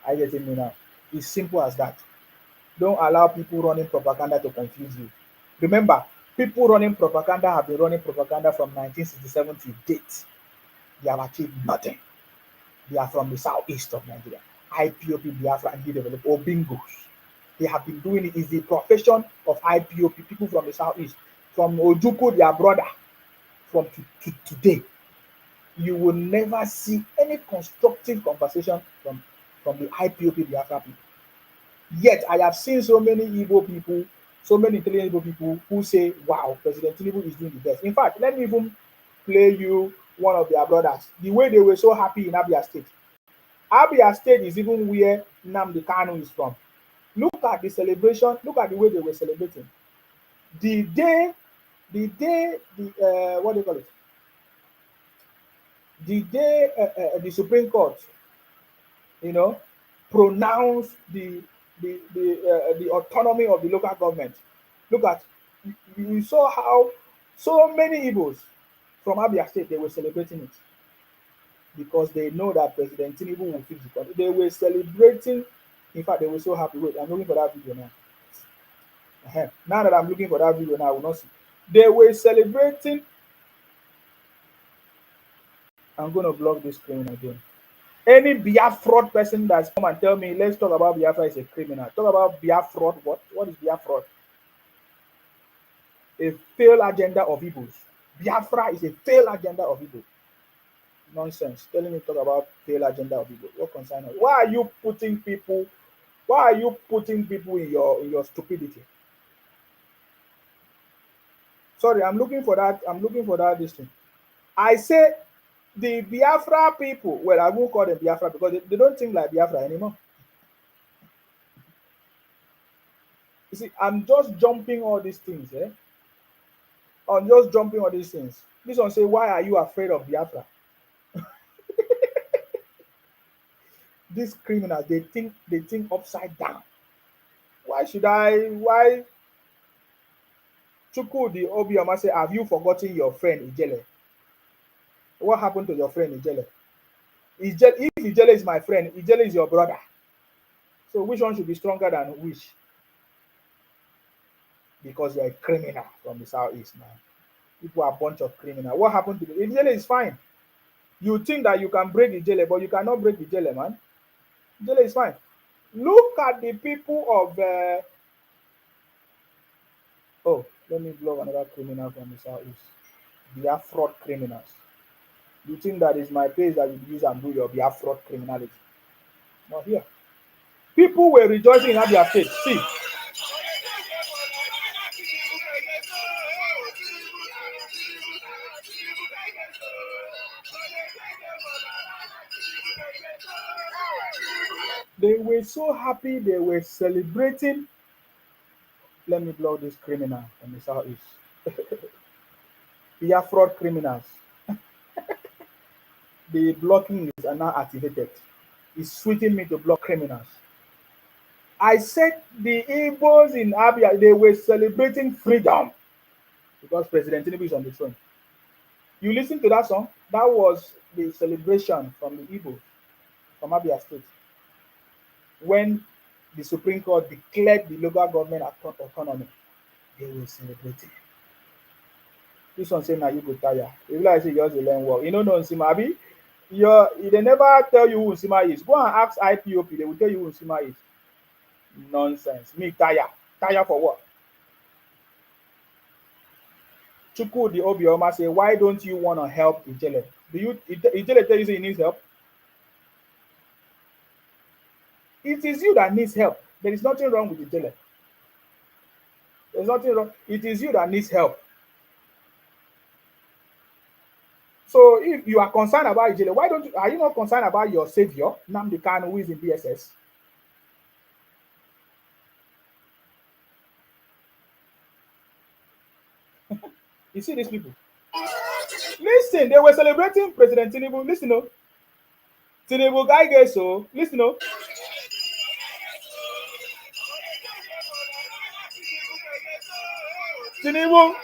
Are you getting me now? It's simple as that. Don't allow people running propaganda to confuse you. Remember, people running propaganda have been running propaganda from 1967 to date. They have achieved nothing. They are from the southeast of Nigeria. IPOP, Biafra, and develop or bingos. They have been doing it. Is the profession of IPOP, people from the southeast. From Ojuku, their brother, from to today. You will never see any constructive conversation from the IPOP, Biafra people. Yet, I have seen so many Igbo people, so many intelligent Igbo people who say, wow, President Tinubu is doing the best. In fact, let me even play you one of their brothers. The way they were so happy in Abia State. Abia State is even where Nnamdi Kanu is from. Look at the celebration. Look at the way they were celebrating. The day, the what do you call it? The day the Supreme Court, you know, pronounced the autonomy of the local government. Look at you saw how so many Igbos from Abia State they were celebrating it because they know that President Tinubu will fix the country. They were celebrating. In fact, they were so happy. Wait, I'm looking for that video now. Now that I'm looking for that video now, I will not see. They were celebrating. I'm going to block this screen again. Any Biafra person that's come and tell me, let's talk about Biafra is a criminal. Talk about Biafra. What? What is Biafra? A failed agenda of Igbos. Biafra is a failed agenda of Igbo. Nonsense. Telling me talk about failed agenda of Igbo. What concern us? Why are you putting people? Why are you putting people in your stupidity? Sorry, I'm looking for that. I'm looking for that. This thing. I say the Biafra people. Well, I won't call them Biafra because they don't think like Biafra anymore. You see, I'm just jumping all these things. I'm just jumping all these things. This one say, why are you afraid of Biafra? These criminals, they think upside down. Why should I? Why? Chukudi Obioma say, have you forgotten your friend Ijele? What happened to your friend Ijele? If Ijele is my friend, Ijele is your brother. So which one should be stronger than which? Because you're a criminal from the southeast, man. People are a bunch of criminals. What happened to the Ijele is fine. You think that you can break Ijele, but you cannot break Ijele, man. Ijele is fine. Look at the people of oh, let me blow another criminal from the southeast. They are fraud criminals. You think that is my page that you use and do your Biafra criminality? Not here. People were rejoicing in Abia State. See. They were so happy, they were celebrating. Let me blow this criminal from the southeast. They are fraud criminals. The blocking is now activated. It's sweeting me to block criminals. I said the Igbos in Abia, they were celebrating freedom because President Tinubu is on the throne. You listen to that song? That was the celebration from the Igbo, from Abia State. When the Supreme Court declared the local government autonomy, they were celebrating. This one say now you go tire. If like say yours will learn work. You know Nsima Abi? They never tell you who Nsima is. Go and ask IPOP, they will tell you who Nsima is. Nonsense. Me tire. Tire for what? Chukwudi Obioma say, why don't you want to help Ijele? Ijele tell you say he needs help? It is you that needs help. There is nothing wrong with Ijele. There's nothing wrong. It is you that needs help. So if you are concerned about Ijele, why don't you? Are you not concerned about your savior, Nnamdi Kanu, who is in BSS? You see these people. Listen, they were celebrating President Tinubu. Listen, no. Tinubu guy gets so. Listen, no. Tinubu.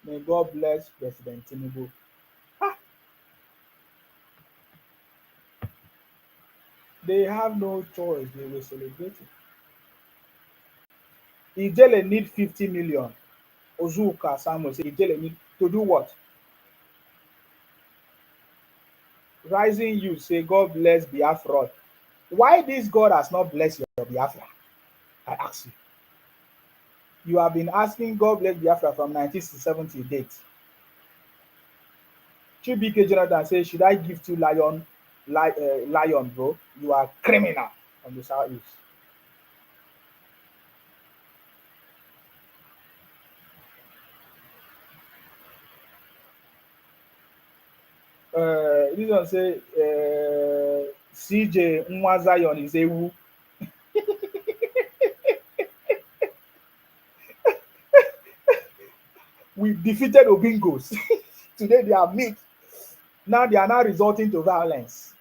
May God bless President Tinubu. Ah. They have no choice. They were celebrating. Ijele need 50 million. Ozuka Samuel say Ijele need to do what? Rising youth say God bless Biafra. Why this God has not blessed your Biafra? I ask you. You have been asking God bless Biafra from 1967 to date. Chibike Jonathan says, should I give to lion, bro? You are criminal from the southeast. This one say CJ Nwa Zion is Ewu. We defeated Obingos. Today they are meek. Now they are now resorting to violence.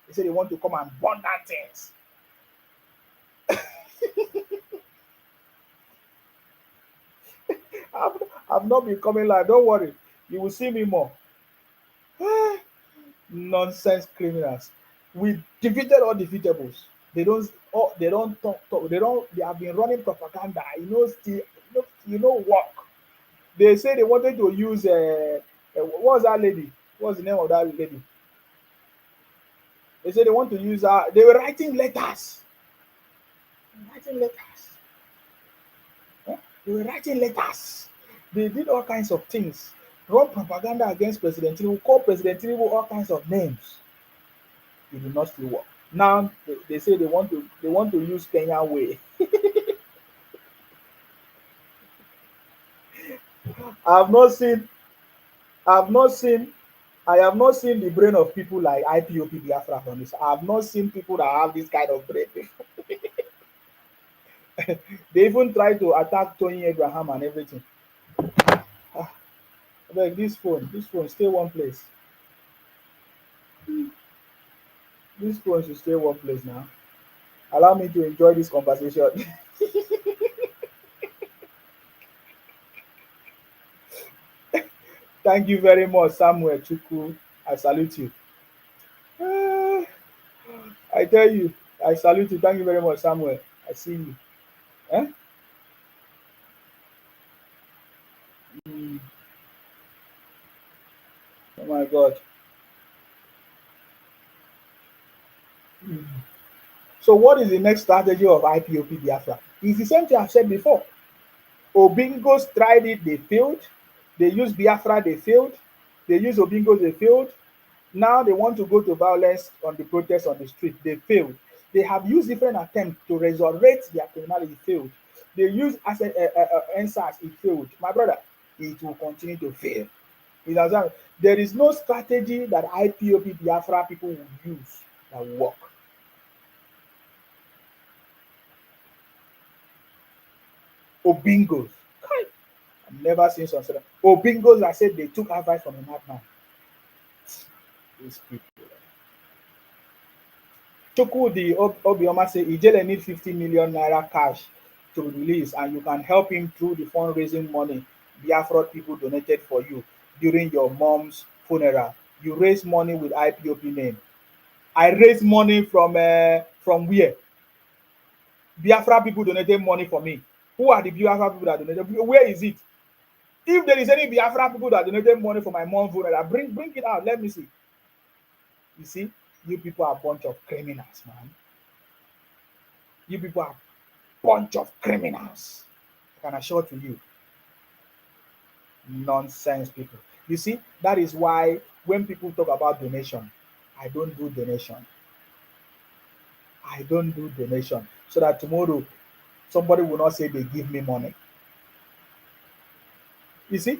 They say they want to come and burn down things. I've, I've not been coming live. Don't worry. You will see me more. Nonsense criminals. We defeated all defeatables. They don't talk. They have been running propaganda. Still work. They say they wanted to use what was that lady? What's the name of that lady? They say they want to use her. They were writing letters. Writing letters. Eh? They were writing letters. They did all kinds of things. Run propaganda against President Tinubu, call President Tinubu all kinds of names. It did not still work. Now they say they want to use Kenya way. I have not seen I have not seen I have not seen the brain of people like IPOP Biafra from this. I have not seen people that have this kind of brain. They even try to attack Tony Abraham and everything. Ah, like this phone stay one place. This phone should stay one place now. Allow me to enjoy this conversation. Thank you very much, Samuel Chuku. I salute you. Ah, I tell you, I salute you. Thank you very much, Samuel. I see you. Eh? Mm, oh my God. Mm. So, what is the next strategy of IPOP Biafra? It's the same thing I've said before. Obingos tried it, they failed. They used Biafra, they failed. They used Obingos, they failed. Now they want to go to violence on the protests on the street. They failed. They have used different attempts to resurrect their criminality. Failed. They used as NSAS. It failed. My brother, it will continue to fail. There is no strategy that IPOP Biafra people will use that will work. Obingos. I've never seen something. Obingos that said they took advice from a madman. These people. Chukwudi Obioma say Ijele need 50 million naira cash to release and you can help him through the fundraising money Biafra people donated for you during your mom's funeral. You raise money with IPOP name. I raise money from where? Biafra people donated money for me. Who are the Biafra people that donated? Where is it? If there is any Biafra people that donated money for my mom's funeral, bring it out. Let me see. You see, you people are a bunch of criminals, man. You people are bunch of criminals. I can assure to you, nonsense people. You see, that is why when people talk about donation, I don't do donation. I don't do donation. So that tomorrow somebody will not say they give me money. You see?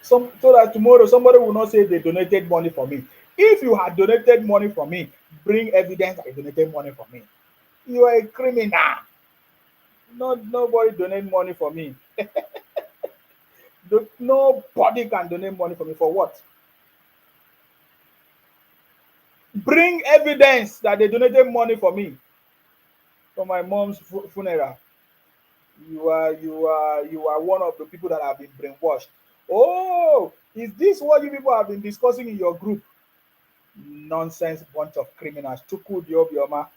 So that tomorrow somebody will not say they donated money for me. If you had donated money for me, bring evidence that you donated money for me. You are a criminal. Nobody donate money for me. Nobody can donate money for me. For what? Bring evidence that they donated money for me for my mom's funeral. You are one of the people that have been brainwashed. Oh, is this what you people have been discussing in your group? Nonsense bunch of criminals. Chuku Diobioma.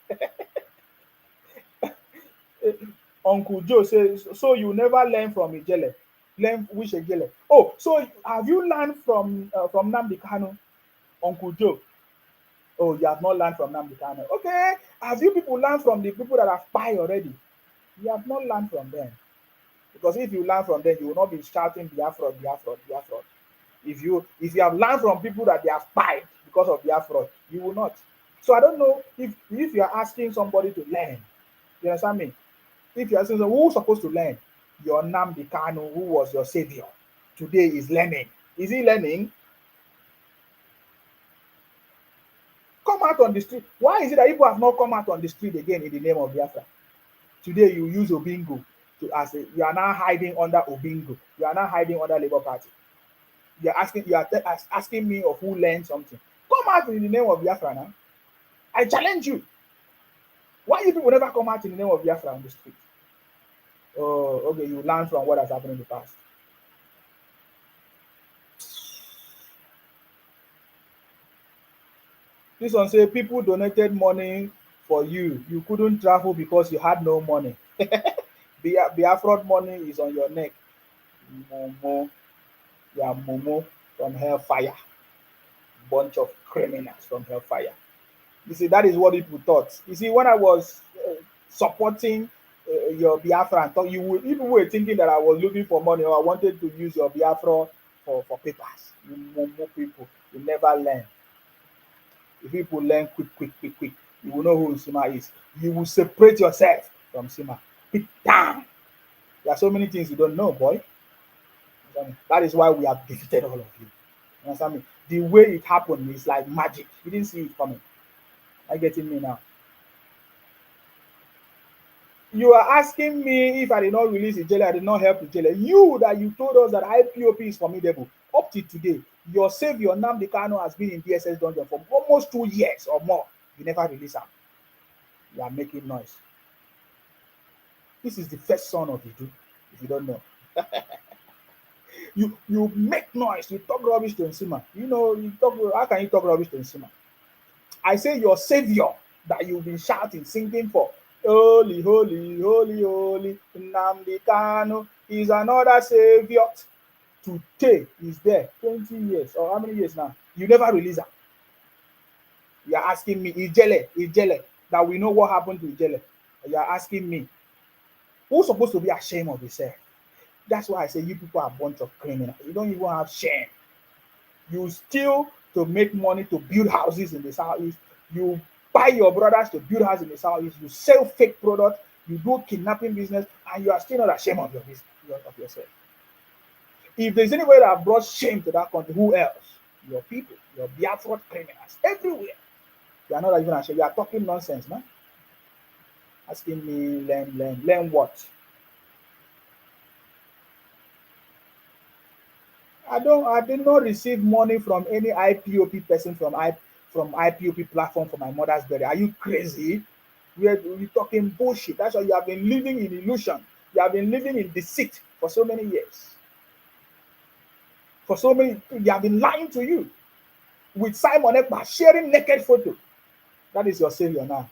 Uncle Joe says, so you never learn from Ijele. Learn which Ijele? Oh, so have you learned from Nnamdi Kanu, Uncle Joe? Oh, you have not learned from Nnamdi Kanu. Okay, have you people learned from the people that have spied already? You have not learned from them. Because if you learn from them, you will not be shouting Biafra, Biafra, Biafra. If you have learned from people that they have spied because of Biafra, you will not. So I don't know if you are asking somebody to learn. You understand me? If you are asking someone who's supposed to learn, your Nnamdi Kanu, who was your savior, today is learning. Is he learning? out on the street. Why is it that people have not come out on the street again in the name of Biafra? Today you use Obingo you are now hiding under Obingo. You are now hiding under Labour Party. You are asking me of who learned something. Come out in the name of Biafra now. I challenge you. Why you people never come out in the name of Biafra on the street? Oh, okay, you learn from what has happened in the past. This one say people donated money for you. You couldn't travel because you had no money. Biafra money is on your neck. Momo, yeah, Momo from hellfire. Bunch of criminals from hellfire. You see, that is what people thought. You see, when I was supporting your Biafra and talk, people were thinking that I was looking for money or I wanted to use your Biafra for papers. You Momo people, you never learn. If people learn quick, you will know who Sima is. You will separate yourself from Sima. Big time. There are so many things you don't know, boy. That is why we have defeated all of you. You understand me? The way it happened is like magic. You didn't see it coming. Are you getting me now? You are asking me if I did not release Ijele, I did not help Ijele. You told us that IPOP is formidable. Up to today, your savior Nnamdi Kanu has been in DSS dungeon for almost 2 years or more. You never release him. You are making noise. This is the first son of Idu, if you don't know. You make noise, you talk rubbish to Nsima. How can you talk rubbish to Nsima? I say your savior that you've been shouting, singing for. Holy, holy, holy, holy, Nnamdi Kanu is another savior. Today is there, 20 years, or how many years now? You never release her. You are asking me, Ijele, that we know what happened to Ijele. You are asking me, who's supposed to be ashamed of yourself? That's why I say you people are a bunch of criminals. You don't even have shame. You steal to make money to build houses in the southeast. You buy your brothers to build houses in the southeast. You sell fake products. You do kidnapping business, and you are still not ashamed of your business, of yourself. If there's anybody that brought shame to that country, who else? Your people, your Biafra criminals, everywhere. You are not even ashamed. You are talking nonsense, man. Asking me, learn what? I did not receive money from any IPOP person from IPOP platform for my mother's burial. Are you crazy? We're talking bullshit. That's why you have been living in illusion. You have been living in deceit for so many years. You have been lying to you. With Simon Ekpa sharing naked photo. That is your savior now.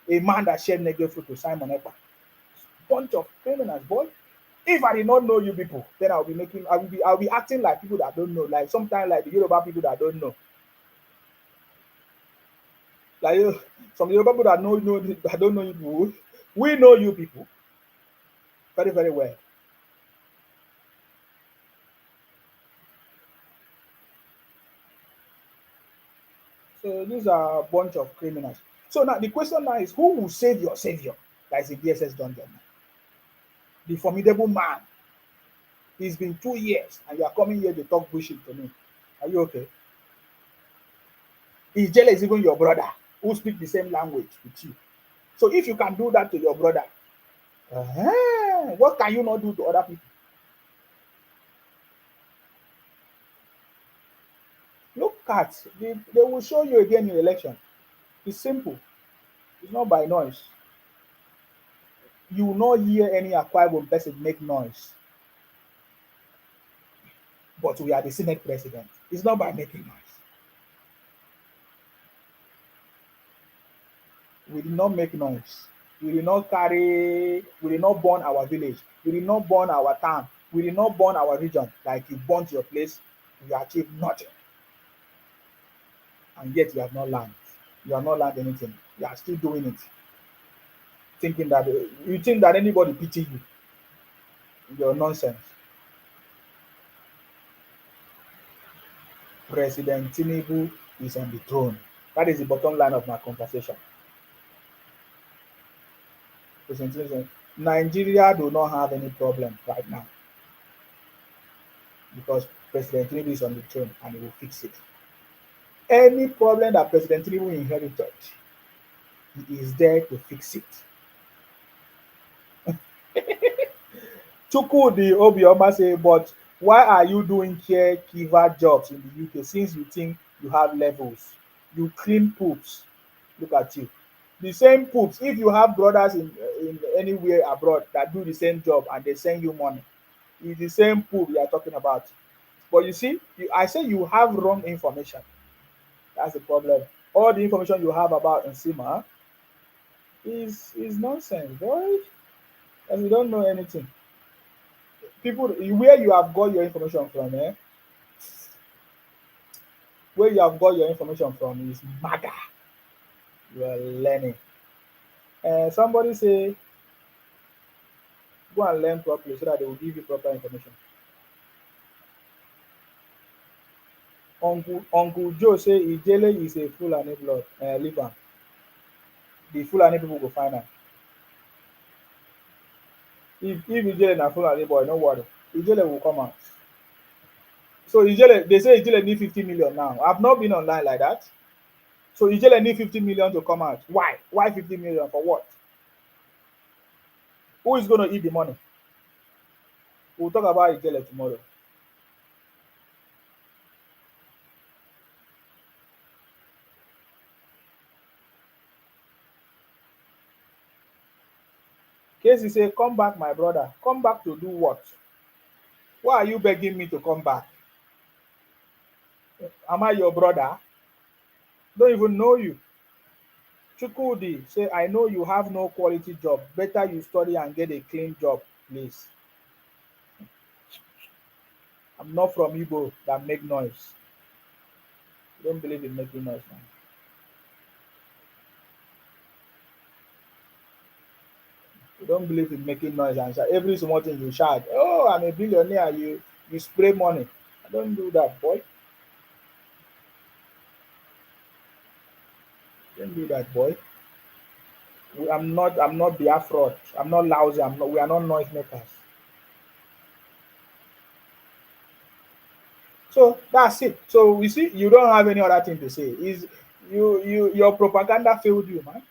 A man that shared naked photo, Simon Ekpa. Bunch of criminals, boy. If I did not know you people, then I'll be acting like people that don't know, like sometimes like the Yoruba people that don't know. Like some Yoruba people that don't know you people. We know you people very, very well. So these are a bunch of criminals. So now the question now is, who will save your savior that is in DSS dungeon? The formidable man. It's been 2 years and you are coming here to talk bullshit to me. Are you okay? Ijele is even your brother who speak the same language with you. So if you can do that to your brother, what can you not do to other people? Look at, they will show you again in election. It's simple. It's not by noise. You will not hear any Akwa Ibom person make noise. But we are the Senate president. It's not by making noise. We did not make noise. We did not burn our village. We did not burn our town. We did not burn our region. Like you burnt your place, you achieved nothing. And yet you have not learned. You have not learned anything. You are still doing it. You think that anybody pity you. Your nonsense. President Tinubu is on the throne. That is the bottom line of my conversation. Nigeria do not have any problem right now because President Tinubu is on the throne and he will fix it. Any problem that President Tinubu inherited, he is there to fix it. Chukwudi Obioma say, but why are you doing caregiver jobs in the UK since you think you have levels? You clean poops. Look at you. The same poops. If you have brothers in anywhere abroad that do the same job and they send you money, it's the same poop you are talking about. But you see, I say you have wrong information. That's the problem. All the information you have about Nsima is nonsense, boy. And you don't know anything. People, where you have got your information from, where you have got your information from is MAGA. You are learning. Somebody say, go and learn properly so that they will give you proper information. Uncle Joe say Ijele is a Fulani blood liver. The Fulani people go find am. If Ijele na Fulani boy, no worry. Ijele will come out. So Ijele, they say Ijele need 50 million now. I've not been online like that. So Ijele need 50 million to come out. Why? Why 50 million? For what? Who is going to eat the money? We'll talk about Ijele tomorrow. Casey say, come back, my brother. Come back to do what? Why are you begging me to come back? Am I your brother? Don't even know you. Chukwudi say, I know you have no quality job. Better you study and get a clean job, please. I'm not from Igbo that make noise. I don't believe in making noise, man. You don't believe in making noise and shout. Every small thing you shout, oh, I'm a billionaire, you spray money. I don't do that, boy. Don't do that, boy. I'm not Biafra. I'm not lousy. We are not noisemakers. So that's it. So you see, you don't have any other thing to say. Is your propaganda failed you, man.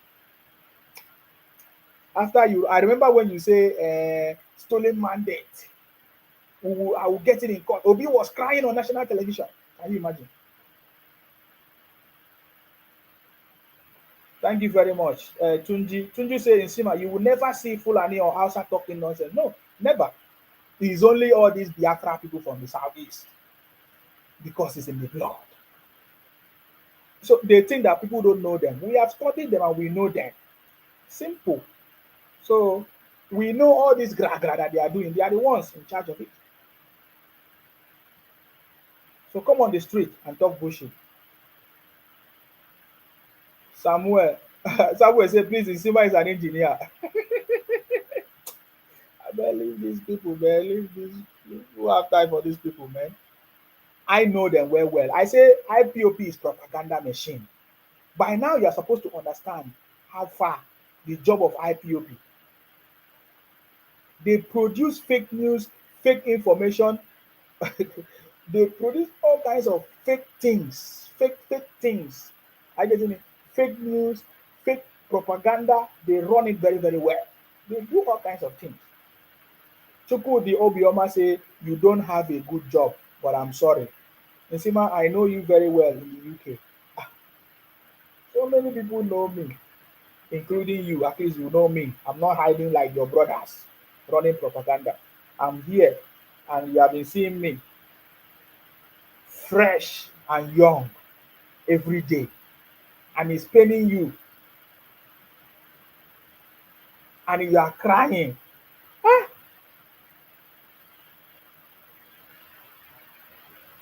After you, I remember when you say stolen mandate. I will get it in court. Obi was crying on national television. Can you imagine? Thank you very much. Tunji say in Sima, you will never see Fulani or Hausa talking nonsense. No, never. It's only all these Biafra people from the southeast because it's in the blood. So they think that people don't know them. We have studied them and we know them. Simple. So we know all this gra that they are doing. They are the ones in charge of it. So come on the street and talk bullshit. Samuel, Samuel said, please, Nsima is an engineer. I believe these people, man. Leave these. Who have time for these people, man? I know them well. I say IPOP is propaganda machine. By now, you are supposed to understand how far the job of IPOP. They produce fake news, fake information. They produce all kinds of fake things, fake things. I get it. Fake news, fake propaganda. They run it very well. They do all kinds of things. Chukwudi Obioma say you don't have a good job, but I'm sorry. Nsima, I know you very well in the UK. Ah, so many people know me, including you. At least you know me. I'm not hiding like your brothers running propaganda. I'm here, and you have been seeing me fresh and young every day. And it's paining you, and you are crying. Ah,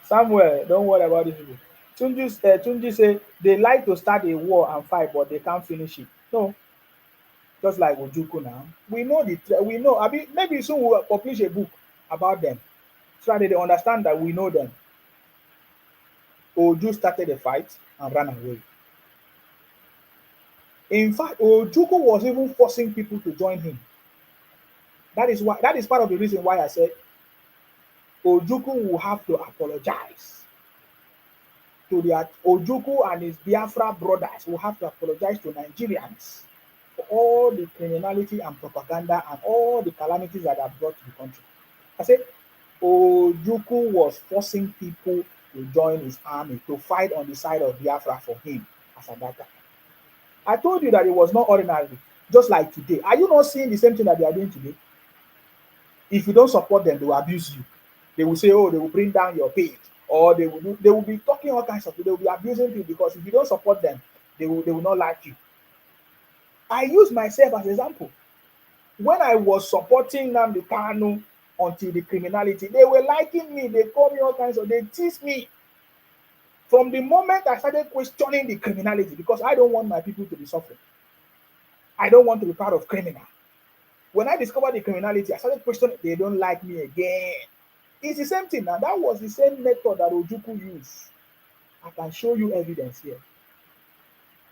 Samuel, don't worry about these people. Tunji say they like to start a war and fight, but they can't finish it. No, just like Ojuku now. We know we know. I mean, maybe soon we'll publish a book about them so that they understand that we know them. Oju started a fight and ran away. In fact, Ojuku was even forcing people to join him. That is part of the reason why I said Ojuku will have to apologize. to the Ojuku and his Biafra brothers will have to apologize to Nigerians for all the criminality and propaganda and all the calamities that are brought to the country. I said Ojuku was forcing people to join his army to fight on the side of Biafra for him as a data. I told you that it was not ordinary, just like today. Are you not seeing the same thing that they are doing today? If you don't support them, they will abuse you. They will say, oh, they will bring down your page, or they will be talking all kinds of things. They will be abusing you because if you don't support them, they will not like you. I use myself as example. When I was supporting Nnamdi Kanu until the criminality, they were liking me. They call me all kinds of. They tease me. From the moment I started questioning the criminality, because I don't want my people to be suffering. I don't want to be part of criminal. When I discovered the criminality, I started questioning. They don't like me again. It's the same thing. Now that was the same method that Ojuku used. I can show you evidence here.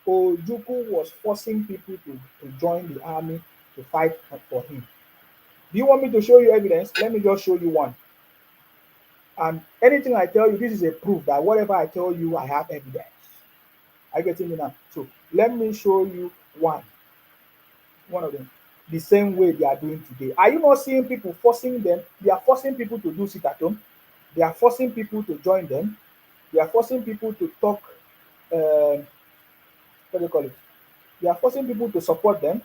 Ojuku was forcing people to join the army to fight for him. Do you want me to show you evidence? Let me just show you one. And anything I tell you, this is a proof that whatever I tell you, I have evidence. Are you getting me now? So let me show you one of them. The same way they are doing today. Are you not seeing people forcing them? They are forcing people to do sit at home. They are forcing people to join them. They are forcing people to talk. What do you call it? They are forcing people to support them.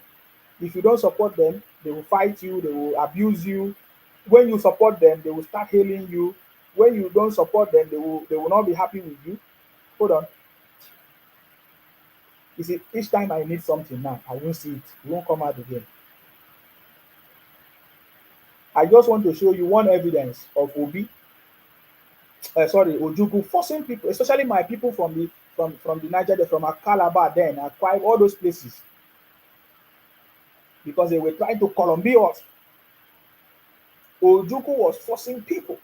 If you don't support them, they will fight you. They will abuse you. When you support them, they will start hailing you. When you don't support them, they will not be happy with you. Hold on. You see, each time I need something now, I won't see it. It won't come out again. I just want to show you one evidence of Ojuku forcing people, especially my people from the Niger, from Calabar then, Akwa, all those places, because they were trying to Columbia us. Ojuku was forcing people.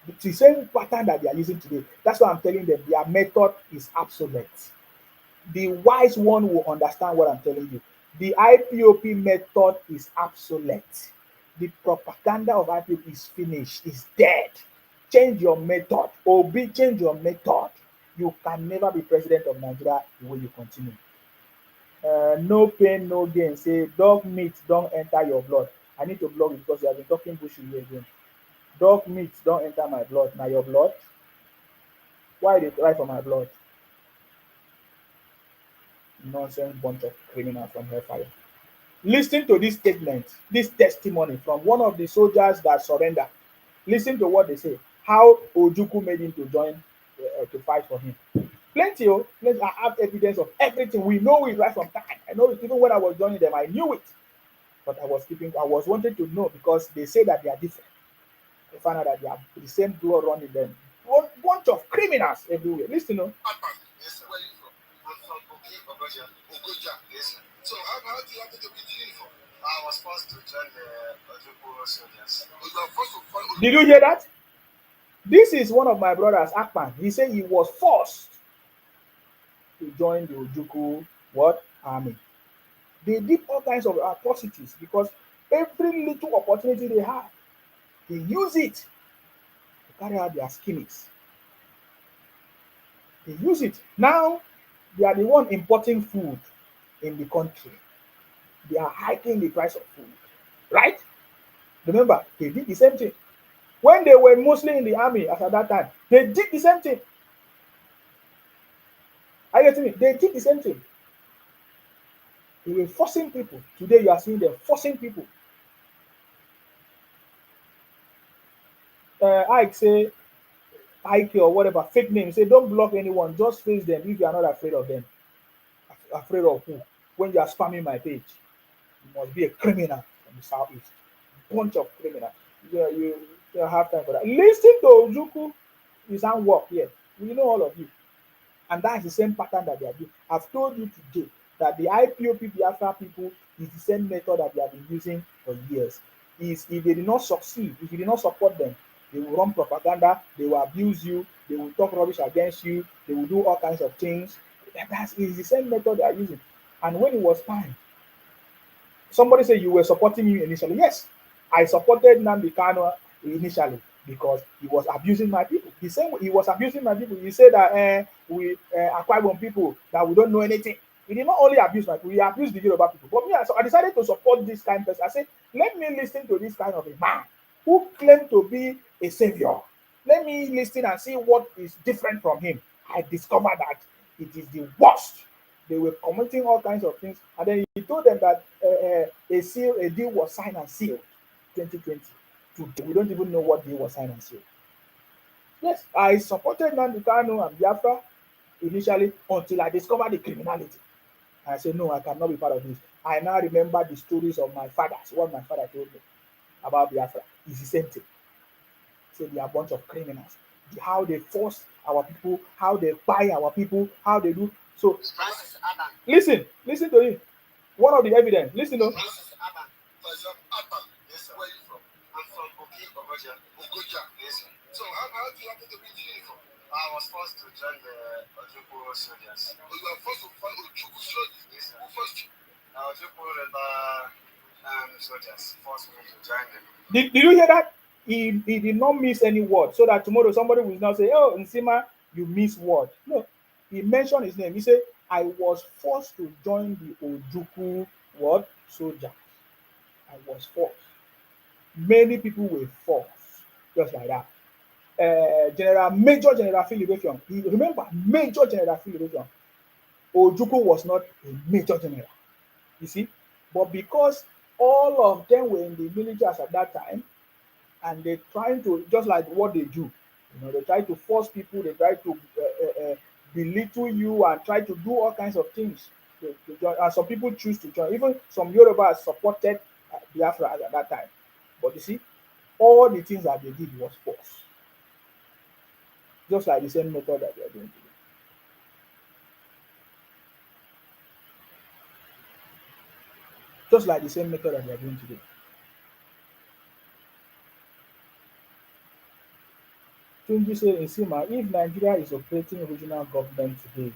It's the same pattern that they are using today. That's why I'm telling them their method is obsolete. The wise one will understand what I'm telling you. The IPOP method is obsolete. The propaganda of IPOP is finished, is dead. Change your method. Obi, change your method. You can never be president of Nigeria the way you continue. No pain, no gain. Say dog meat don't enter your blood. I need to block it because you have been talking bullshit here again. Dog meat don't enter my blood. Now your blood. Why they cry for my blood? Nonsense bunch of criminals from hellfire. Listen to this statement, this testimony from one of the soldiers that surrendered. Listen to what they say. How Ojuku made him to join to fight for him. Plenty, oh, plenty. I have evidence of everything. We know it right from time. I know it even when I was joining them. I knew it, but I was wanting to know because they say that they are different. They find out that they have the same blood running them. One bunch of criminals everywhere. Listen, oh. Yes, where are you from? I'm from Ogoja. Ogoja, yes. So how do you happen to be the uniform? I was forced to join the Ojuku soldiers. You are forced to follow. Did you hear that? This is one of my brothers, Akpan. He said he was forced to join the Ojuku what army. They did all kinds of atrocities because every little opportunity they had, they use it to carry out their schemes. They use it. Now they are the one importing food in the country. They are hiking the price of food. Right? Remember, they did the same thing. When they were mostly in the army at that time, they did the same thing. Are you getting me? They did the same thing. They were forcing people. Today you are seeing them forcing people. Ike say, Ike or whatever, fake name, say don't block anyone, just face them if you are not afraid of them. Afraid of who? When you are spamming my page, you must be a criminal from the southeast. Bunch of criminals. You have time for that. Listen to Ojuku, his own work here. We know all of you. And that's the same pattern that they are doing. I've told you today that the IPOP Biafra people is the same method that they have been using for years. Is if they did not succeed, if you did not support them, they will run propaganda, they will abuse you, they will talk rubbish against you, they will do all kinds of things. That is the same method they are using. And when it was time, somebody said you were supporting me initially. Yes, I supported Nnamdi Kanu initially. because he was abusing my people. The same way he was abusing my people. He said that we Akwa Ibom people that we don't know anything. He did not only abuse my people, he abused the Yoruba people. But me, I decided to support this kind of person. I said, let me listen to this kind of a man who claimed to be a savior. Let me listen and see what is different from him. I discovered that it is the worst. They were committing all kinds of things, and then he told them that a deal was signed and sealed, 2020. Today, we don't even know what deal was signed and sealed. Yes, I supported Nnamdi Kanu and Biafra initially until I discovered the criminality. I said, no, I cannot be part of this. I now remember the stories of my fathers, what my father told me about Biafra. It's the same thing. Say they are a bunch of criminals. How they force our people, how they buy our people, how they do. So listen to it. One of the evidence. Listen to. For example, Abba, yes, sir. Where are you from? I'm from Ogoja. Ogoja, yes, sir. So how do you happen to be in the uniform? I was forced to join the Ojukwu soldiers. Oh, you were forced to fight Ojukwu soldiers? Yes, sir. Who forced you? Ojukwu River soldiers forced me to join them. Did you hear that? He did not miss any word, so that tomorrow somebody will not say, "Oh, Nsima, you miss word." No, he mentioned his name. He said, "I was forced to join the Ojukwu what soldier. I was forced." Many people were forced, just like that. Major General Philip, remember Major General Philip Ojukwu was not a major general, you see, but because all of them were in the militaries at that time, and they trying to just like what they do, they try to force people, they try to belittle you and try to do all kinds of things to join. And some people choose to join. Even some Yorubas supported Biafra at that time, but you see, all the things that they did was force, just like the same method that they are doing today. Just like the same method that they are doing today. Tunji said in Sima, if Nigeria is operating regional government today,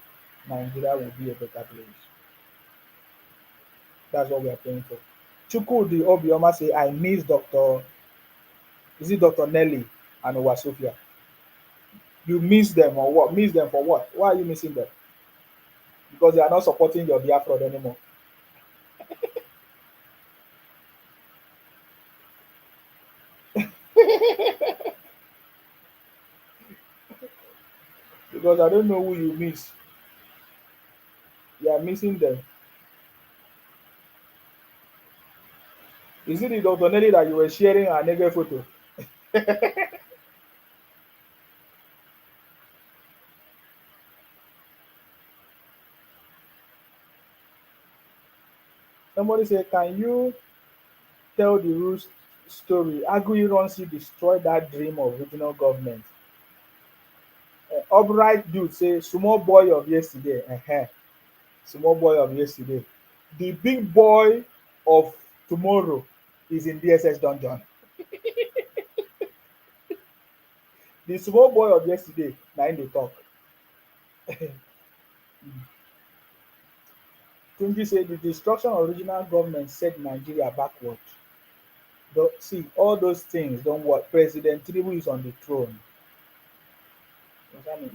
Nigeria will be a better place. That's what we are praying for. Chukwudi Obioma say, I miss Dr. Is it Dr. Nelly and Owasofia? You miss them or what? Miss them for what? Why are you missing them? Because they are not supporting your Biafra anymore. Because I don't know who you miss. You are missing them. Is it the Dr. Nelly that you were sharing a naked photo? Somebody say, can you tell the real story? Agui Ronsi destroyed that dream of regional government. Upright dude say, small boy of yesterday. Small boy of yesterday. The big boy of tomorrow is in DSS dungeon. The small boy of yesterday, na him dey talk. Tunji say the destruction of regional government set Nigeria backward. See, all those things don't work. President Tinubu is on the throne.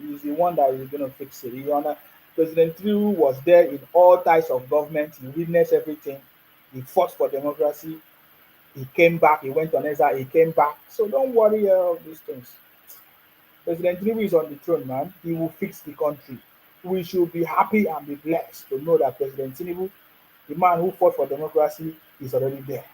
He's the one that is going to fix it. President Tinubu was there in all types of government. He witnessed everything. He fought for democracy. He came back. He went on exile. He came back. So don't worry about these things. President Tinubu is on the throne, man. He will fix the country. We should be happy and be blessed to know that President Tinubu, the man who fought for democracy, is already there.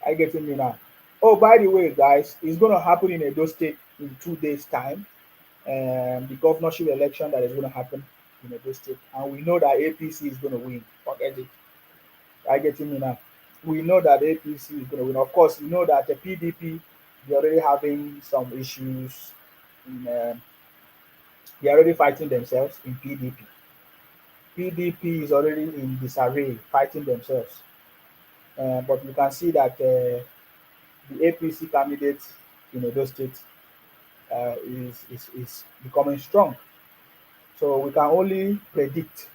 Are you getting me now? Oh, by the way, guys, it's going to happen in Edo State in 2 days' time. The governorship election that is going to happen in Edo State. And we know that APC is going to win. Forget it. Are you getting me now? We know that APC is going to win. Of course, you know that the PDP, they're already having some issues. They're already fighting themselves in PDP. PDP is already in disarray, fighting themselves. But you can see that the APC candidate in Edo State is becoming strong. So we can only predict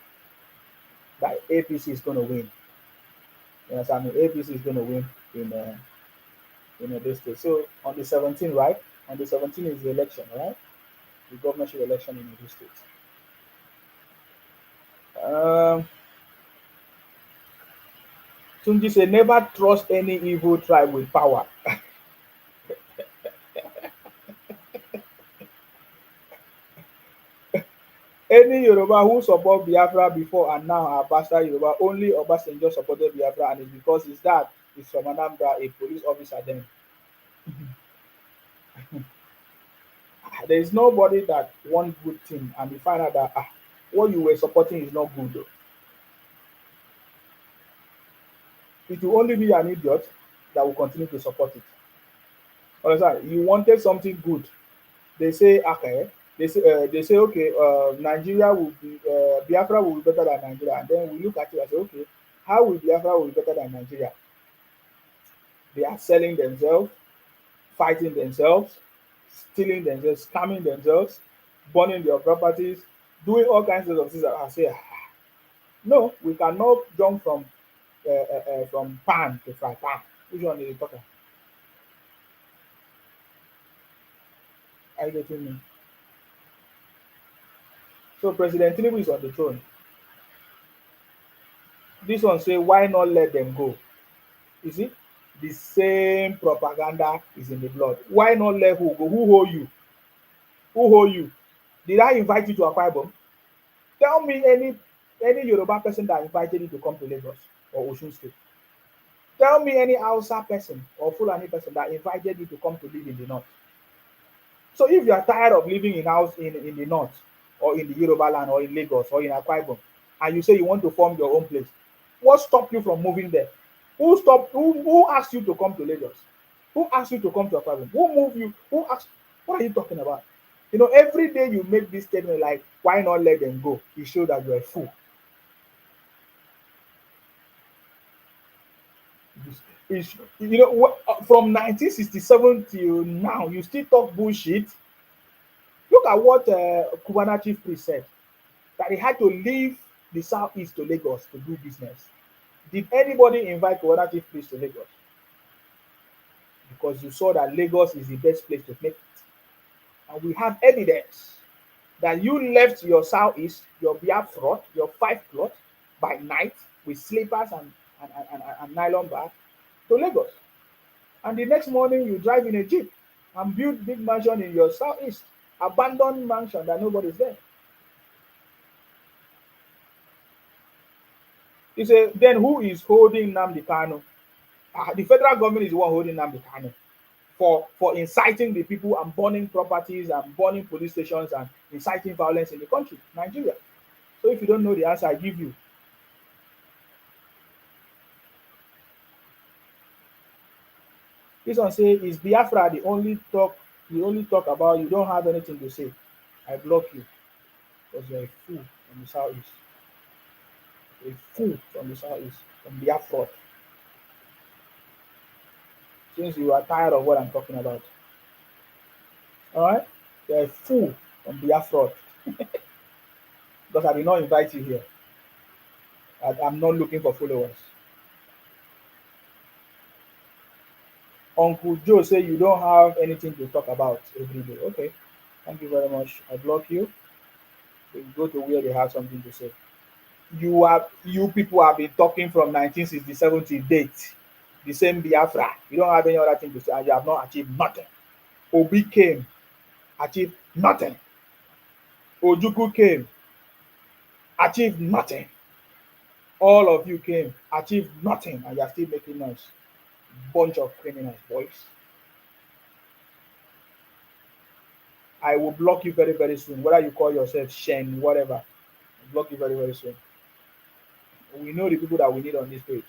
that APC is going to win. You understand me? APC is going to win. in this state. So on the 17th, right? On the 17th is the election, right? The governorship election in this state. Um, Tunji say never trust any evil tribe with power. Any Yoruba who support Biafra before and now are bastard Yoruba, only Obasanjo supported Biafra, and it's because his dad is from Anambra, a police officer then. There is nobody that want good thing and you find out that what you were supporting is not good. It will only be an idiot that will continue to support it. Understand? You wanted something good. They say okay. They say okay. Nigeria will be Biafra will be better than Nigeria, and then we look at it and say okay, how will Biafra will be better than Nigeria? They are selling themselves, fighting themselves, stealing themselves, scamming themselves, burning their properties, doing all kinds of things. I say no, we cannot jump from pan to fry pan. Which one is you talking? Are you getting me? So President Tinubu is on the throne. This one say why not let them go? You see, the same propaganda is in the blood. Why not let who go? Who hold you? Who hold you? Did I invite you to Akwa Ibom? Tell me any Yoruba person that invited you to come to Lagos or Osun State. Tell me any Hausa person or Fulani person that invited you to come to live in the north. So if you are tired of living in the north or in the Yoruba land or in Lagos or in Akwa Ibom and you say you want to form your own place, what stopped you from moving there? Who asked you to come to Lagos? Who asked you to come to Akwa Ibom? Who moved you? Who asked? What are you talking about? Every day you make this statement like, why not let them go? You show that you're a fool. From 1967 till now, you still talk bullshit. Look at what Cubana chief priest said, that he had to leave the southeast to Lagos to do business. Did anybody invite Cubana chief priest to Lagos? Because you saw that Lagos is the best place to make it. And we have evidence that you left your southeast, your Biafra, your 5 plot by night with slippers and nylon bag to Lagos. And the next morning you drive in a jeep and build big mansion in your southeast, abandoned mansion that nobody's there. You say, then who is holding Nnamdi Kanu? The federal government is the one holding Nnamdi Kanu for inciting the people and burning properties and burning police stations and inciting violence in the country, Nigeria. So if you don't know the answer, I give you. This one say, is Biafra the only talk about you don't have anything to say? I block you because you're a fool from the southeast. A fool from the southeast, from Biafra. Since you are tired of what I'm talking about. Alright? You're a fool from Biafra. Because I did not invite you here. I'm not looking for followers. Uncle Joe say you don't have anything to talk about every day. Okay. Thank you very much. I block you. So you go to where they have something to say. You people have been talking from 1967 to date. The same Biafra. You don't have any other thing to say, and you have not achieved nothing. Obi came, achieved nothing. Ojuku came, achieved nothing. All of you came, achieved nothing, and you are still making noise. Bunch of criminals, boys. I will block you very, very soon. Whether you call yourself Shen, whatever, I'll block you very, very soon. We know the people that we need on this page.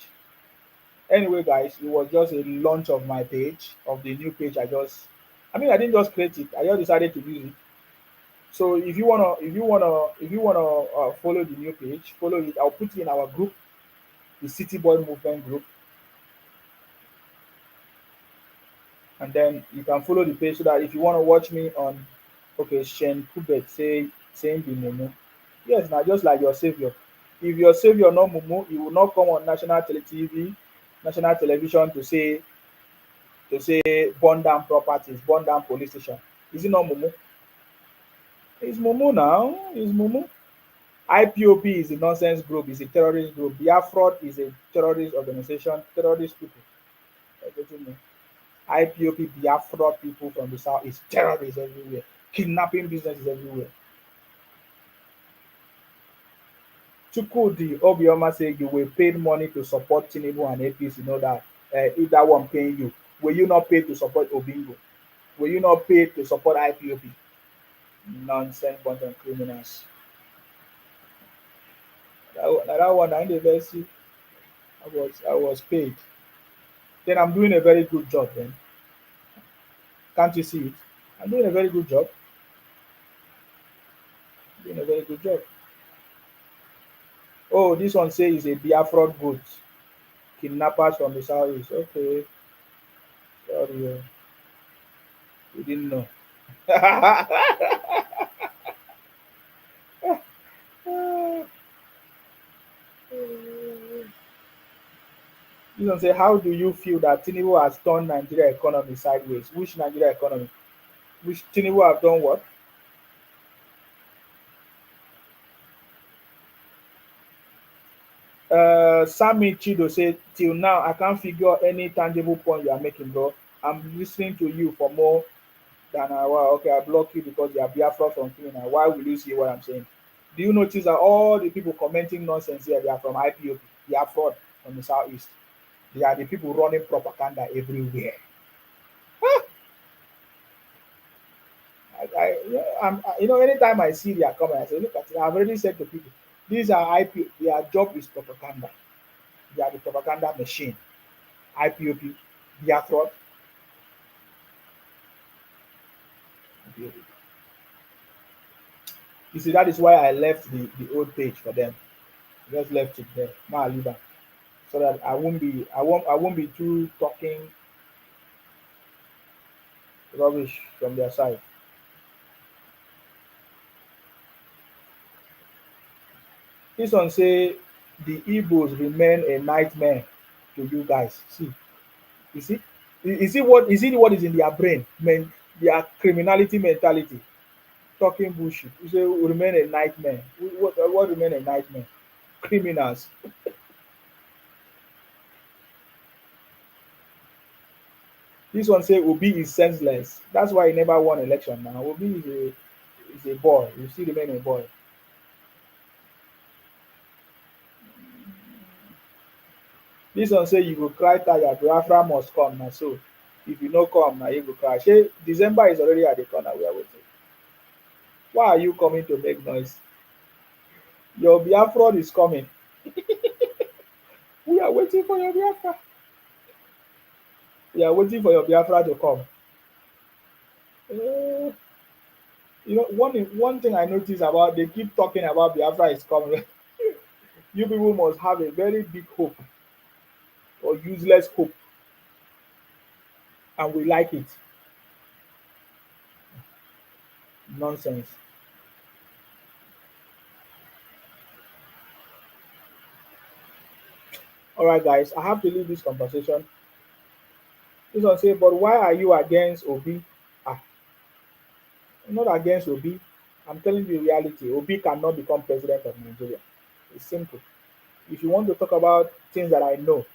Anyway, guys, it was just a launch of my page, of the new page. I didn't just create it. I just decided to use it. So if you wanna follow the new page, follow it. I'll put it in our group, the City Boy Movement group, and then you can follow the page so that if you want to watch me on, okay, Shen Kubet saying the Mumu. Yes, now just like your savior. If your savior not Mumu, he will not come on national TV national television to say burn down properties, burn down police station. Is it not Mumu? It's Mumu now. It's Mumu. IPOP is a nonsense group, is a terrorist group. Biafra is a terrorist organization, terrorist people. Everything know. IPOP Biafra people from the south is terrorists everywhere. Kidnapping businesses everywhere. Chukwudi Obioma say you will pay money to support Tinubu and APC. You know that if that one paying you, will you not pay to support Obingo? Will you not pay to support IPOP? Nonsense bunch of criminals. That one I never see. I was paid. Then I'm doing a very good job. Then can't you see it? I'm doing a very good job. Doing a very good job. Oh, this one says a Biafra goat. Kidnappers from the southeast. Okay, sorry, we didn't know. This one say, how do you feel that Tinubu has turned Nigeria economy sideways? Which Nigeria economy? Which Tinubu have done what? Sammy Chido said, till now, I can't figure any tangible point you are making, bro. I'm listening to you for more than an hour. Okay, I block you because you are Biafra from criminal. Why will you see what I'm saying? Do you notice that all the people commenting nonsense here, they are from IPOP, they are fraud from the southeast. They are the people running propaganda everywhere. Anytime I see their comment, I say, look at it. I've already said to people, these are IP. Their job is propaganda. They are the propaganda machine. IPOP, they are fraud. You see, that is why I left the old page for them. Just left it there. Now I leave it so that I won't be too talking rubbish from their side. This one say the Igbos remain a nightmare to you guys. See, you see, what is in their brain? Their criminality mentality, talking bullshit. You say will remain a nightmare. What remain a nightmare? Criminals. This one say Obi is senseless. That's why he never won election. Now Obi is a boy. You still remain a boy. This one say you go cry tire. Biafra must come now. So if you no come now, you go cry. Shey December is already at the corner. We are waiting. Why are you coming to make noise? Your Biafra is coming. We are waiting for your Biafra. We are waiting for your Biafra to come. Eh, one thing I notice about they keep talking about Biafra is coming. You people must have a very big hope or useless hope, and we like it. Nonsense. All right, guys, I have to leave this conversation. This one say, but why are you against Obi? Ah, I'm not against Obi. I'm telling you the reality. Obi cannot become president of Nigeria. It's simple. If you want to talk about things that I know,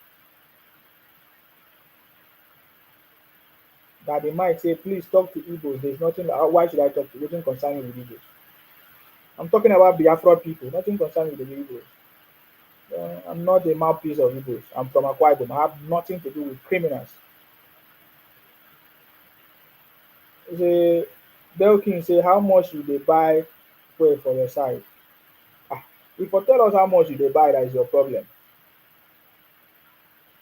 that they might say, please talk to Igbos. There's nothing. Why should I talk to? Nothing concerning with Igbos. I'm talking about Biafra people. Nothing concerning with the Igbos. I'm not a mouthpiece of Igbos. I'm from Akwa Ibom. I have nothing to do with criminals. Say, Belkin say, how much you they buy fuel for your side? Ah, if you tell us how much you they buy, that is your problem.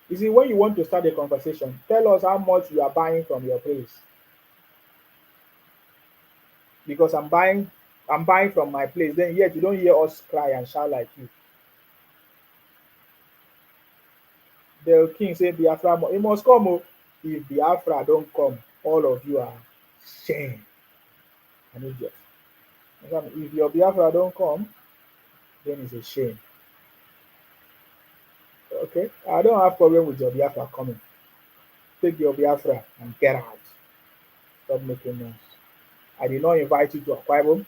You see, when you want to start a conversation, tell us how much you are buying from your place. Because I'm buying from my place. Then yet you don't hear us cry and shout like you. The king say Biafra, he must come. Oh. If Biafra don't come, all of you are shame and idiot. If your Biafra don't come, then it's a shame. Okay, I don't have problem with your Biafra coming. Take your Biafra and get out. Stop making noise. I did not invite you to Akwa Ibom.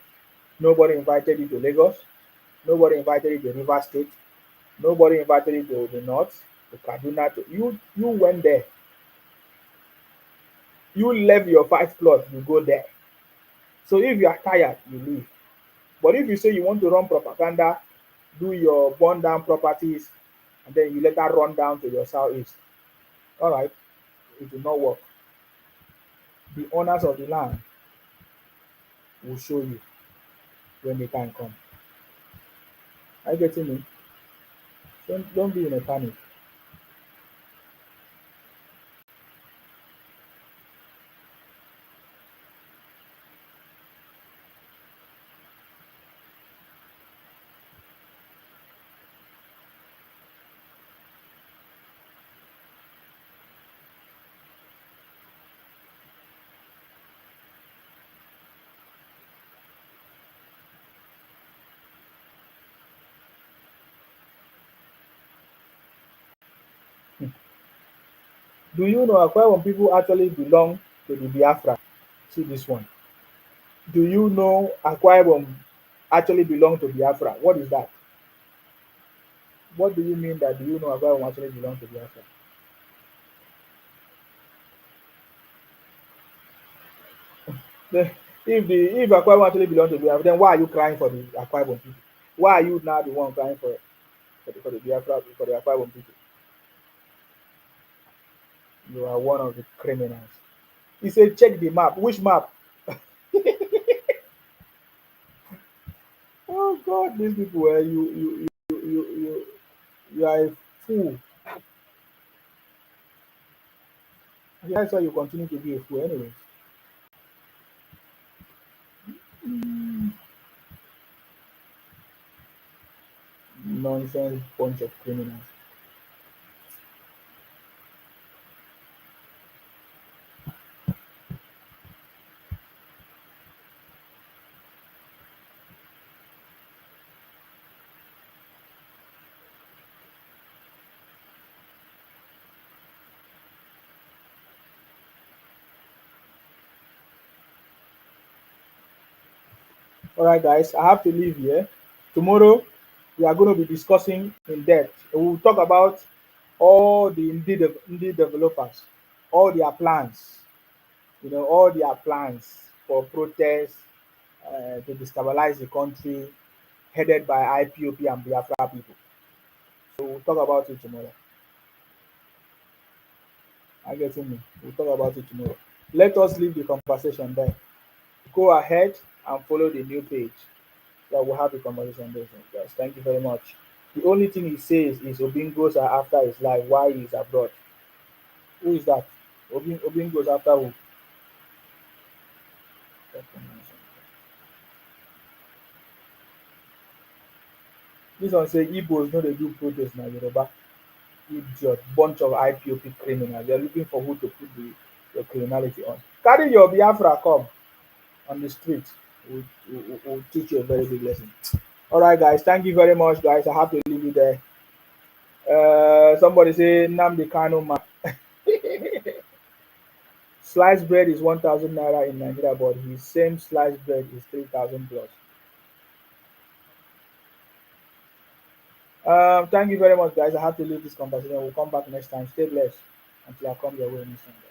Nobody invited you to Lagos. Nobody invited you to River State. Nobody invited you to the north, to Kaduna. You went there. You left your 5 plot. You go there. So if you are tired, you leave. But if you say you want to run propaganda, do your burn down properties, and then you later run down to your southeast, all right, it will not work. The owners of the land will show you when the time comes. Are you getting me? Don't be in a panic. Do you know Akwa Ibom people actually belong to the Biafra? See this one. Do you know Akwa Ibom actually belong to Biafra? What is that? What do you mean that do you know Akwa Ibom actually belong to Biafra? The- if Akwa Ibom actually belong to Biafra, then why are you crying for the Akwa Ibom people? Why are you now the one crying for the Biafra for the Akwa Ibom people? You are one of the criminals. He said, check the map. Which map? Oh God, these people, you are a fool. That's why you continue to be a fool, anyways. Nonsense bunch of criminals. All right, guys, I have to leave here. Tomorrow, we are going to be discussing in depth. We'll talk about all the indie developers, all their plans, all their plans for protests to destabilize the country, headed by IPOP and Biafra people. So we'll talk about it tomorrow. I get me. We'll talk about it tomorrow. Let us leave the conversation there. Go ahead and follow the new page. Yeah, we'll have the conversation there, guys. Thank you very much. The only thing he says is Obingos are after his life while he's abroad. Who is that? Obingos after who? This one say Igbos no dey do protest na Yoruba. Idiot, bunch of IPOP criminals. They're looking for who to put the criminality on. Carry your Biafra come on the street. We'll teach you a very big lesson. All right, guys. Thank you very much, guys. I have to leave you there. Somebody say Namdi Kano man. Sliced bread is 1,000 naira in Nigeria, but his same sliced bread is 3,000 plus. Thank you very much, guys. I have to leave this conversation. We'll come back next time. Stay blessed until I come your way next time.